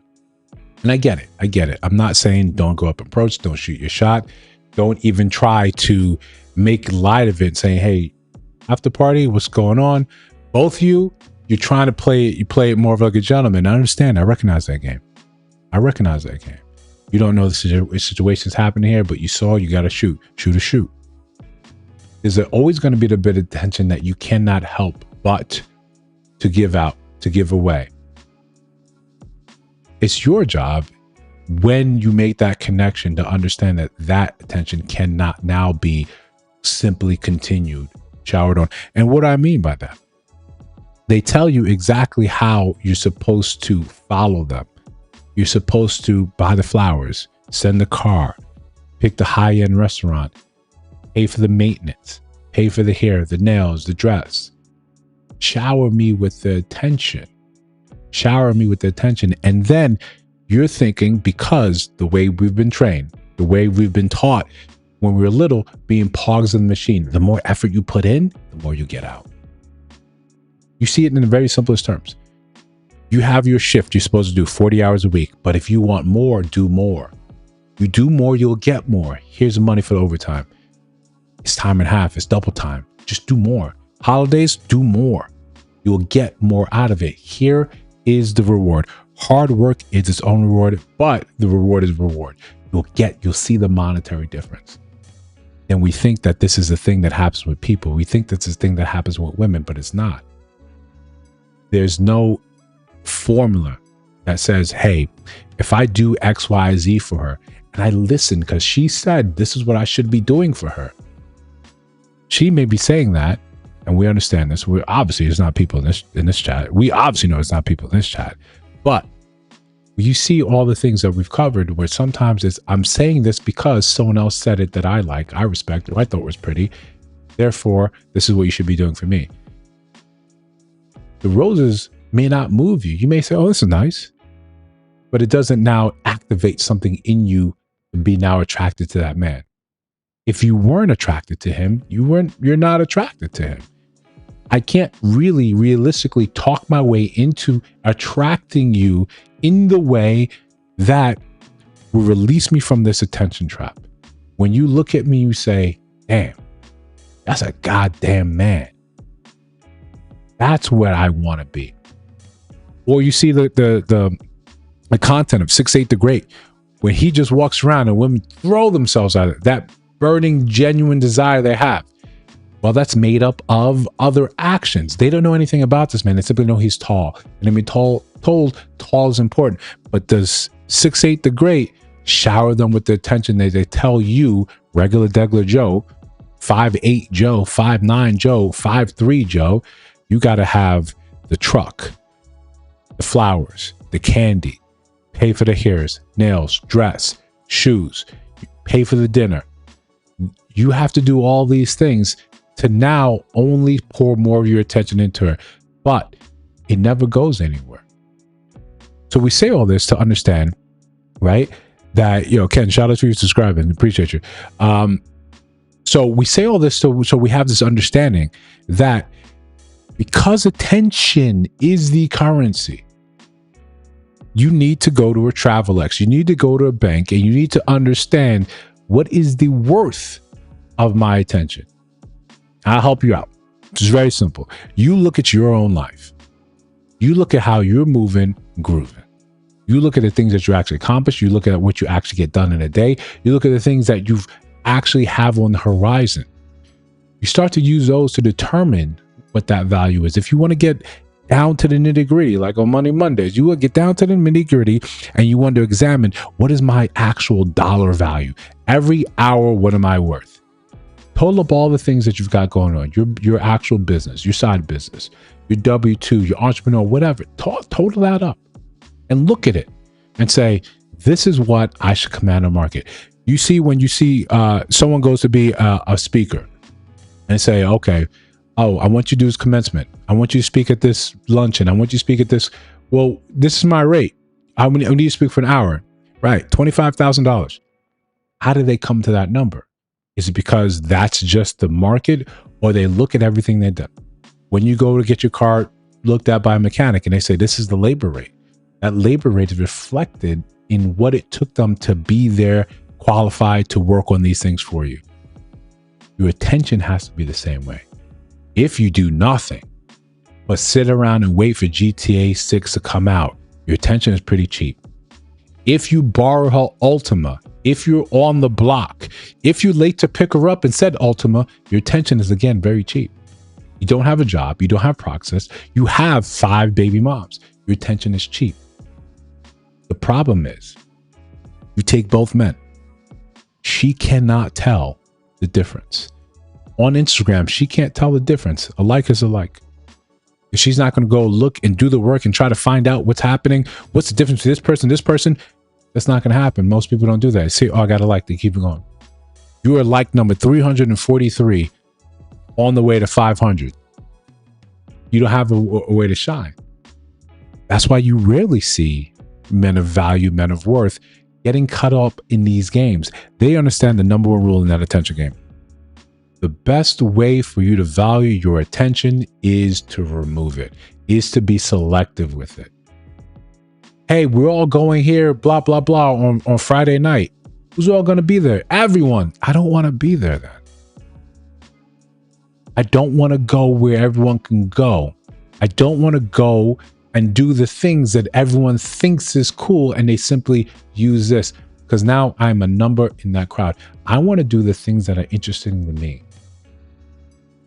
And I get it. I'm not saying don't go up and approach, don't shoot your shot. Don't even try to make light of it, saying, hey, after party, what's going on? Both you're trying to play it. You play it more of like a gentleman. I understand. I recognize that game. You don't know the situation's happening here, but you got to shoot. There's always going to be the bit of attention that you cannot help but to give out, to give away. It's your job when you make that connection to understand that attention cannot now be simply continued, showered on. And what I mean by that, they tell you exactly how you're supposed to follow them. You're supposed to buy the flowers, send the card, pick the high-end restaurant, pay for the maintenance, pay for the hair, the nails, the dress. Shower me with the attention. Shower me with the attention. And then you're thinking, because the way we've been trained, the way we've been taught when we were little, being pogs in the machine, the more effort you put in, the more you get out. You see it in the very simplest terms. You have your shift you're supposed to do 40 hours a week, but if you want more, do more. You do more, you'll get more. Here's the money for the overtime. It's time and a half, it's double time. Just do more. Holidays, do more. You'll get more out of it. Here is the reward. Hard work is its own reward, but the reward is reward. You'll see the monetary difference. And we think that this is a thing that happens with people. We think that's a thing that happens with women, but it's not. There's no formula that says, hey, if I do X, Y, Z for her, and I listen because she said this is what I should be doing for her. She may be saying that, and we understand this. We obviously, there's not people in this chat. We obviously know it's not people in this chat. But you see all the things that we've covered where sometimes it's, I'm saying this because someone else said it that I like, I respect, or I thought was pretty. Therefore, this is what you should be doing for me. The roses may not move you. You may say, oh, this is nice. But it doesn't now activate something in you to be now attracted to that man. If you weren't attracted to him, you're not attracted to him. I can't really realistically talk my way into attracting you in the way that will release me from this attention trap. When you look at me, you say, damn, that's a goddamn man. That's where I want to be. Or you see the content of 6'8" the Great, when he just walks around and women throw themselves at it, that burning, genuine desire they have. Well, that's made up of other actions. They don't know anything about this man. They simply know he's tall. And I mean, tall is important. But does 6'8" the Great shower them with the attention that they tell you, regular Degler Joe, 5'8" Joe, 5'9" Joe, 5'3" Joe, you got to have the truck, the flowers, the candy, pay for the hairs, nails, dress, shoes, pay for the dinner. You have to do all these things to now only pour more of your attention into her, but it never goes anywhere. So we say all this to understand, right? That, Ken, shout out to you for subscribing. Appreciate you. So we say all this so we have this understanding that because attention is the currency, you need to go to a Travelex, you need to go to a bank, and you need to understand what is the worth of my attention. I'll help you out. It's very simple. You look at your own life. You look at how you're moving, grooving. You look at the things that you actually accomplish. You look at what you actually get done in a day. You look at the things that you've actually have on the horizon. You start to use those to determine what that value is. If you want to get down to the nitty gritty, like on Monday Mondays, you will get down to the nitty gritty and you want to examine, what is my actual dollar value? Every hour, what am I worth? Total up all the things that you've got going on, your actual business, your side business, your W-2, your entrepreneur, whatever. Total that up and look at it and say, this is what I should command a market. You see, when you see someone goes to be a speaker and say, okay, oh, I want you to do this commencement. I want you to speak at this luncheon. I want you to speak at this. Well, this is my rate. I need to speak for an hour. Right. $25,000. How do they come to that number? Is it because that's just the market, or they look at everything they've done? When you go to get your car looked at by a mechanic and they say, this is the labor rate. That labor rate is reflected in what it took them to be there, qualified to work on these things for you. Your attention has to be the same way. If you do nothing but sit around and wait for GTA 6 to come out, your attention is pretty cheap. If you borrow her Ultima, if you're on the block, if you're late to pick her up and said Ultima, your attention is again very cheap. You don't have a job, you don't have process, you have 5 baby moms. Your attention is cheap. The problem is, you take both men. She cannot tell the difference. On Instagram, she can't tell the difference. A like is a like. If she's not going to go look and do the work and try to find out what's happening, what's the difference between this person, that's not going to happen. Most people don't do that. Say, oh, I got a like, they keep it going. You are like number 343 on the way to 500. You don't have a way to shine. That's why you rarely see men of value, men of worth getting cut up in these games. They understand the number one rule in that attention game. The best way for you to value your attention is to remove it, is to be selective with it. Hey, we're all going here, blah, blah, blah, on Friday night. Who's all going to be there? Everyone. I don't want to be there then. I don't want to go where everyone can go. I don't want to go and do the things that everyone thinks is cool and they simply use this because now I'm a number in that crowd. I want to do the things that are interesting to me.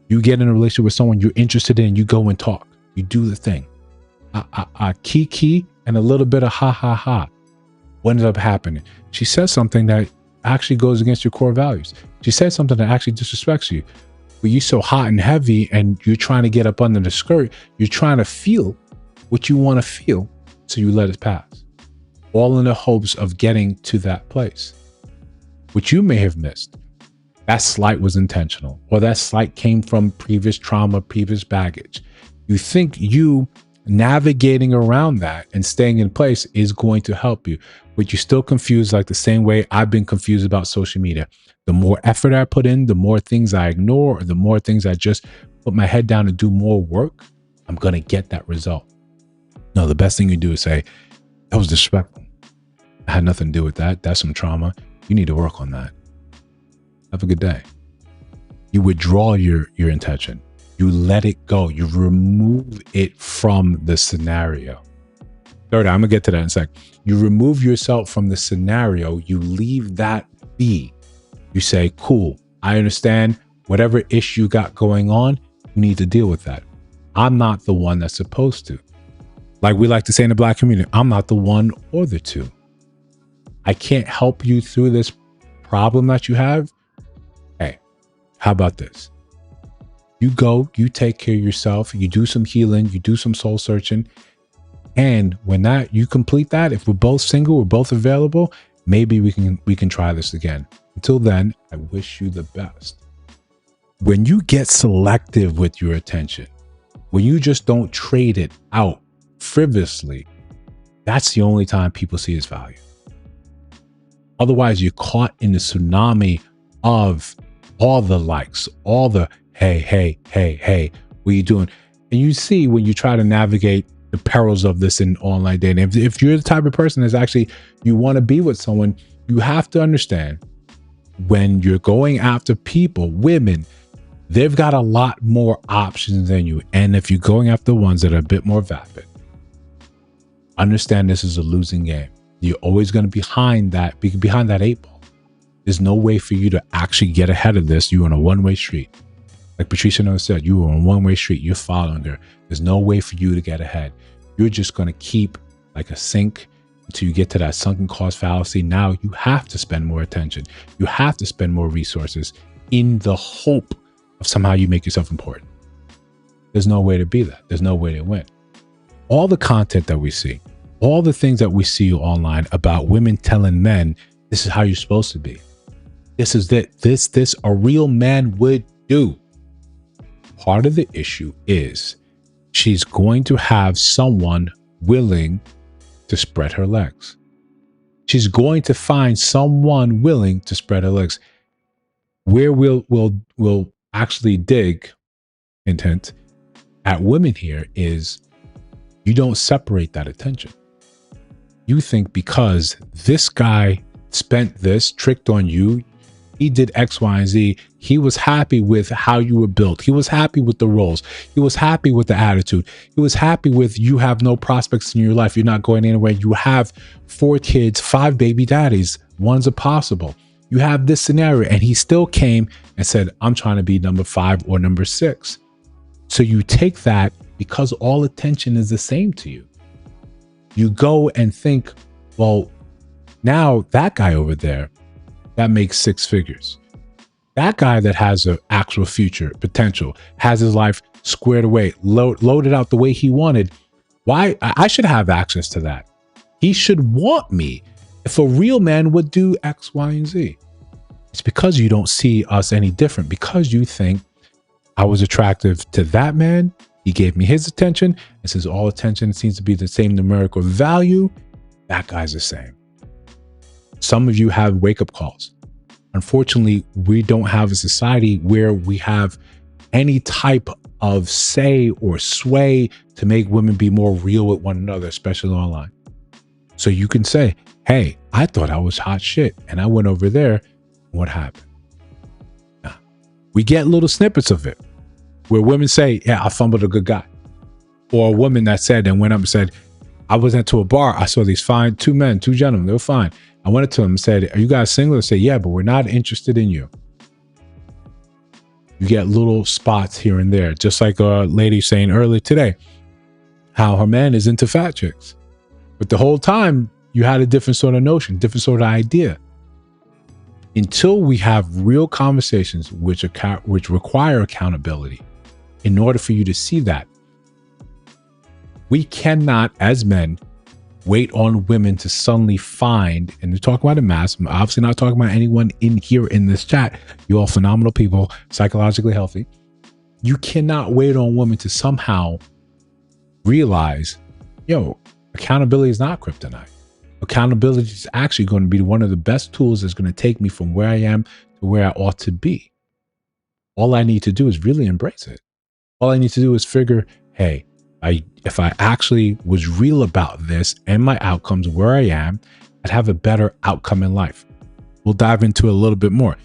You get in a relationship with someone you're interested in, you go and talk. You do the thing. Kiki and a little bit of ha ha ha. What ended up happening? She says something that actually goes against your core values. She says something that actually disrespects you. But you're so hot and heavy and you're trying to get up under the skirt. You're trying to feel what you want to feel. So you let it pass. All in the hopes of getting to that place. Which you may have missed. That slight was intentional. Or that slight came from previous trauma, previous baggage. You think you navigating around that and staying in place is going to help you. But you're still confused like the same way I've been confused about social media. The more effort I put in, the more things I ignore, or the more things I just put my head down and do more work, I'm going to get that result. No, the best thing you do is say, that was disrespectful. I had nothing to do with that. That's some trauma. You need to work on that. Have a good day. You withdraw your intention. You let it go. You remove it from the scenario. Third, I'm going to get to that in a sec. You remove yourself from the scenario. You leave that be. You say, cool, I understand whatever issue you got going on, you need to deal with that. I'm not the one that's supposed to. Like we like to say in the Black community, I'm not the one or the two. I can't help you through this problem that you have. Hey, how about this? You go, you take care of yourself, you do some healing, you do some soul searching. And when you complete that, if we're both single, we're both available, maybe we can try this again. Until then, I wish you the best. When you get selective with your attention, when you just don't trade it out frivolously, that's the only time people see its value. Otherwise, you're caught in the tsunami of all the likes, all the hey, what are you doing? And you see when you try to navigate the perils of this in online dating. If you're the type of person that's actually, you want to be with someone, you have to understand when you're going after people, women, they've got a lot more options than you. And if you're going after ones that are a bit more vapid, understand this is a losing game. You're always going to be behind that 8 ball. There's no way for you to actually get ahead of this. You're on a one-way street. Like Patricia Noah said, you are on a one-way street. You're following her. There's no way for you to get ahead. You're just going to keep like a sink until you get to that sunken cost fallacy. Now you have to spend more attention. You have to spend more resources in the hope of somehow you make yourself important. There's no way to be that. There's no way to win. All the content that we see, all the things that we see online about women telling men, this is how you're supposed to be. This is this a real man would do. Part of the issue is she's going to have someone willing to spread her legs. She's going to find someone willing to spread her legs. Where we'll actually dig intent at women here is you don't separate that attention. You think because this guy spent this, tricked on you, he did X, Y, and Z, he was happy with how you were built. He was happy with the roles. He was happy with the attitude. He was happy with you have no prospects in your life. You're not going anywhere. You have 4 kids, 5 baby daddies. One's impossible. You have this scenario. And he still came and said, I'm trying to be number 5 or number 6. So you take that because all attention is the same to you. You go and think, well, now that guy over there, that makes 6 figures. That guy that has an actual future potential, has his life squared away, loaded out the way he wanted. Why? I should have access to that. He should want me. If a real man would do X, Y, and Z. It's because you don't see us any different, because you think I was attractive to that man. He gave me his attention. And since all attention seems to be the same numerical value, that guy's the same. Some of you have wake-up calls. Unfortunately, we don't have a society where we have any type of say or sway to make women be more real with one another, especially online. So you can say, hey, I thought I was hot shit, and I went over there. What happened? Nah. We get little snippets of it where women say, yeah, I fumbled a good guy. Or a woman that said and went up and said, I was into a bar. I saw these fine two gentlemen. They were fine. I went up to them and said, are you guys single? They say, yeah, but we're not interested in you. You get little spots here and there, just like a lady saying earlier today, how her man is into fat chicks. But the whole time you had a different sort of notion, different sort of idea. Until we have real conversations which require accountability, in order for you to see that, we cannot, as men, wait on women to suddenly find, and we're talking about a mass. I'm obviously not talking about anyone in here in this chat. You're all phenomenal people, psychologically healthy. You cannot wait on women to somehow realize, yo, accountability is not kryptonite. Accountability is actually going to be one of the best tools that's going to take me from where I am to where I ought to be. All I need to do is really embrace it. All I need to do is figure, hey, if I actually was real about this and my outcomes where I am, I'd have a better outcome in life. We'll dive into it a little bit more.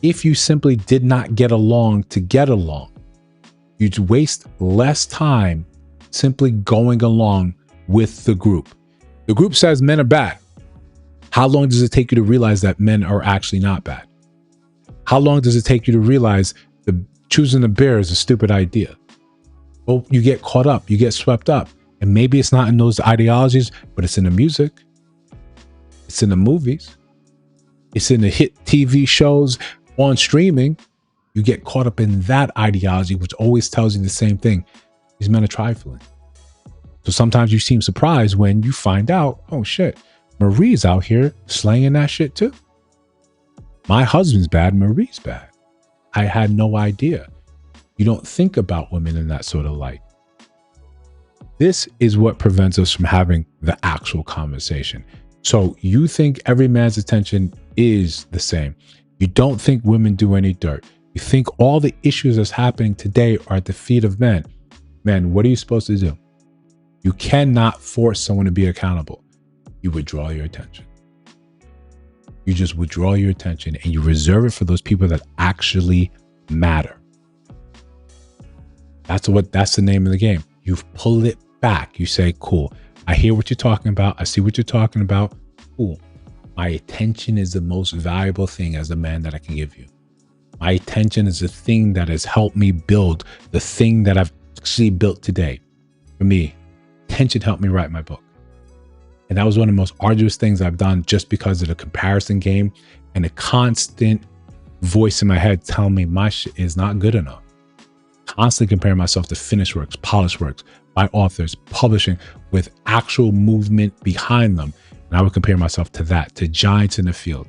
If you simply did not get along to get along, you'd waste less time simply going along with the group. The group says men are bad. How long does it take you to realize that men are actually not bad? How long does it take you to realize that choosing a bear is a stupid idea? Well, you get caught up, you get swept up. And maybe it's not in those ideologies, but it's in the music. It's in the movies. It's in the hit TV shows on streaming. You get caught up in that ideology, which always tells you the same thing. These men are trifling. So sometimes you seem surprised when you find out, oh shit, Marie's out here slanging that shit too. My husband's bad, Marie's bad. I had no idea. You don't think about women in that sort of light. This is what prevents us from having the actual conversation. So you think every man's attention is the same. You don't think women do any dirt. You think all the issues that's happening today are at the feet of men. Men, what are you supposed to do? You cannot force someone to be accountable. You withdraw your attention. You just withdraw your attention and you reserve it for those people that actually matter. That's the name of the game. You pull it back. You say, cool, I hear what you're talking about. I see what you're talking about. Cool. My attention is the most valuable thing as a man that I can give you. My attention is the thing that has helped me build the thing that I've actually built today. For me, attention helped me write my book. And that was one of the most arduous things I've done just because of the comparison game and the constant voice in my head telling me my shit is not good enough. Constantly comparing myself to finished works, polished works by authors, publishing with actual movement behind them. And I would compare myself to that, to giants in the field.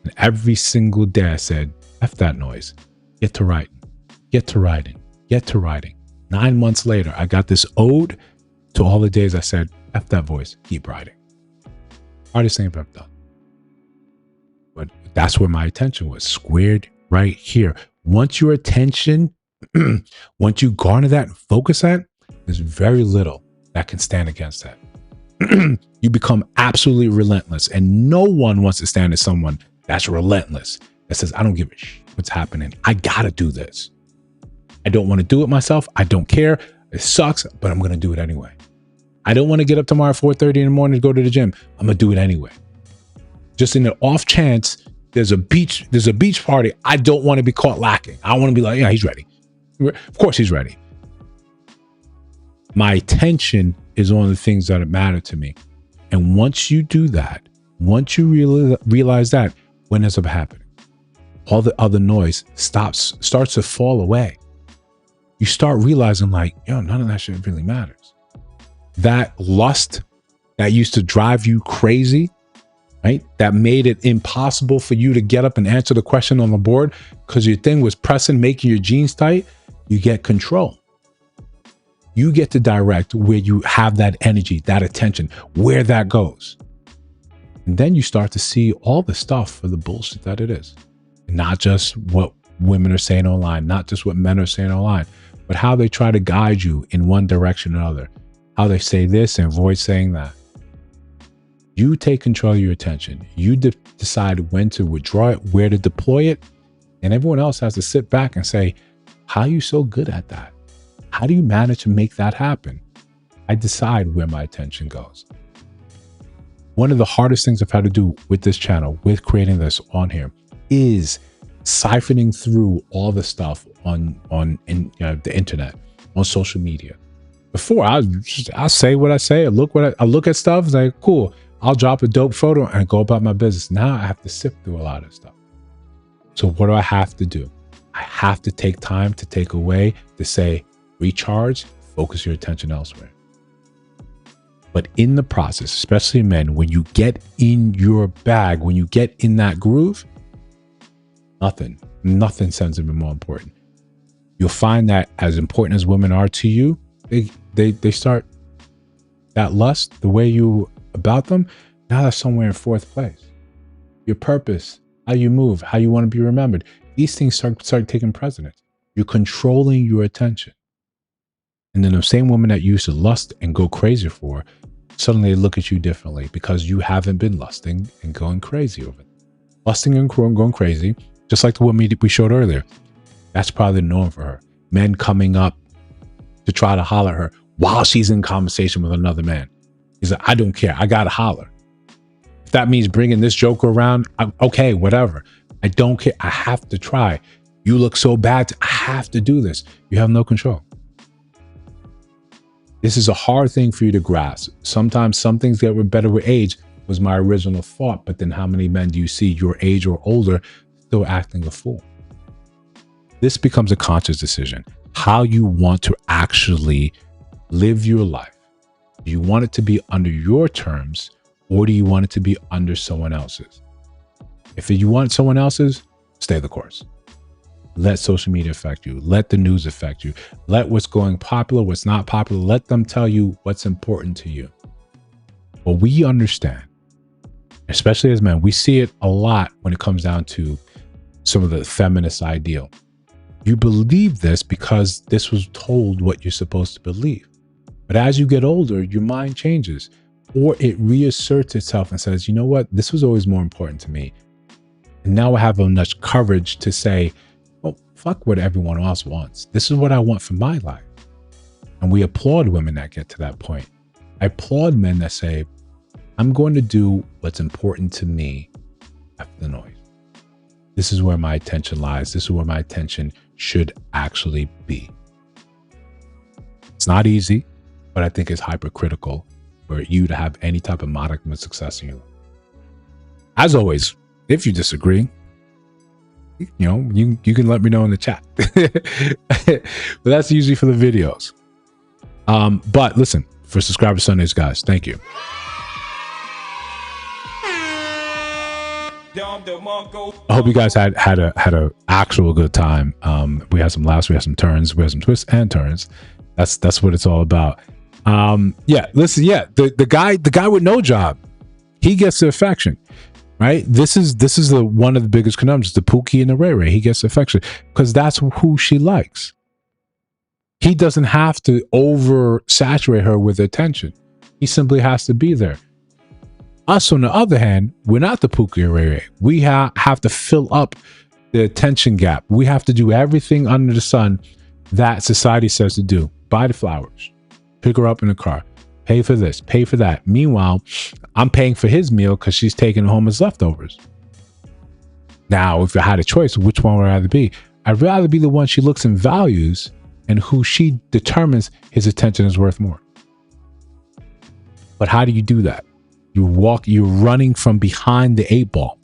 And every single day I said, F that noise, get to writing, get to writing, get to writing. 9 months later, I got this ode to all the days I said, F that voice, keep writing. Hardest thing I've ever done. But that's where my attention was, squared right here. Once your attention, once you garner that and focus that, there's very little that can stand against that. You become absolutely relentless, and no one wants to stand as someone that's relentless, that says, I don't give a shit what's happening. I gotta do this. I don't want to do it myself. I don't care. It sucks, but I'm going to do it anyway. I don't want to get up tomorrow at 4:30 in the morning to go to the gym. I'm going to do it anyway. Just in the off chance there's a beach party, I don't want to be caught lacking. I want to be like, yeah, he's ready. Of course he's ready. My attention is on the things that matter to me. And once you do that, once you realize that, what ends up happening? All the other noise starts to fall away. You start realizing like, yo, none of that shit really matters. That lust that used to drive you crazy, right? That made it impossible for you to get up and answer the question on the board because your thing was pressing, making your jeans tight. You get control. You get to direct where you have that energy, that attention, where that goes. And then you start to see all the stuff for the bullshit that it is. Not just what women are saying online, not just what men are saying online, but how they try to guide you in one direction or another. How they say this and avoid saying that. You take control of your attention. You decide when to withdraw it, where to deploy it. And everyone else has to sit back and say, how are you so good at that? How do you manage to make that happen? I decide where my attention goes. One of the hardest things I've had to do with this channel, with creating this on here, is siphoning through all the stuff on the internet, on social media. Before, I say what I say, I look at stuff, it's like, cool, I'll drop a dope photo and go about my business. Now I have to sift through a lot of stuff. So what do I have to do? I have to take time to take away, to say, recharge, focus your attention elsewhere. But in the process, especially men, when you get in your bag, when you get in that groove, nothing sends them more important. You'll find that as important as women are to you, they start that lust, the way you about them, now that's somewhere in fourth place. Your purpose, how you move, how you want to be remembered. These things start taking precedence. You're controlling your attention. And then the same woman that you used to lust and go crazy for, suddenly they look at you differently because you haven't been lusting and going crazy over it. Lusting and going crazy, just like the woman we showed earlier. That's probably the norm for her. Men coming up to try to holler at her while she's in conversation with another man. He's like, I don't care. I got to holler. If that means bringing this joker around, okay, whatever. I don't care. I have to try. You look so bad. I have to do this. You have no control. This is a hard thing for you to grasp. Sometimes some things get better with age was my original thought, but then how many men do you see your age or older still acting a fool? This becomes a conscious decision. How you want to actually live your life. Do you want it to be under your terms or do you want it to be under someone else's? If you want someone else's, stay the course. Let social media affect you. Let the news affect you. Let what's going popular, what's not popular, let them tell you what's important to you. But we understand, especially as men, we see it a lot when it comes down to some of the feminist ideal. You believe this because this was told what you're supposed to believe. But as you get older, your mind changes or it reasserts itself and says, you know what? This was always more important to me. And now I have enough courage to say, well, fuck what everyone else wants. This is what I want for my life. And we applaud women that get to that point. I applaud men that say, I'm going to do what's important to me after the noise. This is where my attention lies. This is where my attention should actually be. It's not easy, but I think it's hypercritical for you to have any type of modicum of success in your life. As always, if you disagree, you know, you can let me know in the chat. But that's usually for the videos. But listen, for Subscriber Sundays, guys, thank you. I hope you guys had a actual good time. We had some laughs, we had some turns, we had some twists and turns. That's what it's all about. Yeah, listen, yeah, the guy with no job, he gets the affection, right? This is one of the biggest conundrums, the Pookie and the Ray Ray. He gets the affection because that's who she likes. He doesn't have to oversaturate her with attention. He simply has to be there. Us, on the other hand, we're not the Pookie and Ray Ray. We have to fill up the attention gap. We have to do everything under the sun that society says to do. Buy the flowers, pick her up in the car, pay for this, pay for that. Meanwhile, I'm paying for his meal because she's taking home his leftovers. Now, if I had a choice, which one would I rather be? I'd rather be the one she looks and values and who she determines his attention is worth more. But how do you do that? You're running from behind the 8 ball.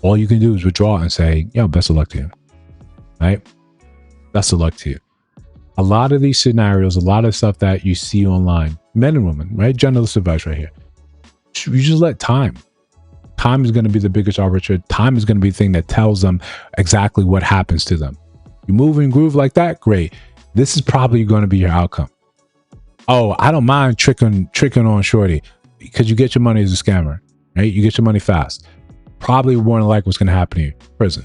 All you can do is withdraw and say, yo, best of luck to you. Right? Best of luck to you. A lot of these scenarios, a lot of stuff that you see online, men and women, right? Genderless advice right here. You just let time. Time is going to be the biggest arbiter. Time is going to be the thing that tells them exactly what happens to them. You move and groove like that, great. This is probably going to be your outcome. Oh, I don't mind tricking on shorty because you get your money as a scammer, right? You get your money fast. Probably more than likely what's going to happen to you. Prison.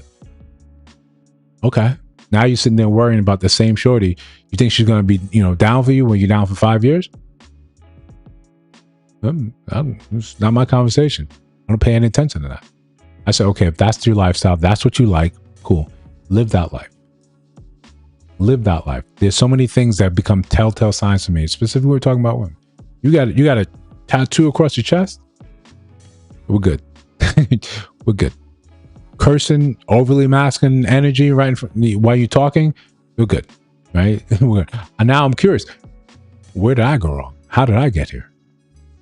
Okay. Now you're sitting there worrying about the same shorty. You think she's going to be, down for you when you're down for 5 years? It's not my conversation. I don't pay any attention to that. I said, okay, if that's your lifestyle, that's what you like, cool. Live that life. Live that life. There's so many things that become telltale signs to me. Specifically, we're talking about women. You got a tattoo across your chest? We're good. We're good. Cursing, overly masculine energy right in front while you're talking, we're good, right? And now I'm curious, where did I go wrong? How did I get here?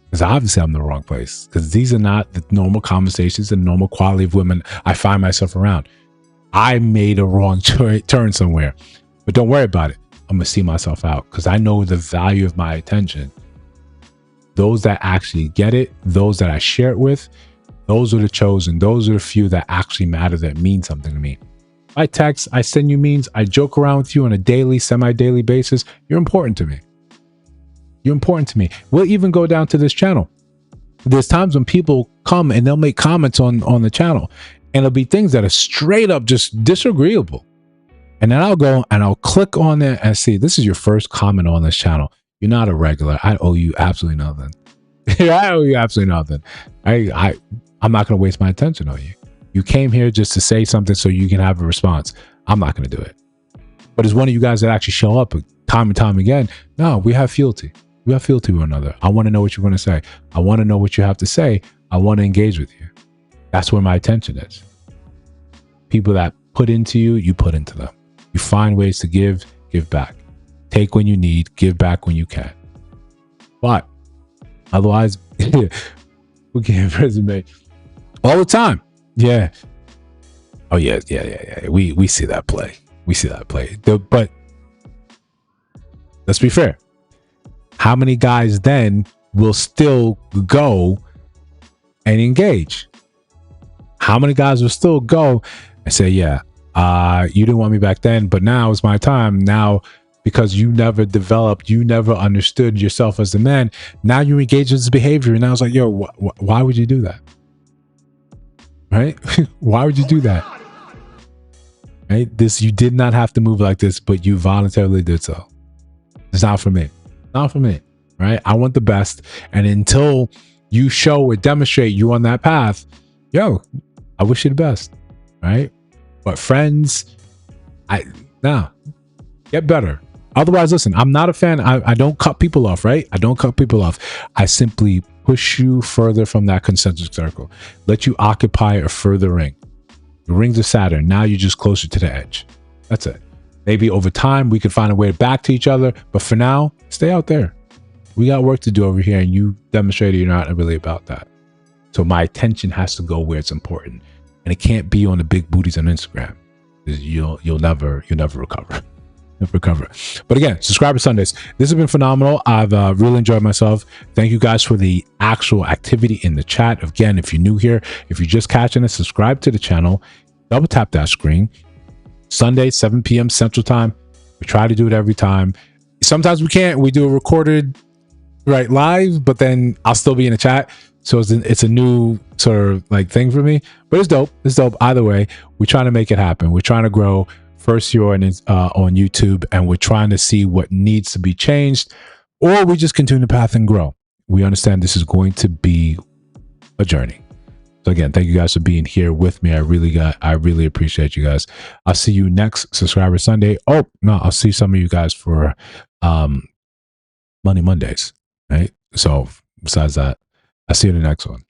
Because obviously I'm in the wrong place. Because these are not the normal conversations and normal quality of women I find myself around. I made a wrong turn somewhere. But don't worry about it. I'm going to see myself out because I know the value of my attention. Those that actually get it, those that I share it with, those are the chosen. Those are the few that actually matter, that mean something to me. I text, I send you memes, I joke around with you on a daily, semi-daily basis. You're important to me. You're important to me. We'll even go down to this channel. There's times when people come and they'll make comments on the channel, and it'll be things that are straight up just disagreeable. And then I'll go and I'll click on there and see, this is your first comment on this channel. You're not a regular. I owe you absolutely nothing. I owe you absolutely nothing. I'm not going to waste my attention on you. You came here just to say something so you can have a response. I'm not going to do it. But as one of you guys that actually show up time and time again, no, we have fealty. We have fealty to one another. I want to know what you're going to say. I want to know what you have to say. I want to engage with you. That's where my attention is. People that put into you, you put into them. You find ways to give back. Take when you need, give back when you can. But otherwise, we're getting resume all the time. Yeah. Oh yeah. We see that play. We see that play. But let's be fair. How many guys then will still go and engage? How many guys will still go and say, yeah, you didn't want me back then, but now is my time. Now, because you never developed, you never understood yourself as a man, now you engage in this behavior. And I was like, yo, why would you do that? Right? Why would you do that? Right? You did not have to move like this, but you voluntarily did so. It's not for me. Not for me. Right? I want the best. And until you show or demonstrate you on that path, yo, I wish you the best. Right? But friends, get better. Otherwise, listen, I'm not a fan. I don't cut people off, right? I don't cut people off. I simply push you further from that concentric circle. Let you occupy a further ring. The rings of Saturn. Now you're just closer to the edge. That's it. Maybe over time we could find a way back to each other. But for now, stay out there. We got work to do over here, and you demonstrated you're not really about that. So my attention has to go where it's important. And it can't be on the big booties on Instagram. You'll never recover. But again, Subscriber Sundays. This has been phenomenal. I've really enjoyed myself. Thank you guys for the actual activity in the chat. Again, if you're new here, if you're just catching us, subscribe to the channel. Double tap that screen. Sunday, 7 p.m. Central Time. We try to do it every time. Sometimes we can't. We do a recorded live, but then I'll still be in the chat. So it's a new sort of thing for me. But it's dope. It's dope. Either way, we're trying to make it happen. We're trying to grow. First year on YouTube, and we're trying to see what needs to be changed, or we just continue the path and grow. We understand this is going to be a journey. So again, thank you guys for being here with me. I really appreciate you guys. I'll see you next Subscriber Sunday. Oh no, I'll see some of you guys for Money Mondays, right? So besides that, I'll see you in the next one.